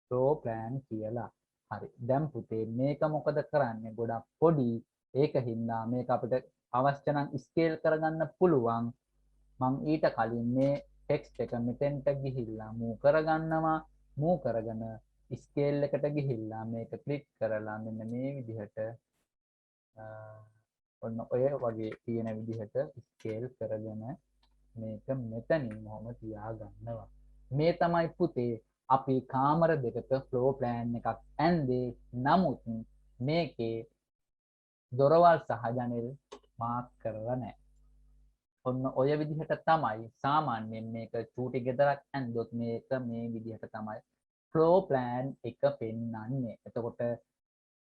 floor plan කියලා. හරි. දැන් පුතේ මේක මොකද කරන්නේ? ගොඩක් පොඩි. ඒකින්ද මේක අපිට අවශ්‍ය නම් ස්කේල් කරගන්න පුළුවන්. මම ඊට කලින් මේ ටෙක්ස්ට් එක මෙතෙන්ට ගිහිල්ලා මූව් කරගන්නවා. මූව් කරගෙන ස්කේල් එකට ගිහිල්ලා මේක ක්ලික් කරලා මෙන්න මේ විදිහට ඔන්න ඔය වගේ තියෙන විදිහට ස්කේල් කරගෙන මේක මෙතනින් මොහොම තියා ගන්නවා. මේ තමයි පුතේ අපි කාමර දෙකක ෆ්ලෝ ප්ලෑන් එකක් ඇන්දේ. නමුත් මේකේ දොරවල් සහ ජනෙල් මාක් කරලා නැහැ. ඔන්න ඔය විදිහට තමයි සාමාන්‍යයෙන් මේක චූටි ගෙදරක් ඇන්දොත් මේක මේ විදිහට තමයි ෆ්ලෝ ප්ලෑන් එක පෙන්වන්නේ. එතකොට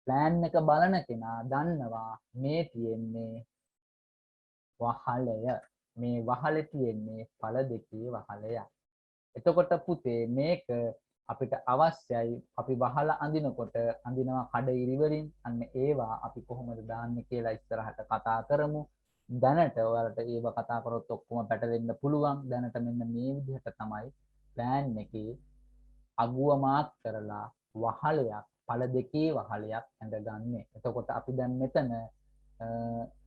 ප්ලෑන් එක බලන කෙනා දන්නවා මේ තියෙන්නේ වහලය. මේ වහලේ තියෙන්නේ පළ දෙකේ වහලය. එතකොට පුතේ මේක අපිට අවශ්‍යයි. අපි වහල අඳිනකොට අඳිනවා කඩ ඉරි වලින්. අන්න ඒවා අපි කොහොමද දාන්නේ කියලා ඉස්සරහට කතා කරමු. දැනට ඔයාලට ඒව කතා කරොත් ඔක්කොම පැටලෙන්න පුළුවන්. දැනට මෙන්න මේ විදිහට තමයි ප්ලෑන් එකේ අගුව මාක් කරලා වහලයක් පළ දෙකේ වහලයක් ඇඳගන්නේ. එතකොට අපි දැන් මෙතන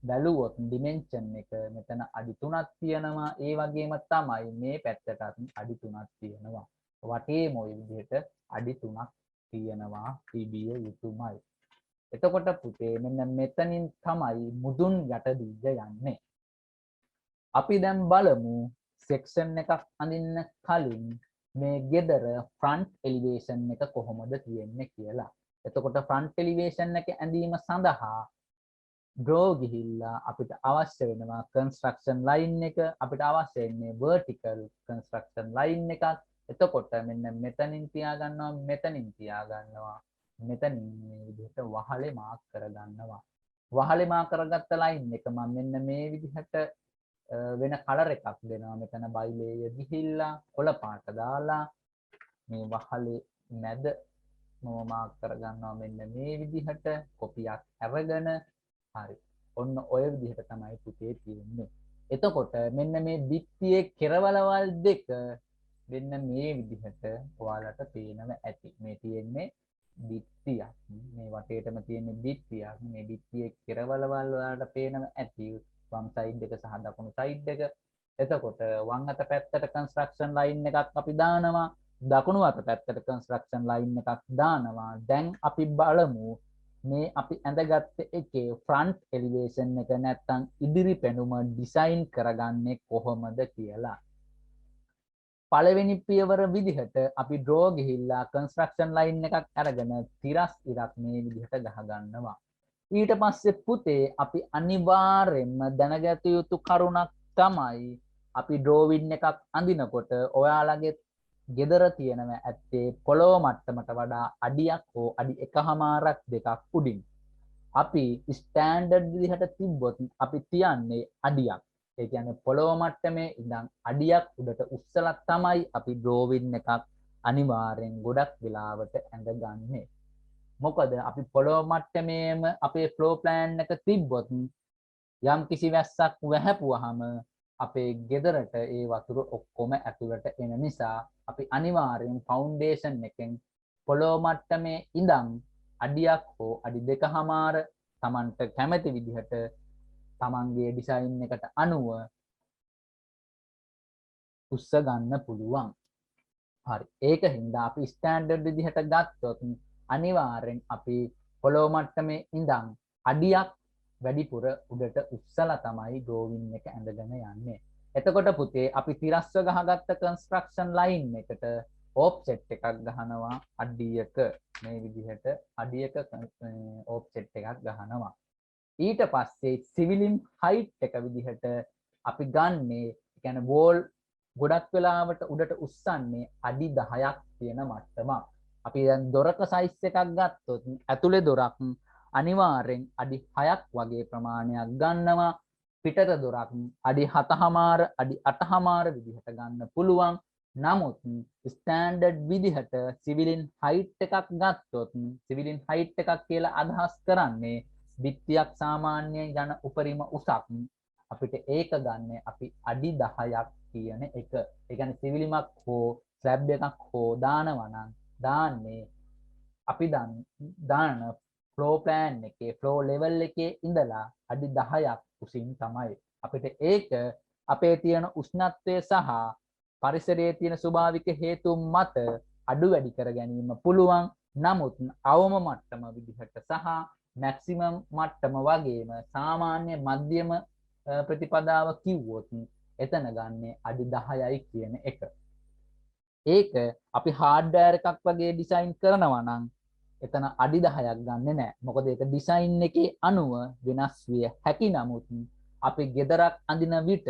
බැලුවොත් ඩිමෙන්ෂන් එක මෙතන අඩි 3ක් තියෙනවා. ඒ වගේම තමයි මේ පැත්තටත් අඩි 3ක් තියෙනවා. වටේම ওই විදිහට අඩි 3ක් තියෙනවා තිබිය යුතුමයි. එතකොට පුතේ මෙන්න මෙතනින් තමයි මුදුන් යට දීජ යන්නේ. අපි දැන් බලමු සෙක්ෂන් එකක් අඳින්න කලින් මේ ගෙදර ෆ්‍රන්ට් එලිවේෂන් එක කොහොමද තියෙන්නේ කියලා. එතකොට ෆ්‍රන්ට් එලිවේෂන් එක ඇඳීම සඳහා draw ගිහිල්ලා අපිට අවශ්‍ය වෙනවා construction line එක. අපිට අවශ්‍ය වෙන්නේ vertical construction line එකක්. එතකොට මෙන්න මෙතනින් තියා ගන්නවා, මෙතනින් තියා ගන්නවා. මෙතනින් මේ විදිහට වහලේ මාක් කර ගන්නවා. වහලේ මාක් කරගත්ත line එක මම මෙන්න මේ විදිහට වෙන කලර් එකක් දෙනවා. මෙතන බයිලේය ගිහිල්ලා කොළ පාට දාලා මේ වහලේ මැද මම මාක් කර ගන්නවා මෙන්න මේ විදිහට කොපියක් අරගෙන. හරි. ඔන්න ඔය විදිහට තමයි පුතේ තියෙන්නේ. එතකොට මෙන්න මේ බිත්තියේ කෙරවලවල් දෙක මෙන්න මේ විදිහට ඔයාලට පේනව ඇති. මේ තියෙන්නේ බිත්තියක්. මේ වටේටම තියෙන්නේ බිත්තියක්. මේ බිත්තියේ කෙරවලවල් ඔයාලට පේනව ඇති. වම් සයිඩ් එක සහ දකුණු සයිඩ් එක. එතකොට වම් අත පැත්තට කන්ස්ට්‍රක්ෂන් ලයින් එකක් අපි දානවා. දකුණු අත පැත්තට කන්ස්ට්‍රක්ෂන් ලයින් එකක් දානවා. දැන් අපි බලමු මේ අපි ඇඳගත්ත එකේ ෆ්‍රන්ට් එලිවේෂන් එක නැත්තම් ඉදිරි පෙනුම ඩිසයින් කරගන්නේ කොහොමද කියලා. පළවෙනි පියවර විදිහට අපි draw ගිහිල්ලා construction line එකක් අරගෙන තිරස් ඉරක් මේ විදිහට ගහ ගන්නවා. ඊට පස්සේ පුතේ අපි අනිවාර්යෙන්ම දැනගත යුතු කරුණක් තමයි අපි drawing එකක් අඳිනකොට ඔයාලගේ ගෙදර තියෙනව ඇත්තේ පොළොව මට්ටමට වඩා අඩියක් හෝ අඩි 1.5ක් දෙකක් උඩින්. අපි ස්ටෑන්ඩඩ් විදිහට තිබ්බොත් අපි තියන්නේ අඩියක්. ඒ කියන්නේ පොළොව මට්ටමේ ඉඳන් අඩියක් උඩට උස්සලා තමයි අපි drawing එකක් අනිවාර්යෙන් ගොඩක් වෙලාවට ඇඳගන්නේ. මොකද අපි පොළොව මට්ටමේම අපේ ෆ්ලෝ ප්ලෑන් එක තිබ්බොත් යම් කිසි වැස්සක් වැහැපුවාම අපේ ගෙදරට ඒ වතුර ඔක්කොම ඇතුළට එන නිසා අපි අනිවාර්යෙන් ෆවුන්ඩේෂන් එකෙන් පොළොව මට්ටමේ ඉඳන් අඩියක් හෝ අඩි 2.5 Tamanට කැමති විදිහට තමන්ගේ ඩිසයින් එකට අනුව උස්ස ගන්න පුළුවන්. හරි. ඒක හින්දා අපි ස්ටෑන්ඩඩ් විදිහට ගත්තොත් අනිවාර්යෙන් අපි පොළොව මට්ටමේ ඉඳන් අඩියක් වැඩිපුර උඩට උස්සලා තමයි drawing එක ඇඳගෙන යන්නේ. එතකොට පුතේ අපි තිරස්ව ගහගත්ත construction line එකට offset එකක් ගහනවා අඩියක මේ විදිහට අඩියක offset එකක් ගහනවා. ඊට පස්සේ සිවිලින් height එක විදිහට අපි ගන්නේ කියන්නේ wall ගොඩක් වෙලාවට උඩට උස්සන්නේ අඩි 10ක් තියෙන මට්ටමක්. අපි දැන් දොරක size එකක් ගත්තොත් ඇතුලේ දොරක් අනිවාර්යෙන් අඩි 6ක් වගේ ප්‍රමාණයක් ගන්නවා. පිටත දොරක් අඩි 7.5 අඩි 8.5 විදිහට ගන්න පුළුවන්. නමුත් ස්ටෑන්ඩඩ් විදිහට සිවිලින් height එකක් ගත්තොත් සිවිලින් height එකක් කියලා අදහස් කරන්නේ බිත්තියක් සාමාන්‍යයෙන් යන උපරිම උසක් අපිට ඒක ගන්න අපි අඩි 10ක් කියන එක. ඒ කියන්නේ සිවිලිමක් හෝ ස්ලැබ් එකක් හෝ දානවා නම් දාන්නේ අපි දාන ෆ්ලෝ ප්ලෑන් එකේ ෆ්ලෝ ලෙවල් එකේ ඉඳලා අඩි 10ක් උසින් තමයි. අපිට ඒක අපේ තියෙන උෂ්ණත්වය සහ පරිසරයේ තියෙන ස්වභාවික හේතුන් මත අඩු වැඩි කර ගැනීම පුළුවන්. නමුත් අවම මට්ටම විදිහට සහ මැක්සිමම් මට්ටම වගේම සාමාන්‍ය මධ්‍යම ප්‍රතිපදාව කිව්වොත් එතන ගන්නේ අඩි 10යි කියන එක. ඒක අපි හાર્ඩ්වෙයාර් එකක් වගේ ඩිසයින් කරනවා නම් එතන අඩි 10ක් ගන්නෙ නැහැ. මොකද ඒක ඩිසයින් එකේ අනුව වෙනස් විය හැකි. නමුත් අපි ගෙදරක් අඳින විට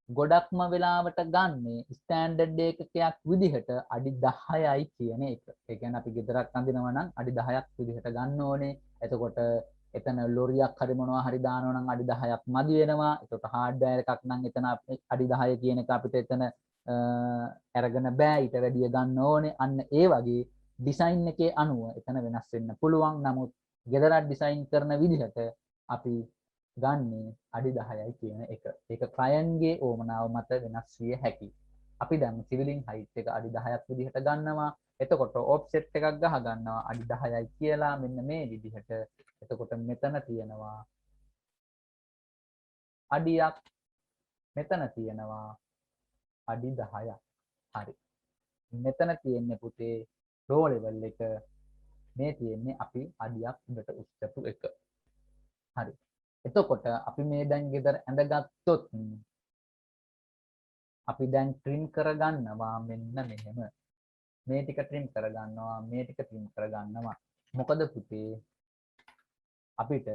ගොඩක්ම වෙලාවට ගන්නේ ස්ටෑන්ඩඩ් ඒකකයක් විදිහට අඩි 10යි කියන එක. ඒ කියන්නේ අපි ගෙදරක් අඳිනවා නම් අඩි 10ක් විදිහට ගන්න ඕනේ. එතකොට එතන ලොරියක් හරි මොනවා හරි දානවා නම් අඩි 10ක් මදි වෙනවා. එතකොට හાર્ඩ්වෙයාර් එකක් නම් එතන අඩි 10 කියන එක අපිට එතන අරගෙන බෑ. ඊට වැඩිය ගන්න ඕනේ. අන්න ඒ වගේ ඩිසයින් එකේ අනුව එතන වෙනස් වෙන්න පුළුවන්. නමුත් ගෙදරක් ඩිසයින් කරන විදිහට අපි ගන්නේ අඩි 10යි කියන එක. ඒක ක්ලයන්ට්ගේ ඕමනාව මත වෙනස් විය හැකියි. අපි දැන් සිවිලින් හයිට් එක අඩි 10ක් විදිහට ගන්නවා. එතකොට ඔෆ්සෙට් එකක් ගහ ගන්නවා අඩි 10යි කියලා මෙන්න මේ විදිහට. එතකොට මෙතන තියෙනවා අඩියක්, මෙතන තියෙනවා අඩි 10ක්. හරි. මෙතන තියෙන්නේ පුතේ ෆ්ලෝ ලෙවල් එක. මේ තියෙන්නේ අපි අඩියක් උඩට උස්සපු එක. හරි. එතකොට අපි මේ දැන් ගෙදර ඇඳගත්තොත් අපි දැන් ට්‍රිම් කරගන්නවා මෙන්න මෙහෙම. මේ ටික ට්‍රිම් කරගන්නවා, මේ ටික ට්‍රිම් කරගන්නවා. මොකද පුතේ අපිට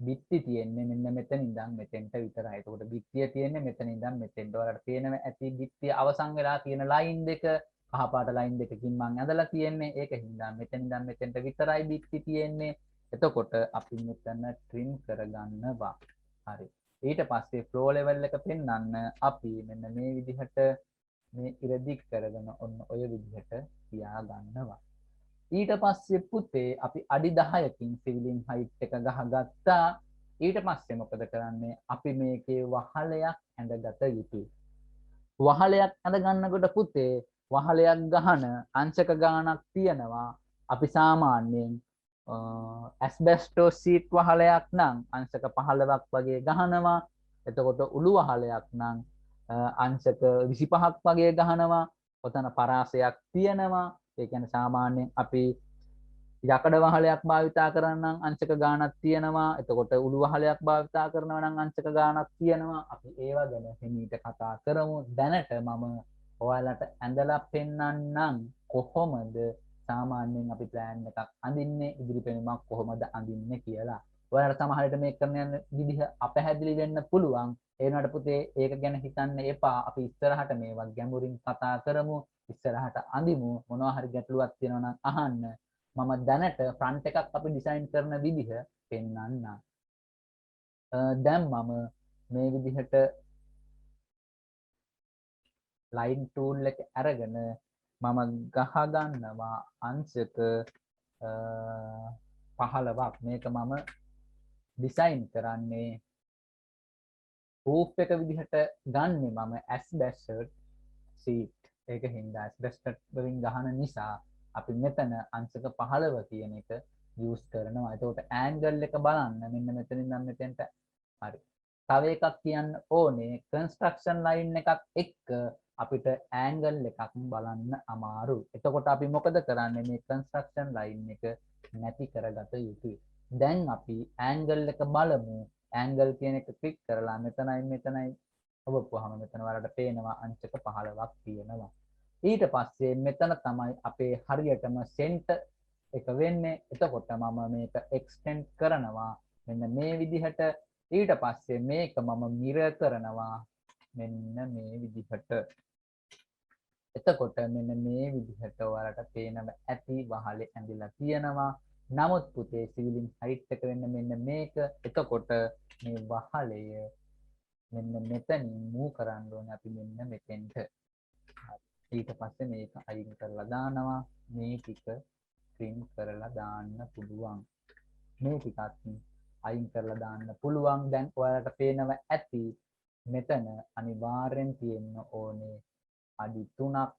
බිත්ති තියෙන්නේ මෙන්න මෙතන ඉඳන් මෙතෙන්ට විතරයි. එතකොට බිත්තිය තියෙන්නේ මෙතන ඉඳන් මෙතෙන්ට. ඔයාලට පේනවා ඇති බිත්තිය අවසන් වෙලා තියෙන ලයින් දෙක. කහපාට ලයින් දෙකකින් මම ඇඳලා තියෙන්නේ. ඒක හින්දා මෙතන ඉඳන් මෙතෙන්ට විතරයි බිත්ති තියෙන්නේ. එතකොට අපි මෙතන ට්‍රිම් කරගන්නවා. හරි. ඊට පස්සේ ෆ්ලෝ ලෙවල් එක පෙන්වන්න අපි මෙන්න මේ විදිහට මේ ඉර දික් කරගෙන ඔන්න ඔය විදිහට තියා ගන්නවා. ඊට පස්සේ පුතේ අපි අඩි 10කින් සිවිලින් හයිට් එක ගහගත්තා. ඊට පස්සේ මොකද කරන්නේ? අපි මේකේ වහලයක් ඇඳගත යුතුයි. වහලයක් ඇඳ ගන්නකොට පුතේ වහලයක් ගහන අංශක ගාණක් තියෙනවා. අපි සාමාන්‍යයෙන් ඇස්බෙස්ටෝස් සීට් වහලයක් නම් අංශක 15ක් වගේ ගහනවා. එතකොට උළු වහලයක් නම් අංශක 25ක් වගේ ගහනවා. ඔතන පරාසයක් තියෙනවා. ඒ කියන්නේ සාමාන්‍යයෙන් අපි යකඩ වහලයක් භාවිතා කරනවා නම් අංශක ගාණක් තියෙනවා. එතකොට උළු වහලයක් භාවිතා කරනවා නම් අංශක ගාණක් තියෙනවා. අපි ඒවා ගැන හිමීට කතා කරමු. දැනට මම ඔයාලට ඇඳලා පෙන්නන්නම් කොහොමද සාමාන්‍යයෙන් අපි ප්ලෑන් එකක් අඳින්නේ, ඉදිරි පෙනුමක් කොහොමද අඳින්නේ කියලා. ඔයාලට සමහර විට මේක කරන යන විදිහ අපැහැදිලි වෙන්න පුළුවන්. ඒ වුණාට පුතේ ඒක ගැන හිතන්න එපා. අපි ඉස්සරහට මේවා ගැඹුරින් කතා කරමු. ඉස්සරහට අඳිමු. මොනවා හරි ගැටලුවක් තියෙනවා නම් අහන්න. මම දැනට ෆ්‍රන්ට් එකක් අපි ඩිසයින් කරන විදිහ පෙන්වන්නම්. දැන් මම මේ විදිහට ලයින් ටූල් එක අරගෙන මම ගහ ගන්නවා අංශක 15ක්. මේක මම ඩිසයින් කරන්නේ රූෆ් එක විදිහට ගන්නෙ මම ඇස්බෙස්ටඩ් සීට්. ඒක හින්දා ඇස්බෙස්ටඩ් වලින් ගහන නිසා අපි මෙතන අංශක 15 කියන එක යූස් කරනවා. එතකොට ඇන්ගල් එක බලන්න මෙන්න මෙතනින් නම් මෙතෙන්ට. හරි. තව එකක් කියන්න ඕනේ කන්ස්ට්‍රක්ෂන් ලයින් එකක් එක්ක අපිට ඇන්ගල් එකක් බලන්න අමාරුයි. එතකොට අපි මොකද කරන්නේ? මේ කන්ස්ට්‍රක්ෂන් ලයින් එක නැති කරගත යුතුයි. දැන් අපි ඇන්ගල් එක බලමු. ඇන්ගල් කියන එක ක්ලික් කරලා මෙතනයි ඔබපුවාම මෙතන වලට පේනවා අංශක 15ක් තියෙනවා. ඊට පස්සේ මෙතන තමයි අපේ හරියටම සෙන්ටර් එක වෙන්නේ. එතකොට මම මේක එක්ස්ටෙන්ඩ් කරනවා මෙන්න මේ විදිහට. ඊට පස්සේ මේක මම මිරර් කරනවා මෙන්න මේ විදිහට. එතකොට මෙන්න මේ විදිහට ඔයාලට පේනව ඇති වහලේ ඇඳිලා තියෙනවා. නමුත් පුතේ සිවිලින් හයිට් එක වෙන්න මෙන්න මේක. එතකොට මේ වහලය මෙන්න මෙතනින් මූව් කරන්න ඕනේ අපි මෙන්න මෙතෙන්ට. ඊට පස්සේ මේක අයින් කරලා දානවා. මේ ටික ට්‍රිම් කරලා දාන්න පුළුවන්. මේ ටිකත් අයින් කරලා දාන්න පුළුවන්. දැන් ඔයාලට පේනවා ඇති මෙතන අනිවාර්යෙන් තියෙන්න ඕනේ අඩි 3ක්,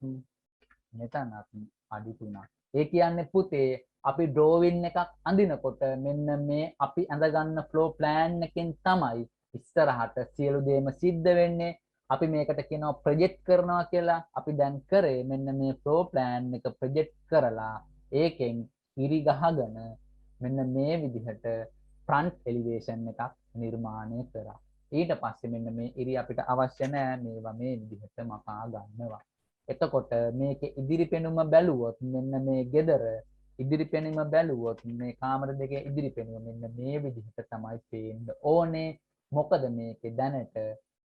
මෙතනත් අඩි 3ක්. ඒ කියන්නේ පුතේ අපි ඩ්‍රෝවින් එකක් අඳිනකොට මෙන්න මේ අපි අඳගන්න ෆ්ලෝ ප්ලෑන් එකෙන් තමයි ඉස්සරහට සියලු දේම සිද්ධ වෙන්නේ. අපි මේකට කියනවා ප්‍රොජෙක්ට් කරනවා කියලා. අපි දැන් කරේ මෙන්න මේ ෆ්ලෝ ප්ලෑන් එක ප්‍රොජෙක්ට් කරලා ඒකෙන් ඉරි ගහගෙන මෙන්න මේ විදිහට ෆ්‍රන්ට් එලිවේෂන් එකක් නිර්මාණය කරා. ඊට පස්සේ මෙන්න මේ ඉරි අපිට අවශ්‍ය නැහැ, මේවා මේ විදිහට මකා ගන්නවා. එතකොට මේකේ ඉදිරි පෙනුම බැලුවොත් මෙන්න මේ ගෙදර ඉදිරි පෙනුම බැලුවොත් මේ කාමර දෙකේ ඉදිරි පෙනුම මෙන්න මේ විදිහට තමයි පේන්න ඕනේ. මොකද මේකේ දැනට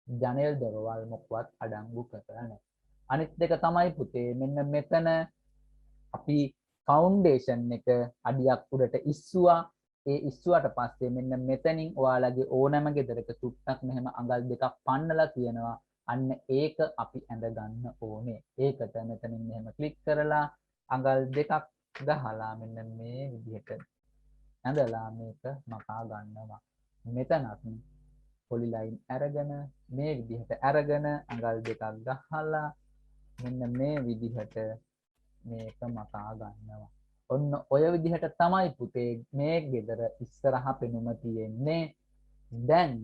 ජනෙල් දොරවල් මොකවත් අඩංගු කරලා නැහැ. අනිත් දෙක තමයි පුතේ මෙන්න මෙතන අපි ෆවුන්ඩේෂන් එක අඩියක් උඩට ඉස්සුවා. ඒ ඉස්සුවට පස්සේ මෙන්න මෙතනින් ඔයාලගේ ඕනෑම ගෙදරක චුට්ටක් මෙහෙම අඟල් දෙකක් පන්නලා තියෙනවා. අන්න ඒක අපි ඇඳ ගන්න ඕනේ. ඒකට මෙතනින් මෙහෙම ක්ලික් කරලා අඟල් දෙකක් ගහලා මෙන්න මේ විදිහට ඇඳලා මේක මකා ගන්නවා. මෙතනත් පොලි ලයින් අරගෙන මේ විදිහට අරගෙන අඟල් දෙකක් ගහලා මෙන්න මේ විදිහට මේක මකා ගන්නවා. ඔන්න ඔය විදිහට තමයි පුතේ මේ ගෙදර ඉස්සරහ පෙනුම තියෙන්නේ. දැන්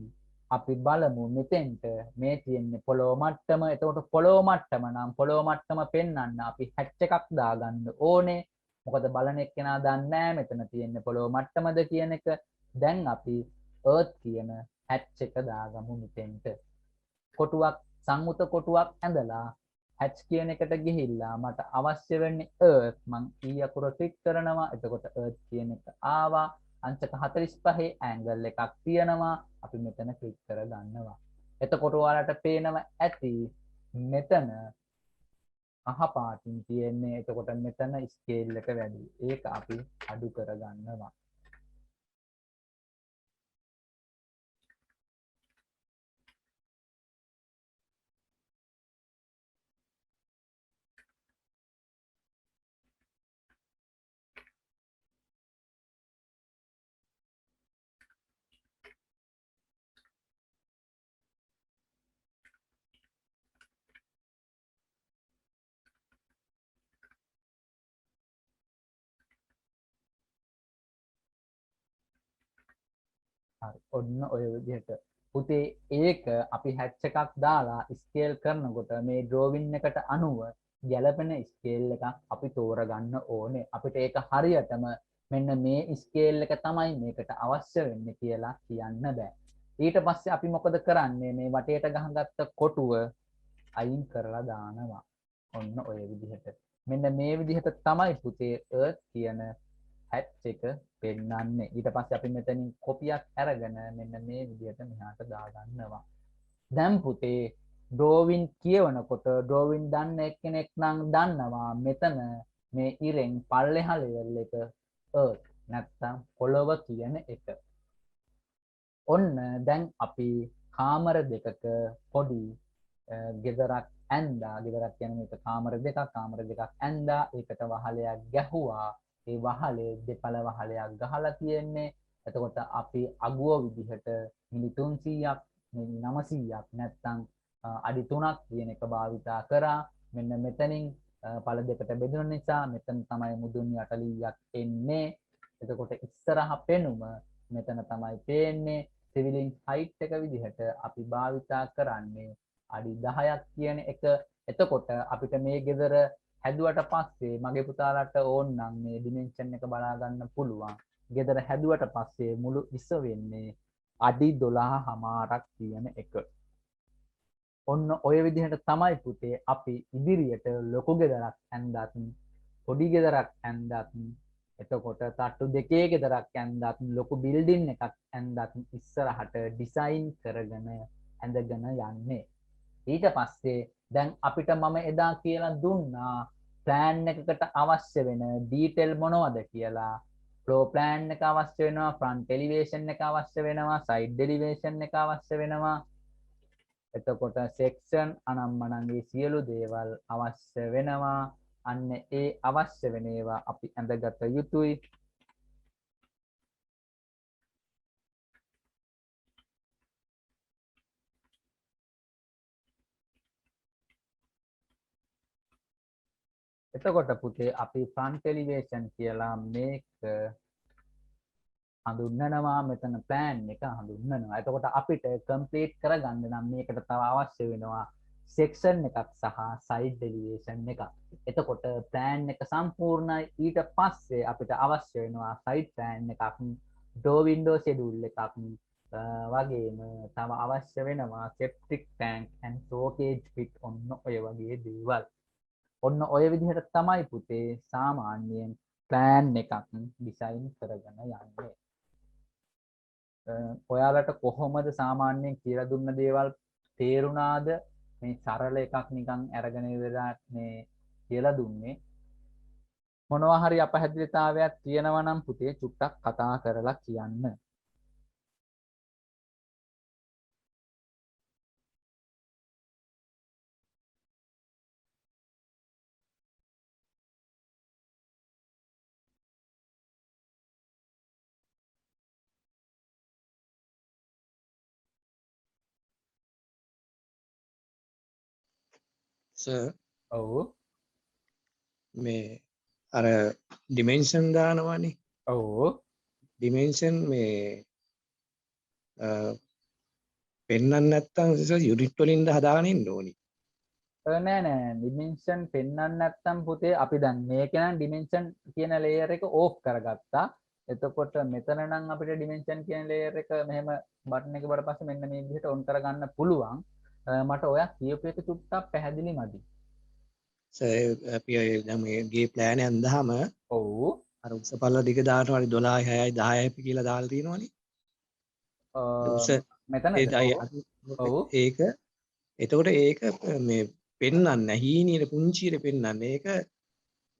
අපි බලමු මෙතෙන්ට මේ තියෙන්නේ පොළොව මට්ටම. එතකොට පොළොව මට්ටම නම් පොළොව මට්ටම පෙන්වන්න අපි හැච් එකක් දාගන්න ඕනේ. මොකද බලන එක්කෙනා දන්නේ නැහැ මෙතන තියෙන්නේ පොළොව මට්ටමද කියන එක. දැන් අපි earth කියන හැච් එක දාගමු මෙතෙන්ට. කොටුවක් සංයුත කොටුවක් ඇඳලා හැච් කියන එකට ගිහිල්ලා මට අවශ්‍ය වෙන්නේ earth. මං ඊ අකුර ක්ලික් කරනවා. එතකොට earth කියන එක ආවා. අංශක 45 ඇන්ගල් එකක් තියෙනවා. අපි මෙතන ක්ලික් කර ගන්නවා. එතකොට ඔයාලට පේනවා ඇති මෙතන අහ පාටින් තියෙන්නේ. එතකොට මෙතන ස්කේල් එක වැඩි. ඒක අපි අඩු කර ගන්නවා. හරි. ඔන්න ඔය විදිහට පුතේ ඒක අපි හැච් එකක් දාලා ස්කේල් කරනකොට මේ ඩ්‍රෝවින් එකට අනුව ගැළපෙන ස්කේල් එකක් අපි තෝරගන්න ඕනේ. අපිට ඒක හරියටම මෙන්න මේ ස්කේල් එක තමයි මේකට අවශ්‍ය වෙන්නේ කියලා කියන්න බෑ. ඊට පස්සේ අපි මොකද කරන්නේ? මේ වටේට ගහගත්ත කොටුව අයින් කරලා දානවා. ඔන්න ඔය විදිහට. මෙන්න මේ විදිහට තමයි පුතේ earth කියන හැච් එක පෙන්නන්නේ. ඊට පස්සේ අපි මෙතනින් කොපියක් අරගෙන මෙන්න මේ විදිහට මෙහාට දාගන්නවා. දැන් පුතේ ඩ්‍රෝවින් කියවනකොට ඩ්‍රෝවින් දන්න එක්කෙනෙක් නම් දන්නවා මෙතන මේ ඉරෙන් පල්ලෙහා ලෙවල් එක earth නැත්තම් පොළොව කියන එක. ඔන්න දැන් අපි කාමර දෙකක පොඩි ගෙදරක් ඇඳා. ගෙදරක් කියන්නේ මේක කාමර දෙකක් ඇඳා. ඒකට වහලයක් ගැහුවා. ඒ වහලේ දෙපළ වහලයක් ගහලා තියෙන්නේ. එතකොට අපි අගුව විදිහට මිලි 300ක් මිලි 900ක් නැත්තම් අඩි 3ක් කියන එක භාවිතා කරා. මෙන්න මෙතනින් පළ දෙකට බෙදුන නිසා මෙතන තමයි මුදුන් යටලියක් එන්නේ. එතකොට ඉස්සරහ පෙනුම මෙතන තමයි පේන්නේ. සිවිලින් හයිට් එක විදිහට අපි භාවිතා කරන්නේ අඩි 10ක් කියන එක. එතකොට අපිට මේ ගෙදර හැදුවට පස්සේ මගේ පුතාලාට ඕන නම් මේ ඩිමෙන්ෂන් එක බලා ගන්න පුළුවන්. ගෙදර හැදුවට පස්සේ මුළු ඉස වෙන්නේ අඩි 12මාරක් කියන එක. ඔන්න ඔය විදිහට තමයි පුතේ අපි ඉදිරියට ලොකු ගෙදරක් ඇඳත් පොඩි ගෙදරක් ඇඳත් එතකොට තට්ටු දෙකේ ගෙදරක් ඇඳත් ලොකු බිල්ඩින් එකක් ඇඳත් ඉස්සරහට ඩිසයින් කරගෙන ඇඳගෙන යන්නේ. ඊට පස්සේ දැන් අපිට මම එදා කියලා දුන්නා ප්ලෑන් එකකට අවශ්‍ය වෙන ඩීටේල් මොනවද කියලා. ෆ්ලෝ ප්ලෑන් එක අවශ්‍ය වෙනවා, ෆ්‍රන්ට් එලිවේෂන් එක අවශ්‍ය වෙනවා, සයිඩ් එලිවේෂන් එක අවශ්‍ය වෙනවා. එතකොට සෙක්ෂන් අනම්මනන්ගේ සියලු දේවල් අවශ්‍ය වෙනවා. අන්න ඒ අවශ්‍ය වෙන ඒවා අපි ඇඳගත යුතුයි. එතකොට පුතේ අපි front elevation කියලා මේක හඳුන්වනවා මෙතන plan එක හඳුන්වනවා. එතකොට අපිට complete කරගන්න නම් මේකට තව අවශ්‍ය වෙනවා section එකක් සහ side elevation එකක්. එතකොට plan එක සම්පූර්ණයි. ඊට පස්සේ අපිට අවශ්‍ය වෙනවා side plan එකක්, door window schedule එකක්, වගේම තව අවශ්‍ය වෙනවා septic tank and sewage pit ඔන්න ඔය වගේ දේවල්. ඔන්න ඔය විදිහට තමයි පුතේ සාමාන්‍යයෙන් plan එකක් ඩිසයින් කරගෙන යන්නේ. ඔයාලට කොහොමද සාමාන්‍යයෙන් කියලා දුන්න දේවල් තේරුණාද? මේ සරල එකක් නිකන් අරගෙන ඉවරලා මේ කියලා දුන්නේ. මොනවා හරි අපහැදිලිතාවයක් තියෙනවා නම් පුතේ චුට්ටක් කතා කරලා කියන්න. සර් ඔව්. මේ අර ඩිමෙන්ෂන් දානවනේ. ඔව්. ඩිමෙන්ෂන් මේ පෙන්වන්න නැත්තම් යුනිට් වලින් හදාගෙන ඉන්න ඕනි. නෑ නෑ ඩිමෙන්ෂන් පෙන්වන්න නැත්තම් පුතේ අපි දැන් මේක නම් ඩිමෙන්ෂන් කියන ලේයර් එක ඕෆ් කරගත්තා. එතකොට මෙතන නම් අපිට ඩිමෙන්ෂන් කියන ලේයර් එක මෙහෙම බටන් එක වලට පස්සේ මෙන්න මේ විදිහට ඔන් කරගන්න පුළුවන්. මට ඔයා කියපු එක චුට්ටක් පැහැදිලි මදි. සර් අපි දැන් මේ ගේ ප්ලෑන් එක අන්දාම ඔව්. අර උස පල්ල දිග දානවා 12යි 6යි 10යි කියලා දාලා තියෙනවනේ. උස මෙතනද? ඔව්. ඒක එතකොට ඒක මේ පෙන්වන්න හීනියට පුංචියට පෙන්වන්න ඒක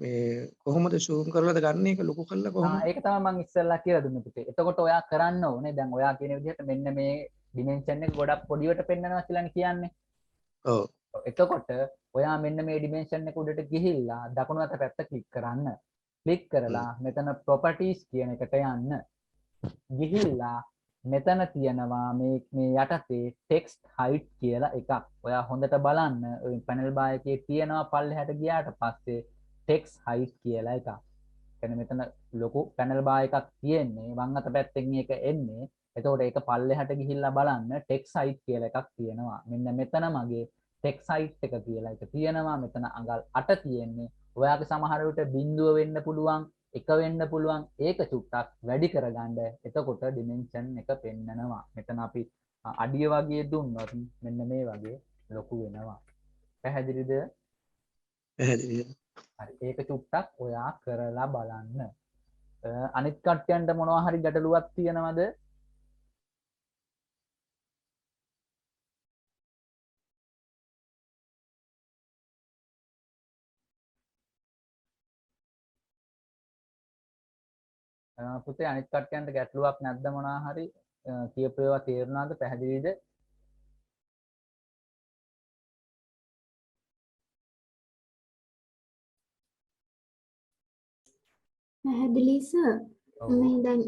මේ කොහොමද zoom කරලාද ගන්න ඒක ලොකු කරලා කොහොමද? ඒක තමයි මම ඉස්සෙල්ලා කියලා දුන්නේ පුතේ. එතකොට ඔයා කරන්න ඕනේ දැන් ඔයා කියන විදිහට මෙන්න මේ ඩිමෙන්ෂන් එක ගොඩක් පොඩිවට පෙන්නනවා කියලානේ කියන්නේ. ඔව්. එතකොට ඔයා මෙන්න මේ ඩිමෙන්ෂන් එක උඩට ගිහිල්ලා දකුණු අත පැත්ත ක්ලික් කරන්න. ක්ලික් කරලා මෙතන properties කියන එකට යන්න. ගිහිල්ලා මෙතන තියෙනවා මේ යටතේ text height කියලා එකක්. ඔයා හොඳට බලන්න ඔය panel bar එකේ තියෙනවා පල්ලෙහාට ගියාට පස්සේ text height කියලා එකක්. කියන්නේ මෙතන ලොකු panel bar එකක් තියෙන්නේ වම් අත පැත්තෙන් එක එන්නේ. එතකොට ඒක පල්ලෙහාට ගිහිල්ලා බලන්න text height කියලා එකක් තියෙනවා. මෙන්න මෙතන මගේ text height එක කියලා එක තියෙනවා. මෙතන අඟල් 8 තියෙන්නේ. ඔයාගේ සමහර විට බිඳුව වෙන්න පුළුවන්, එක වෙන්න පුළුවන්. ඒක චුට්ටක් වැඩි කරගන්න. එතකොට dimension එක පෙන්නනවා. මෙතන අපි අඩිය වගේ දුන්නොත් මෙන්න මේ වගේ ලොකු වෙනවා. පැහැදිලිද? පැහැදිලි. හරි. ඒක චුට්ටක් ඔයා කරලා බලන්න. අනිත් කට්ටියන්ට මොනවා හරි ගැටලුවක් තියෙනවද? පුතේ අනිත් කට්ටියන්ට ගැටලුවක් නැද්ද මොනවා හරි කියපු ඒවා තේරුණාද? පැහැදිලිද? පැහැදිලි සර්. මේ දැන්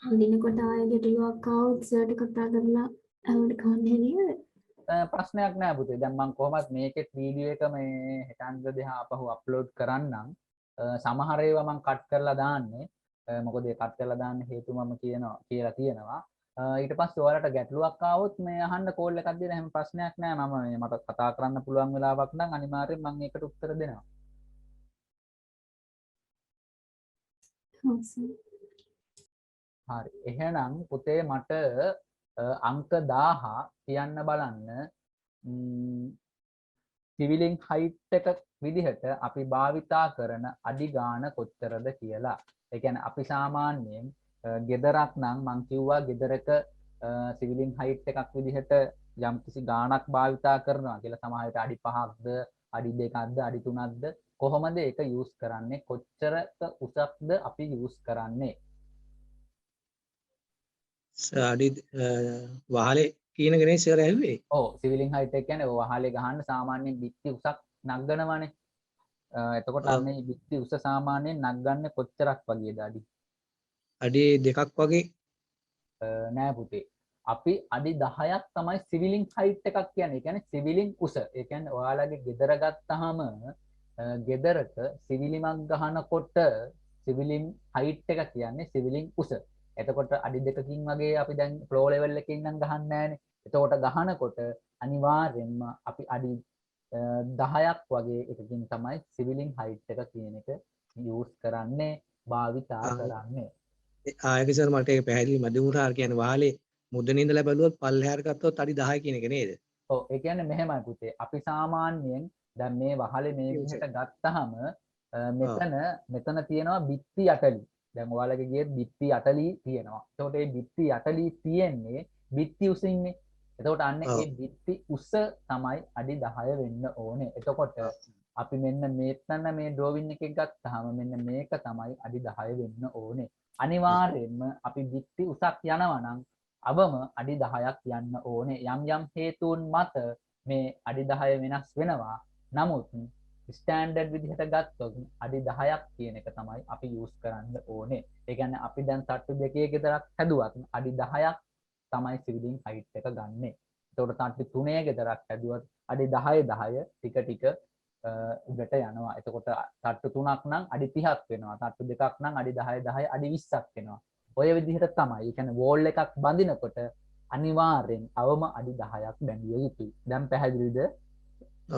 අඳිනකොට ආයෙ ගැටලුවක් ආවොත් සර්ට කතා කරලා අහන්න කන්නේ නේද? ප්‍රශ්නයක් නෑ පුතේ. දැන් මම කොහොමත් මේකෙත් වීඩියෝ එක මේ හෙටන්ද දෙහා අපහු අප්ලෝඩ් කරන්නම්. සමහර ඒවා මම කට් කරලා දාන්නේ. මොකද ඒ කට් කරලා දාන්න හේතුව මම කියලා තියෙනවා. ඊට පස්සේ ඔයාලට ගැටලුවක් ආවොත් මේ අහන්න කෝල් එකක් දීලා එහෙම ප්‍රශ්නයක් නෑ. මම මට කතා කරන්න පුළුවන් වෙලාවක් නම් අනිවාර්යෙන් මම ඒකට උත්තර දෙනවා. ඔව් සර්. හරි. එහෙනම් පුතේ මට අංක 1000 කියන්න බලන්න. සිවිලින් height එක විදිහට අපි භාවිතා කරන අඩි ගාන කොච්චරද කියලා. ඒ කියන්නේ අපි සාමාන්‍යයෙන් ගෙදරක් නම් මං කිව්වා ගෙදරක සිවිලින් height එකක් විදිහට යම්කිසි ගාණක් භාවිතා කරනවා කියලා. සමහර විට අඩි 5ක්ද අඩි 2ක්ද අඩි 3ක්ද කොහොමද ඒක යූස් කරන්නේ? කොච්චරක උසක්ද අපි යූස් කරන්නේ? අඩි වහලේ කියන කෙනේ ඉස්සර ඇහුවේ. ඔව් සිවිලින් height එක කියන්නේ ඔය වහලේ ගහන්න සාමාන්‍යයෙන් බිත්ති උසක් නගනවනේ. එතකොට අන්නේ බිත්ති උස සාමාන්‍යයෙන් නගන්නේ කොච්චරක් වගේද අඩි? අඩි 2ක් වගේ. නෑ පුතේ. අපි අඩි 10ක් තමයි සිවිලින් height එකක් කියන්නේ. ඒ කියන්නේ සිවිලින් උස. ඒ කියන්නේ ඔයාලගේ ගෙදර ගත්තාම ගෙදරක සිවිලිමක් ගහනකොට සිවිලින් හයිට් එක කියන්නේ සිවිලින් උස. එතකොට අඩි 2කින් වගේ අපි දැන් ෆ්ලෝ ලෙවල් එකකින් නම් ගහන්නේ නැහනේ. එතකොට ගහනකොට අනිවාර්යෙන්ම අපි අඩි 10ක් වගේ එකකින් තමයි සිවිලින් හයිට් එක කියන එක යූස් කරන්නේ භාවිතා කරන්නේ. ආයක සර් මට ඒක පැහැදිලි මැද උරාර කියන්නේ වහලේ මුද්දේ ඉඳලා බැලුවොත් පල්ලෙහාට ගත්තොත් අඩි 10 කියන එක නේද? ඔව් ඒ කියන්නේ මෙහෙමයි පුතේ. අපි සාමාන්‍යයෙන් දැන් මේ වහලේ මේ විදිහට ගත්තාම මෙතන තියෙනවා බිත්ති 80. දැන් ඔයාලගේ ගියේ බිත්ති 80 තියෙනවා. එතකොට මේ බිත්ති 80 තියෙන්නේ බිත්ති උසින්නේ. එතකොට අන්න ඒ බිත්ති උස තමයි අඩි 10 වෙන්න ඕනේ. එතකොට අපි මෙන්න මෙතන මේ ඩ්‍රෝවින් එකක් ගත්තාම මෙන්න මේක තමයි අඩි 10 වෙන්න ඕනේ. අනිවාර්යයෙන්ම අපි බිත්ති උසක් යනවා නම් අවම අඩි 10ක් යන්න ඕනේ. යම් යම් හේතුන් මත මේ අඩි 10 වෙනස් වෙනවා. නමුත් ස්ටෑන්ඩඩ් විදිහට ගත්තොත් අඩි 10ක් කියන එක තමයි අපි යූස් කරන්න ඕනේ. ඒ කියන්නේ අපි දැන් තට්ටු දෙකේ ගෙදරක් හැදුවත් අඩි 10ක් තමයි සිවිලින් හයිට් එක ගන්නෙ. ඒතකොට තට්ටු තුනේ ගෙදරක් හැදුවත් අඩි 10 10 ටික ටික උඩට යනවා. එතකොට තට්ටු 3ක් නම් අඩි 30ක් වෙනවා. තට්ටු දෙකක් නම් අඩි 10 10 අඩි 20ක් වෙනවා. ඔය විදිහට තමයි. ඒ කියන්නේ වෝල් එකක් බඳිනකොට අනිවාර්යෙන් අවම අඩි 10ක් බැඳිය යුතුයි. දැන් පැහැදිලිද?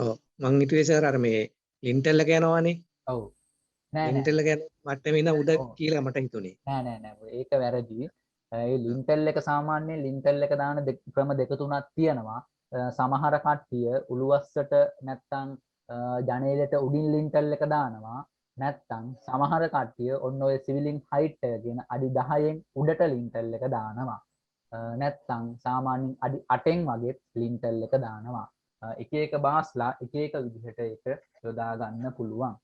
ඔව් මං හිතුවේ සර් අර මේ ලින්ටල් එක යනවානේ. ඔව්. නෑ ලින්ටල් එක යන මට්ටමේ ඉඳන් උඩ කියලා මට හිතුනේ. නෑ ඒක වැරදි. ඒ ලින්ටල් එක සාමාන්‍යයෙන් ලින්ටල් එක දාන ක්‍රම දෙක තුනක් තියෙනවා. සමහර කට්ටිය උළුවස්සට නැත්තම් ජනේලෙට උඩින් ලින්ටල් එක දානවා. නැත්තම් සමහර කට්ටිය ඔන්න ඔය සිවිලින් හයිට් එක කියන අඩි 10න් උඩට ලින්ටල් එක දානවා. නැත්තම් සාමාන්‍යයෙන් අඩි 8න් වගේ ලින්ටල් එක දානවා. එක එක බාස්ලා එක එක විදිහට ඒක යොදා ගන්න පුළුවන්.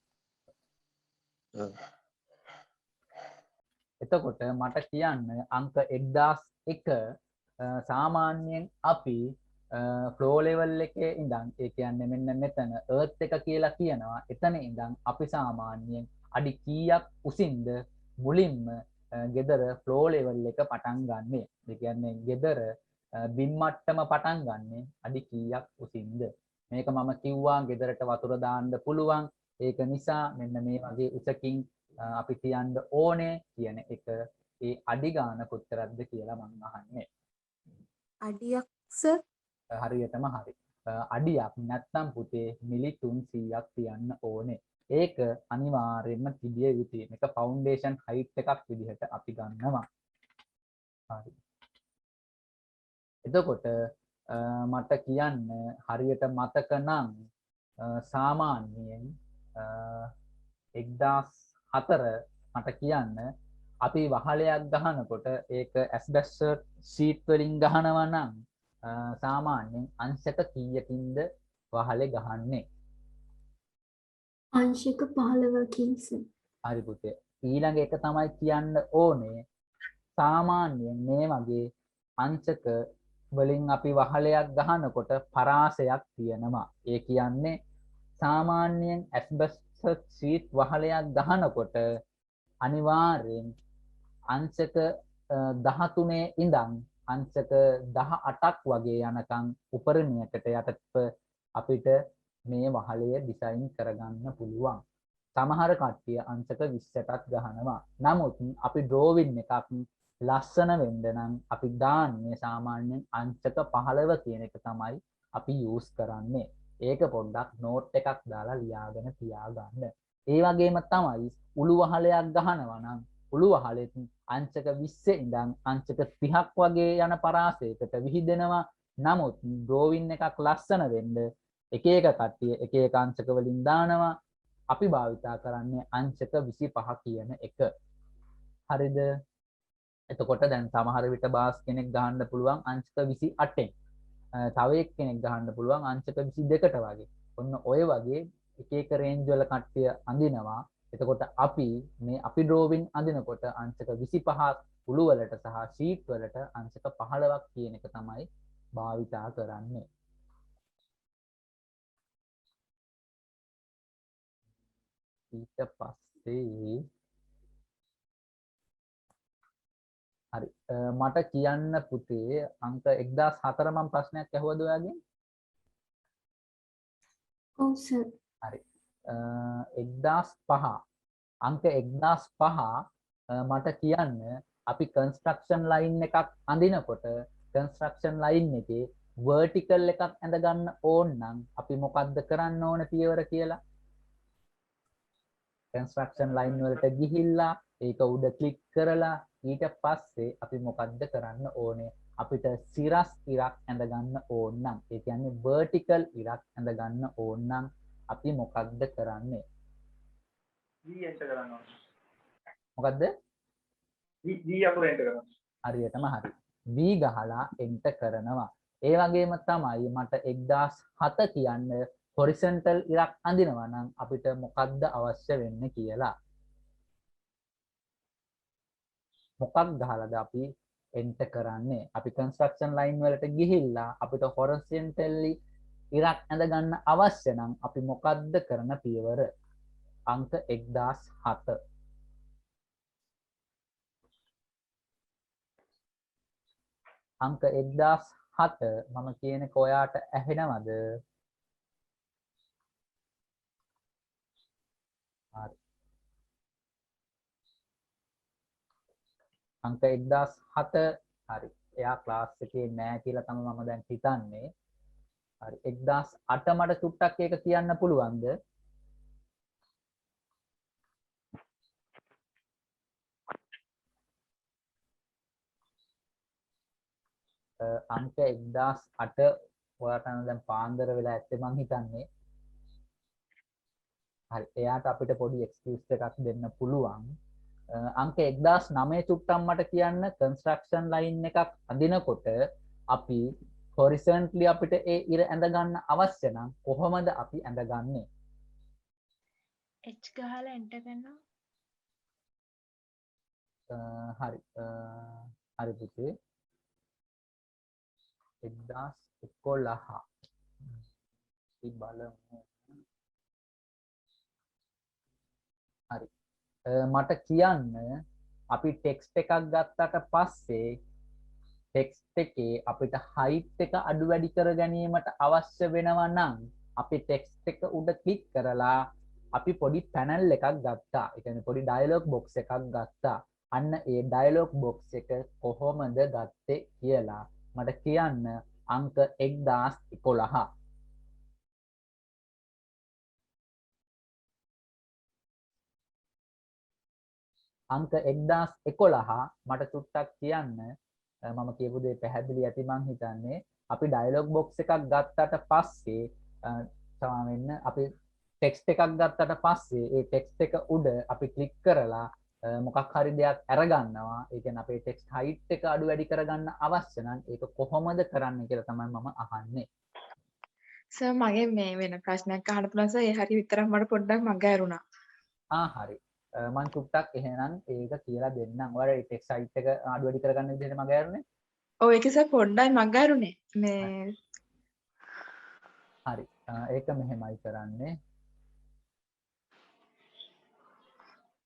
එතකොට මට කියන්න අංක 1001 සාමාන්‍යයෙන් අපි ෆ්ලෝ ලෙවල් එකේ ඉඳන් ඒ කියන්නේ මෙන්න මෙතන එර්ත් එක කියලා කියනවා. එතන ඉඳන් අපි සාමාන්‍යයෙන් අඩි කීයක් උසින්ද මුලින්ම ගෙදර ෆ්ලෝ ලෙවල් එක පටන් ගන්නෙ. ඒ කියන්නේ ගෙදර බිම් මට්ටම පටන් ගන්නෙ අඩි කීයක් උසින්ද? මේක මම කිව්වා ගෙදරට වතුර දාන්න පුළුවන්. ඒක නිසා මෙන්න මේ වගේ උසකින් අපි කියන්න ඕනේ කියන එක ඒ අඩි ගාන කොච්චරක්ද කියලා මම අහන්නේ. අඩියක් සර්? හරියටම හරි. අඩියක් නැත්නම් පුතේ මිලි 300ක් තියන්න ඕනේ. ඒක අනිවාර්යයෙන්ම තිබිය යුතුයි. මේක ෆවුන්ඩේෂන් හයිට් එකක් විදිහට අපි ගන්නවා. හරි. එතකොට මට කියන්න හරියට මතක නම් සාමාන්‍යයෙන් 1004 මට කියන්න අපි වහලයක් ගහනකොට ඒක ඇස්බෙස්ටර් ෂීට් වලින් ගහනවා නම් සාමාන්‍යයෙන් අංශක කීයකින්ද වහලේ ගහන්නේ? අංශක 15කින් සර්. හරි පුතේ. ඊළඟ එක තමයි කියන්න ඕනේ සාමාන්‍යයෙන් මේ වගේ අංශක වලින් අපි වහලයක් ගහනකොට පරාසයක් තියෙනවා. ඒ කියන්නේ සාමාන්‍යයෙන් ඇස්බෙස්ටර් ෂීට් වහලයක් ගහනකොට අනිවාර්යෙන් අංශක 13 ඉඳන් අංශක 18ක් වගේ යනකම් උපරිමයකට යටත්ව අපිට මේ වහලය ඩිසයින් කරගන්න පුළුවන්. සමහර කට්ටිය අංශක 20ටත් ගහනවා. නමුත් අපි ඩ්‍රෝවින් එකක් ලස්සන වෙන්න නම් අපි දාන්නේ සාමාන්‍යයෙන් අංශක 15 කියන එක තමයි අපි යූස් කරන්නේ. ඒක පොඩ්ඩක් නෝට් එකක් දාලා ලියාගෙන තියාගන්න. ඒ වගේම තමයි උළු වහලයක් ගහනවා නම් උළු වහලෙත් අංශක 20 ඉඳන් අංශක 30ක් වගේ යන පරාසයකට විහිදෙනවා. නමුත් ඩ්‍රෝවින් එකක් ලස්සන වෙන්න එක එක කට්ටිය එක එක අංශක වලින් දානවා. අපි භාවිතා කරන්නේ අංශක 25 කියන එක. හරිද? එතකොට දැන් සමහර විට බාස් කෙනෙක් ගහන්න පුළුවන් අංශක 28න්. තව එක්කෙනෙක් ගහන්න පුළුවන් අංශක 22ට වගේ. ඔන්න ඔය වගේ එක එක රේන්ජ් වල කට්ටිය අඳිනවා. එතකොට අපි මේ අපි ඩ්‍රෝවින් අඳිනකොට අංශක 25ක් උළු වලට සහ ෂීට් වලට අංශක 15ක් කියන එක තමයි භාවිතා කරන්නේ. ඊට පස්සේ හරි මට කියන්න පුතේ අංක 1004 මම ප්‍රශ්නයක් අහුවද ඔයාගෙන්? ඔව් සර්. හරි. 1005 අංක 1005 මට කියන්න අපි කන්ස්ට්‍රක්ෂන් ලයින් එකක් අඳිනකොට කන්ස්ට්‍රක්ෂන් ලයින් එකේ vertical එකක් ඇඳ ගන්න ඕන නම් අපි මොකද්ද කරන්න ඕන පියවර කියලා කන්ස්ට්‍රක්ෂන් ලයින් වලට ගිහිල්ලා ඒක උඩ ක්ලික් කරලා ඊට පස්සේ අපි මොකද්ද කරන්න ඕනේ අපිට සිරස් ඉරක් ඇඳ ගන්න ඕන නම් ඒ කියන්නේ vertical ඉරක් ඇඳ ගන්න ඕන නම් අපි මොකද්ද කරන්නේ V enter කරන්න ඕනේ. මොකද්ද V අකුර enter කරන්න. හරියටම හරි V ගහලා enter කරනවා ඒ වගේම තමයි මට 1007 කියන්න horizontal ඉරක් අඳිනවා නම් අපිට මොකද්ද අවශ්‍ය වෙන්නේ කියලා මොකක් ගහලාද අපි enter කරන්නේ අපි construction line වලට ගිහිල්ලා අපිට horizontally ඉරක් ඇඳ ගන්න අවශ්‍ය නම් අපි මොකද්ද කරන පියවර අංක 1007 අංක 1007 මම කියනක ඔයාට ඇහෙනවද? හරි. අංක 1007 හරි. එයා ක්ලාස් එකේ නෑ කියලා තමයි මම දැන් හිතන්නේ. හරි. 1008 මට චුට්ටක් ඒක කියන්න පුළුවන්ද? අංක 1008 ඔයාට නම් දැන් පාන්දර වෙලා ඇත්තේ මං හිතන්නේ. හරි එයාට අපිට පොඩි එක්ස්කියුස් එකක් දෙන්න පුළුවන්. අංක 1009 චුට්ටක් මට කියන්න කන්ස්ට්‍රක්ෂන් ලයින් එකක් අඳිනකොට අපි horizontally අපිට ඒ ඉර ඇඳ ගන්න අවශ්‍ය නම් කොහොමද අපි ඇඳගන්නේ? H ගහලා enter කරනවා. හරි. හරි පුතේ. 1011 අපි බලමු. හරි. මට කියන්න අපි ටෙක්ස්ට් එකක් ගත්තට පස්සේ ටෙක්ස්ට් එකේ අපිට height එක අඩු වැඩි කර ගැනීමට අවශ්‍ය වෙනවා නම් අපි ටෙක්ස්ට් එක උඩ ක්ලික් කරලා අපි පොඩි පැනල් එකක් ගත්තා. ඒ කියන්නේ පොඩි ඩයලොග් බොක්ස් එකක් ගත්තා. අන්න ඒ ඩයලොග් බොක්ස් එක කොහොමද ගත්තේ කියලා මට කියන්න අංක 1011 අංක 1011 මට චුට්ටක් කියන්න මම කියපු දේ පැහැදිලි ඇති මං හිතන්නේ අපි ඩයලොග් බොක්ස් එකක් ගත්තට පස්සේ සමා වෙන්න අපි ටෙක්ස්ට් එකක් ගත්තට පස්සේ ඒ ටෙක්ස්ට් එක උඩ අපි ක්ලික් කරලා මොකක් හරි දෙයක් අරගන්නවා ඒ කියන්නේ අපේ ටෙක්ස්ට් height එක අඩු වැඩි කරගන්න අවශ්‍ය නම් ඒක කොහොමද කරන්නේ කියලා තමයි මම අහන්නේ සර් මගේ මේ වෙන ප්‍රශ්නයක් අහන්න පුළුවන් සර් ඒ හරිය විතරක් මට පොඩ්ඩක් මග ඇරුණා. හරි. මම චුට්ටක් එහෙනම් ඒක කියලා දෙන්නම්. ඔයාලා ඒ ටෙක්ස්ට් height එක අඩු වැඩි කරගන්න විදිහට මග ඇරුනේ? ඔව් ඒක සර් පොඩ්ඩයි මග ඇරුනේ. මේ හරි. ඒක මෙහෙමයි කරන්නේ.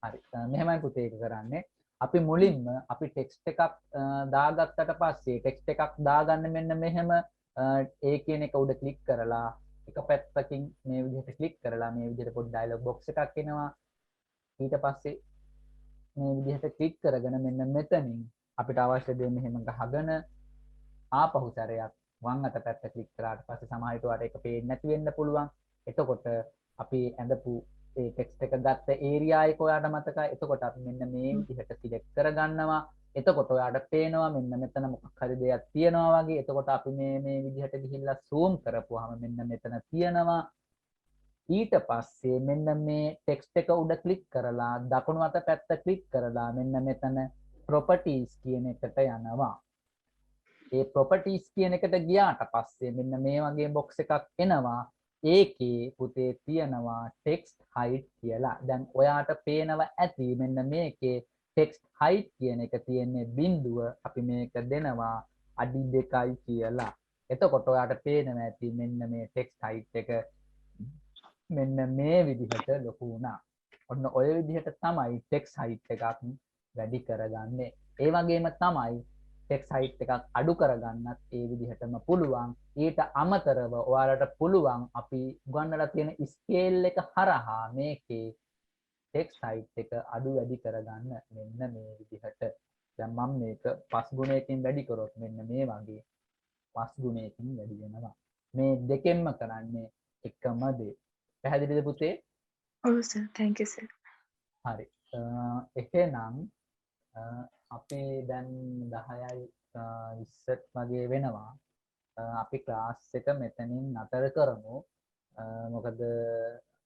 හරි. මෙහෙමයි පුතේ ඒක කරන්නේ. අපි මුලින්ම අපි ටෙක්ස්ට් එකක් දාගත්තට පස්සේ ටෙක්ස්ට් එකක් දාගන්න මෙන්න මෙහෙම ඒ කියන එක උඩ ක්ලික් කරලා එක පැත්තකින් මේ විදිහට ක්ලික් කරලා මේ විදිහට පොඩි ඩයලොග් බොක්ස් එකක් එනවා. ඊට පස්සේ මේ විදිහට ක්ලික් කරගෙන මෙන්න මෙතනින් අපිට අවශ්‍ය දේ මෙහෙම ගහගෙන ආපහු සැරයක් වම් අත පැත්ත ක්ලික් කරාට පස්සේ සමහර විට ඔයාලට ඒක පේන්නේ නැති වෙන්න පුළුවන්. එතකොට අපි ඇඳපු ඒ ටෙක්ස්ට් එක ගත්ත ඒරියා එක ඔයාලට මතකයි. එතකොට අපි මෙන්න මේ විදිහට සිලෙක්ට් කරගන්නවා. එතකොට ඔයාලට පේනවා මෙන්න මෙතන මොකක් හරි දෙයක් තියෙනවා වගේ. එතකොට අපි මේ විදිහට ගිහිල්ලා zoom කරපුවාම මෙන්න මෙතන තියෙනවා. ඊට පස්සේ මෙන්න මේ ටෙක්ස්ට් එක උඩ ක්ලික් කරලා දකුණු අත පැත්ත ක්ලික් කරලා මෙන්න මෙතන properties කියන එකට යනවා. ඒ properties කියන එකට ගියාට පස්සේ මෙන්න මේ වගේ box එකක් එනවා. ඒකේ පුතේ තියෙනවා text height කියලා. දැන් ඔයාට පේනවා ඇති මෙන්න මේකේ text height කියන එක තියෙන්නේ බිඳුව. අපි මේක දෙනවා අඩි 2යි කියලා. එතකොට ඔයාට පේනවා ඇති මෙන්න මේ text height එක මෙන්න මේ විදිහට ලොකු වුණා. ඔන්න ඔය විදිහට තමයි text height එකක් වැඩි කරගන්නේ. ඒ වගේම තමයි ටෙක්ස්ට් හයිට් එකක් අඩු කරගන්නත් ඒ විදිහටම පුළුවන්. ඊට අමතරව ඔයාලට පුළුවන් අපි උගන්වලා තියෙන ස්කේල් එක හරහා මේකේ ටෙක්ස්ට් හයිට් එක අඩු වැඩි කරගන්න මෙන්න මේ විදිහට. දැන් මම මේක 5 ගුණයකින් වැඩි කරොත් මෙන්න මේ වගේ 5 ගුණයකින් වැඩි වෙනවා. මේ දෙකෙන්ම කරන්නේ එකම දේ. පැහැදිලිද පුතේ? ඔව් සර් thank you සර්. හරි. එහෙනම් අපි දැන් 10යි 20 වගේ වෙනවා. අපි ක්ලාස් එක මෙතනින් නතර කරමු. මොකද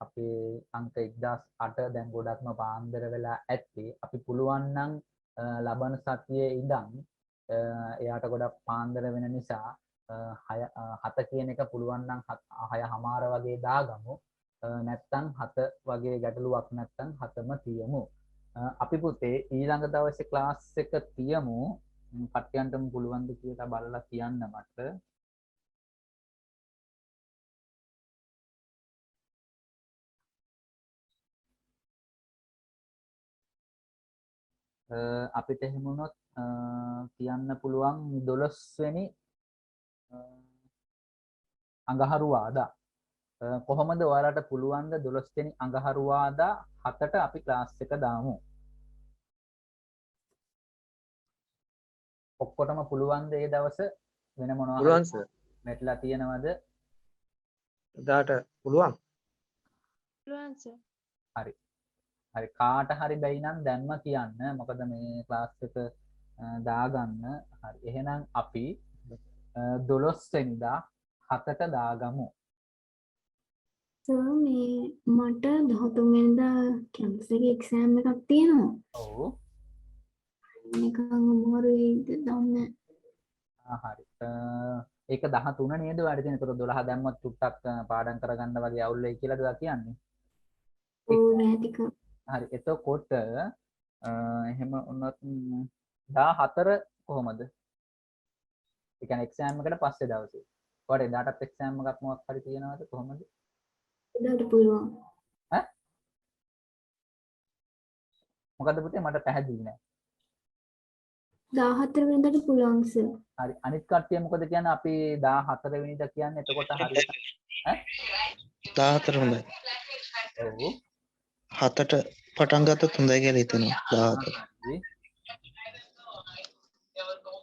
අපේ අංක 1008 දැන් ගොඩක්ම පාන්දර වෙලා ඇත්තේ. අපි පුළුවන් නම් ලබන සතියේ ඉඳන් එයාට ගොඩක් පාන්දර වෙන නිසා 7 කියන එක පුළුවන් නම් 6:00 වගේ දාගමු. නැත්තම් 7 වගේ ගැටලුවක් නැත්තම් 7ම තියමු. අපි පුතේ ඊළඟ දවසේ ක්ලාස් එක තියමු. කට්ටියන්ටම පුළුවන් ද කියලා බලලා කියන්න මට. අපිට එහෙම වුණොත් කියන්න පුළුවන් 12 වෙනි අඟහරුවාදා. කොහොමද ඔයාලට පුළුවන් ද 12 වෙනි අඟහරුවාදා 7ට අපි ක්ලාස් එක දාමු. ඔක්කොටම පුළුවන් ද ඒ දවස වෙන මොනවා පුළුවන් සර්. මෙట్లా තියෙනවද? එදාට පුළුවන්. පුළුවන් සර්. හරි. හරි කාට හරි බැයි නම් දැන්ම කියන්න. මොකද මේ ක්ලාස් එක දාගන්න. හරි. එහෙනම් අපි 12 වෙනිදා 7ට දාගමු. සර් මේ මට 13 වෙනිදා කැම්පස් එකේ එක්සෑම් එකක් තියෙනවා. ඔව්. නිකන් අමාරුයිද දන්නේ. හරි. ඒක 13 නේද වැඩි තියෙන. ඒතකොට 12 දැම්මත් ටුක්ටක් පාඩම් කරගන්න වගේ අවුල් වෙයි කියලාද ඔයා කියන්නේ? ඕ නැතික. හරි. එතකොට එහෙම වුණොත් 14 කොහොමද? ඒ කියන්නේ එක්සෑම් එකට පස්සේ දවසේ. ඔයාලට එදාටත් එක්සෑම් එකක් මොකක් හරි තියෙනවද කොහොමද? එදාට පුළුවන්. ඈ? මොකද්ද පුතේ මට පැහැදිලි නෑ. 14 වෙනිදාට පුළුවන් සර්. හරි. අනිත් කට්ටිය මොකද කියන්නේ? අපි 14 වෙනිදා කියන්නේ එතකොට හරියට ඈ? 14 හොඳයි. ඔව්. 7ට පටන් ගත්තොත් හොඳයි කියලා හිතෙනවා. 14. හරි.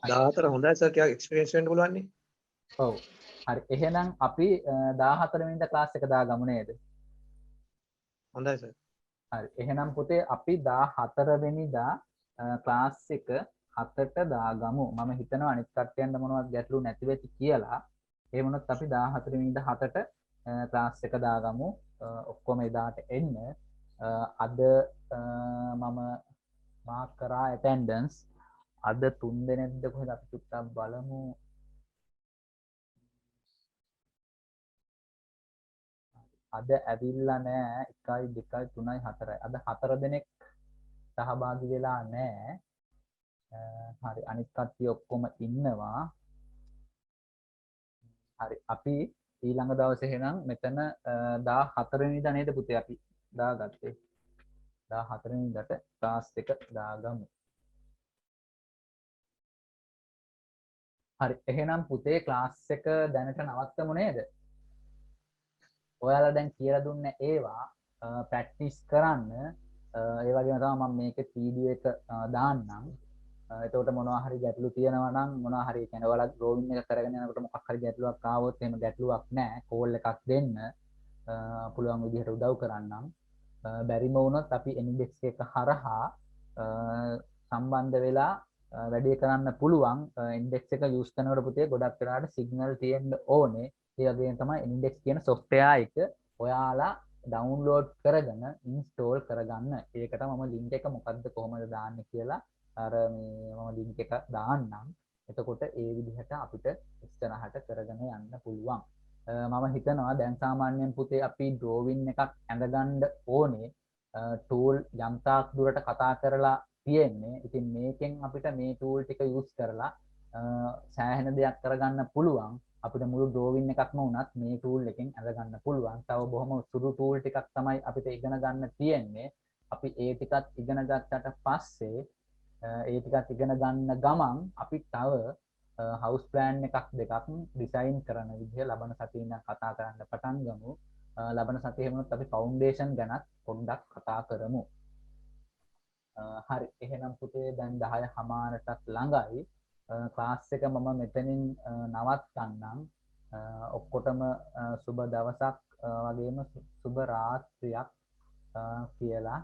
14 හොඳයි සර් කියා එක්ස්පීරියන්ස් වෙන්න පුළුවන් නේ. ඔව්. හරි. එහෙනම් අපි 14 වෙනිදා ක්ලාස් එක දාගමු නේද? හොඳයි සර්. හරි. එහෙනම් පුතේ අපි 14 වෙනිදා ක්ලාස් එක 7ට දාගමු. මම හිතනවා අනිත් කට්ටියන්ට මොනවද ගැටලු නැති වෙති කියලා. ඒ වුණොත් අපි 14 වෙනිදා 7ට ක්ලාස් එක දාගමු. ඔක්කොම එදාට එන්න. අද මම මාක් කරා ඇටෙන්ඩන්ස්. අද 3 දෙනෙක්ද කොහෙද අපි චුට්ටක් බලමු. අද ඇවිල්ලා නෑ 1 2 3 4. අද 4 දෙනෙක් සහභාගී වෙලා නෑ. හරි අනිත් කට්ටිය ඔක්කොම ඉන්නවා. හරි අපි ඊළඟ දවසේ එහෙනම් මෙතන 14 වෙනිදා නේද පුතේ අපි දාගත්තේ. 14 වෙනිදාට ක්ලාස් එක දාගමු. හරි එහෙනම් පුතේ ක්ලාස් එක දැනට නවත්තමු නේද? ඔයාලා දැන් කියලා දුන්න ඒවා ප්‍රැක්ටිස් කරන්න. ඒ වගේම තමයි මම මේකේ වීඩියෝ එක දාන්නම්. එතකොට මොනවා හරි ගැටලු තියෙනවා නම් මොනවා හරි කියන්නේ ඔයාලා ඩ්‍රෝවින් එක කරගෙන යනකොට මොකක් හරි ගැටලුවක් ආවොත් එහෙම ගැටලුවක් නැහැ. කෝල් එකක් දෙන්න පුළුවන් විදිහට උදව් කරන්නම්. බැරිම වුණොත් අපි ඉන්ඩෙක්ස් එක හරහා සම්බන්ධ වෙලා වැඩේ කරන්න පුළුවන්. ඉන්ඩෙක්ස් එක යූස් කරනකොට පුතේ ගොඩක් වෙලාවට සිග්නල් තියෙන්න ඕනේ. ඒ වගේම තමයි ඉන්ඩෙක්ස් කියන software එක ඔයාලා ඩවුන්ලෝඩ් කරගෙන ඉන්ස්ටෝල් කරගන්න. ඒකට මම ලින්ක් එක මොකද්ද කොහොමද දාන්නේ කියලා අර මේ මම ලින්ක් එක දාන්නම්. එතකොට ඒ විදිහට අපිට ඉස්සරහට කරගෙන යන්න පුළුවන්. මම හිතනවා දැන් සාමාන්‍යයෙන් පුතේ අපි ඩ්‍රෝවින් එකක් ඇඳගන්න ඕනේ. ටූල් යම්තාක් දුරට කතා කරලා තියෙන්නේ. ඉතින් මේකෙන් අපිට මේ ටූල් ටික යූස් කරලා සෑහෙන දෙයක් කරගන්න පුළුවන්. අපිට මුළු ඩ්‍රෝවින් එකක්ම වුණත් මේ ටූල් එකෙන් අඳගන්න පුළුවන්. තව බොහොම සුළු ටූල් ටිකක් තමයි අපිට ඉගෙන ගන්න තියෙන්නේ. අපි ඒ ටිකත් ඉගෙන ගත්තට පස්සේ ඒ ටිකත් ඉගෙන ගන්න ගමන් අපි තව හවුස් ප්ලෑන් එකක් දෙකක් ඩිසයින් කරන විදිහ ලබන සතියේ ඉඳන් කතා කරන්න පටන් ගමු. ලබන සතියේ වුණොත් අපි ෆවුන්ඩේෂන් ගැනත් පොඩ්ඩක් කතා කරමු. හරි එහෙනම් පුතේ දැන් 10:00ටත් ළඟයි. ක්ලාස් එක මම මෙතනින් නවත්තන්නම්. ඔක්කොටම සුබ දවසක් වගේම සුබ රාත්‍රියක් කියලා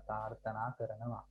ප්‍රාර්ථනා කරනවා.